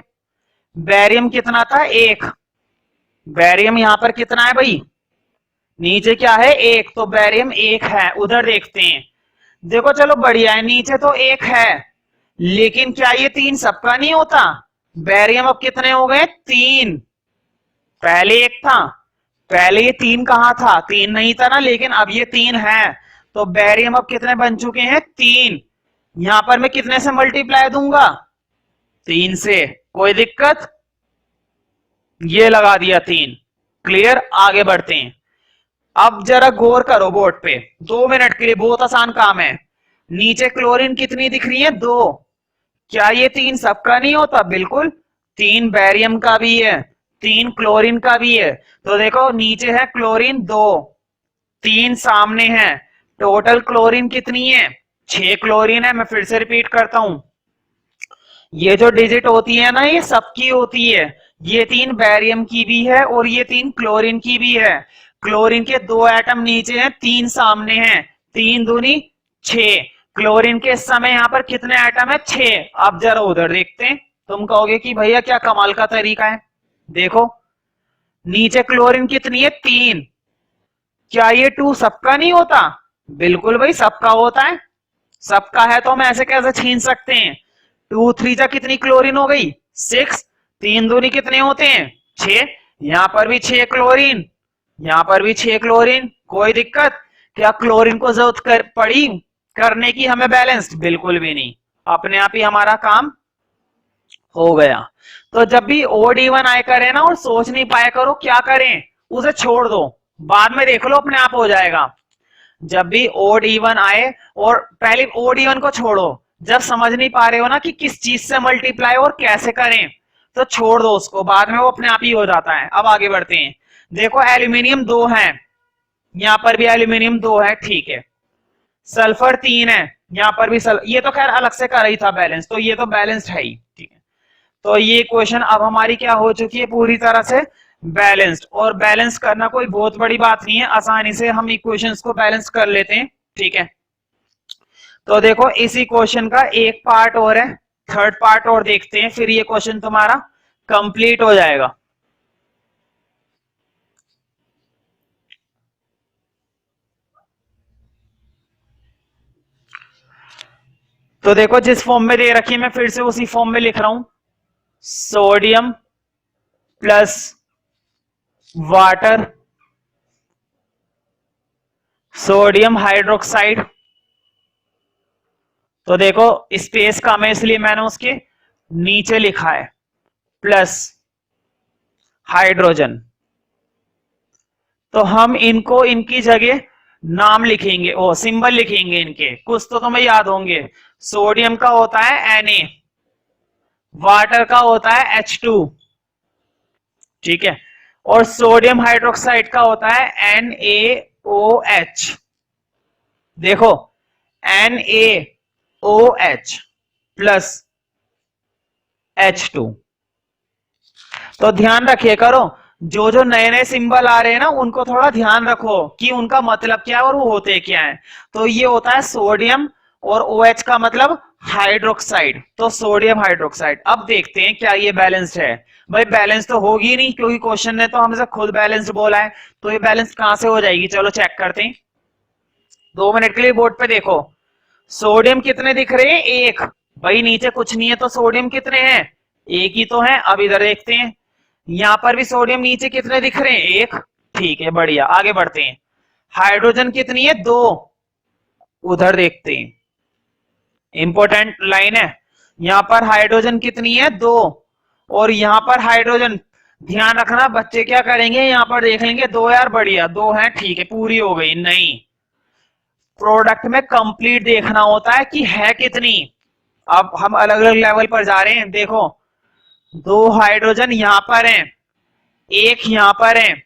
S1: बैरियम कितना था, एक। बैरियम यहां पर कितना है भाई, नीचे क्या है, एक, तो बैरियम एक है। उधर देखते हैं, देखो चलो बढ़िया है, नीचे तो एक है, लेकिन क्या ये तीन सबका नहीं होता। बैरियम अब कितने हो गए, तीन। पहले एक था, पहले ये तीन कहां था, तीन नहीं था ना, लेकिन अब ये तीन है। तो बैरियम अब कितने बन चुके हैं, तीन। यहां पर मैं कितने से मल्टीप्लाई दूंगा, तीन से। कोई दिक्कत, ये लगा दिया तीन। क्लियर, आगे बढ़ते हैं। अब जरा गौर करो बोर्ड पे, 2 मिनट के लिए, बहुत आसान काम है। नीचे क्लोरीन कितनी दिख रही है, दो। क्या ये तीन सबका नहीं होता, बिल्कुल। तीन बैरियम का भी है, तीन क्लोरीन का भी है। तो देखो नीचे है क्लोरीन दो, तीन सामने है। टोटल क्लोरीन कितनी है, 6 क्लोरीन है। मैं फिर से रिपीट करता हूं, ये जो डिजिट होती है ना, ये सबकी होती है। ये तीन बैरियम की भी है और ये तीन क्लोरीन की भी है। क्लोरीन के दो एटम नीचे हैं, तीन सामने हैं, तीन दूनी 6। क्लोरीन के इस समय यहां पर कितने एटम है, 6। अब जरा उधर देखते हैं, तुम कहोगे कि भैया क्या कमाल का तरीका है। देखो नीचे क्लोरीन कितनी है 3, क्या ये 2 सबका नहीं होता? बिल्कुल भाई सबका होता है, सबका है तो हम ऐसे कैसे छीन सकते हैं? 2 3 जा कितनी क्लोरीन हो गई 6, 3 दूनी कितने होते हैं 6, यहां पर भी 6 क्लोरीन, यहां पर भी 6 क्लोरीन, कोई दिक्कत? क्या क्लोरीन को जरूरत पड़ी करने की हमें बैलेंस्ड? बिल्कुल भी नहीं, अपने आप ही हमारा काम हो गया। तो जब भी ओड इवन आए करें ना और सोच नहीं पाया करो क्या करें, उसे छोड़ दो, बाद में देख लो अपने आप हो जाएगा। जब भी ओड इवन आए, और पहले ओड इवन को छोड़ो, जब समझ नहीं पा रहे हो ना कि किस चीज से मल्टीप्लाई और कैसे करें, तो छोड़ दो उसको, बाद में वो अपने आप ही हो जाता है। अब आगे बढ़ते हैं। देखो एल्यूमिनियम 2 है, यहां पर भी एल्यूमिनियम 2 है, ठीक है। सल्फर 3 है, यहां पर भी ये तो खैर अलग से कर ही था बैलेंस, तो ये तो बैलेंस्ड है ही, ठीक है। तो ये क्वेश्चन अब हमारी क्या हो चुकी है पूरी तरह से बैलेंस्ड। और बैलेंस करना कोई बहुत बड़ी बात नहीं है, आसानी से हम इक्वेशंस को बैलेंस कर लेते हैं, ठीक है। तो देखो इसी क्वेश्चन का एक पार्ट और है, थर्ड पार्ट और देखते हैं, फिर ये क्वेश्चन तुम्हारा कंप्लीट हो जाएगा। तो देखो जिस फॉर्म में दे रखी है मैं फिर से उसी फॉर्म में लिख रहा हूं, sodium plus water, sodium hydroxide. तो देखो स्पेस कम है इसलिए मैंने उसके नीचे लिखा है प्लस हाइड्रोजन। तो हम इनको इनकी जगह नाम लिखेंगे, ओ सिंबल लिखेंगे इनके, कुछ तो तुम्हें याद होंगे। सोडियम का होता है Na, वाटर का होता है H2, ठीक है, और सोडियम हाइड्रोक्साइड का होता है NaOH। देखो NaOH प्लस H2। तो ध्यान रखिए करो, जो जो नए नए सिंबल आ रहे हैं ना उनको थोड़ा ध्यान रखो कि उनका मतलब क्या है और वो होते क्या है। तो ये होता है सोडियम, और OH का मतलब हाइड्रोक्साइड, तो सोडियम हाइड्रोक्साइड। अब देखते हैं क्या ये बैलेंस्ड है। भाई बैलेंस तो होगी नहीं, क्योंकि क्वेश्चन ने तो हमसे खुद बैलेंस्ड बोला है, तो ये बैलेंस कहां से हो जाएगी, चलो चेक करते हैं। 2 मिनट के लिए बोर्ड पे देखो, सोडियम कितने दिख रहे हैं 1, भाई नीचे कुछ नहीं है तो सोडियम कितने हैं, 1 ही तो है। अब इधर देखते हैं, यहां पर भी सोडियम नीचे कितने दिख रहे हैं 1, ठीक है बढ़िया, आगे बढ़ते हैं। हाइड्रोजन कितनी है 2, उधर देखते हैं, इंपॉर्टेंट लाइन है। यहां पर हाइड्रोजन कितनी है 2, और यहां पर हाइड्रोजन, ध्यान रखना बच्चे क्या करेंगे, यहां पर देख लेंगे 2 यार बढ़िया 2 है, ठीक है पूरी हो गई, नहीं, प्रोडक्ट में कंप्लीट देखना होता है कि है कितनी। अब हम अलग अलग लेवल पर जा रहे हैं, देखो 2 हाइड्रोजन यहां पर हैं, 1 यहां पर है,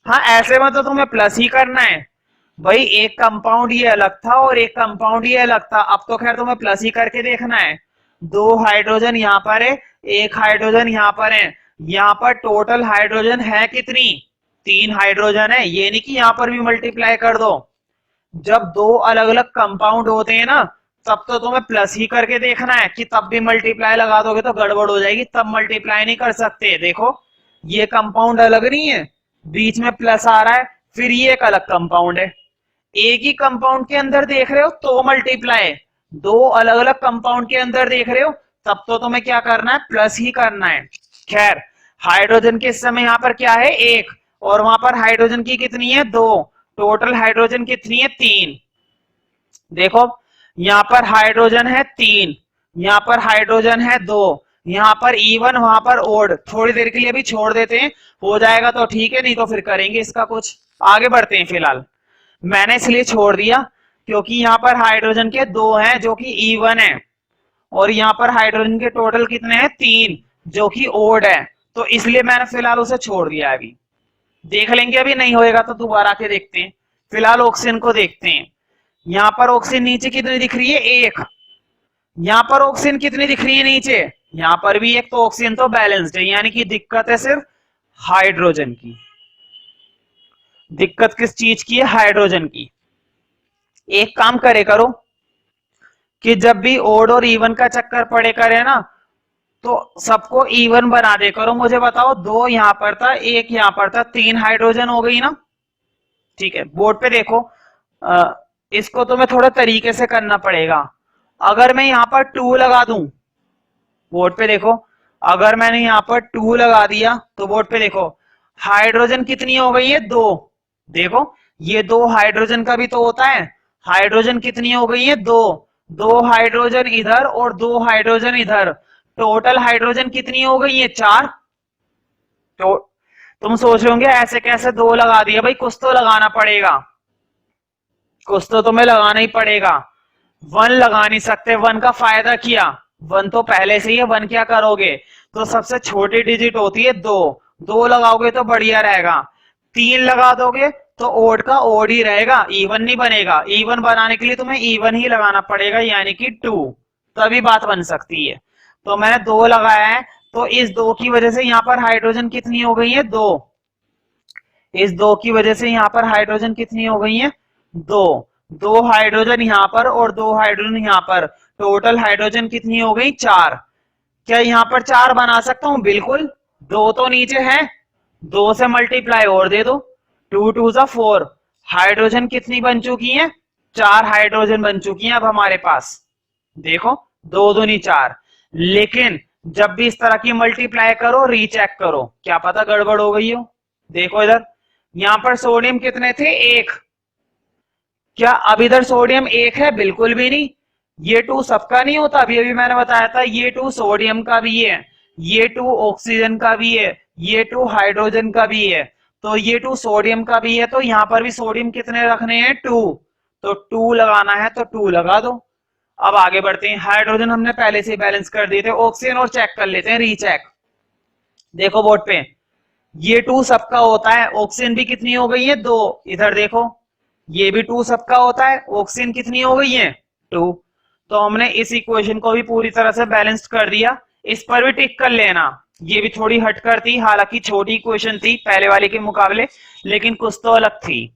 S1: हाँ ऐसे में तो तुम्हें प्लस ही करना है भाई, एक कंपाउंड ये अलग था और एक कंपाउंड ये अलग था, अब तो खैर तुम्हें प्लस ही करके देखना है। 2 हाइड्रोजन यहां पर है, 1 हाइड्रोजन यहां पर है, यहां पर टोटल हाइड्रोजन है कितनी, 3 हाइड्रोजन है, ये नहीं कि यहां पर भी मल्टीप्लाई कर दो। जब 2 अलग अलग कंपाउंड होते हैं ना, तब तो तुम्हें प्लस ही करके देखना है, कि तब भी मल्टीप्लाई लगा दोगे तो गड़बड़ हो जाएगी, तब मल्टीप्लाई नहीं कर सकते। देखो ये कंपाउंड अलग नहीं है, बीच में प्लस आ रहा है, फिर ये एक अलग कंपाउंड है, एक ही कंपाउंड के अंदर देख रहे हो तो मल्टीप्लाई, 2 अलग अलग कंपाउंड के अंदर देख रहे हो तब तो तुम्हें क्या करना है, प्लस ही करना है। खैर हाइड्रोजन के समय यहां पर क्या है 1, और वहां पर हाइड्रोजन की कितनी है 2, टोटल हाइड्रोजन कितनी है 3। देखो यहां पर हाइड्रोजन है 3, यहां पर हाइड्रोजन है 2, यहां पर इवन वहां पर ओड, थोड़ी देर के लिए भी छोड़ देते हैं, हो जाएगा तो ठीक है, नहीं तो फिर करेंगे इसका कुछ। आगे बढ़ते हैं, फिलहाल मैंने इसलिए छोड़ दिया क्योंकि यहां पर हाइड्रोजन के 2 हैं जो कि इवन है, और यहां पर हाइड्रोजन के टोटल कितने हैं 3 जो कि ओड है, तो इसलिए मैंने फिलहाल उसे छोड़ दिया। अभी देख लेंगे, अभी नहीं होएगा तो दोबारा के देखते हैं। फिलहाल ऑक्सीजन को देखते हैं, यहां पर ऑक्सीजन नीचे कितनी दिख रही है 1, यहां पर ऑक्सीजन कितनी दिख रही है नीचे, यहां पर भी 1, तो ऑक्सीजन तो बैलेंस्ड है, यानी कि दिक्कत है सिर्फ हाइड्रोजन की। दिक्कत किस चीज की है, हाइड्रोजन की। एक काम करे करो कि जब भी ओड और इवन का चक्कर पड़े करे ना, तो सबको इवन बना दे करो। मुझे बताओ, 2 यहां पर था, 1 यहां पर था, 3 हाइड्रोजन हो गई ना। ठीक है, बोर्ड पे देखो। इसको तो मैं थोड़ा तरीके से करना पड़ेगा। अगर मैं यहां पर 2 लगा दूं, बोर्ड पे देखो, अगर मैंने यहां पर 2 लगा दिया तो बोर्ड पे देखो हाइड्रोजन कितनी हो गई है, 2। देखो ये 2 हाइड्रोजन का भी तो होता है। हाइड्रोजन कितनी हो गई है, 2। 2 हाइड्रोजन इधर और 2 हाइड्रोजन इधर, टोटल हाइड्रोजन कितनी हो गई है, 4। तो तुम सोच रहे होंगे ऐसे कैसे 2 लगा दिया, भाई कुछ तो लगाना पड़ेगा, कुछ तो तुम्हें लगाना ही पड़ेगा। 1 लगा नहीं सकते, 1 का फायदा किया, 1 तो पहले से ही है, 1 क्या करोगे, तो सबसे छोटी डिजिट होती है 2, 2 लगाओगे तो बढ़िया रहेगा। 3 लगा दोगे तो ओड का ओड ही रहेगा, इवन नहीं बनेगा। इवन बनाने के लिए तुम्हें इवन ही लगाना पड़ेगा, यानी कि 2, तभी बात बन सकती है। तो मैंने 2 लगाया है, तो इस 2 की वजह से यहां पर हाइड्रोजन कितनी हो गई है, 2। इस 2 की वजह से यहां पर हाइड्रोजन कितनी हो गई है, 2। 2 हाइड्रोजन यहां पर और 2 हाइड्रोजन यहां पर, टोटल हाइड्रोजन कितनी हो गई, 4। क्या यहां पर 4 बना सकता हूं, बिल्कुल। 2 तो नीचे है, 2 से मल्टीप्लाई और दे दो, 2 2 जा 4। हाइड्रोजन कितनी बन चुकी है, 4 हाइड्रोजन बन चुकी है अब हमारे पास। देखो 2 दूनी 4। लेकिन जब भी इस तरह की मल्टीप्लाई करो, रीचेक करो, क्या पता गड़बड़ हो गई हो। देखो इधर, यहां पर सोडियम कितने थे, 1। क्या अब इधर सोडियम 1 है, बिल्कुल भी नहीं। ये 2 सबका नहीं होता, अभी अभी मैंने बताया था, ये 2 सोडियम का भी है, ये 2 ऑक्सीजन का भी है, ये 2 हाइड्रोजन का भी है, तो ये 2 सोडियम का भी है। तो यहां पर भी सोडियम कितने रखने हैं, 2। तो 2 लगाना है तो 2 लगा दो। अब आगे बढ़ते हैं, हाइड्रोजन हमने पहले से बैलेंस कर दिए थे, ऑक्सीजन और चेक कर लेते हैं, रीचेक। देखो बोर्ड पे, ये 2 सबका होता है, ऑक्सीजन भी कितनी हो गई है, 2। इधर देखो, ये भी 2 सबका होता है, ऑक्सीजन कितनी हो गई है, 2। तो हमने इस इक्वेशन को भी पूरी तरह से बैलेंस कर दिया। इस पर भी टिक कर लेना, ये भी थोड़ी हटकर थी, हालांकि छोटी इक्वेशन थी पहले वाली के मुकाबले, लेकिन कुछ तो अलग थी।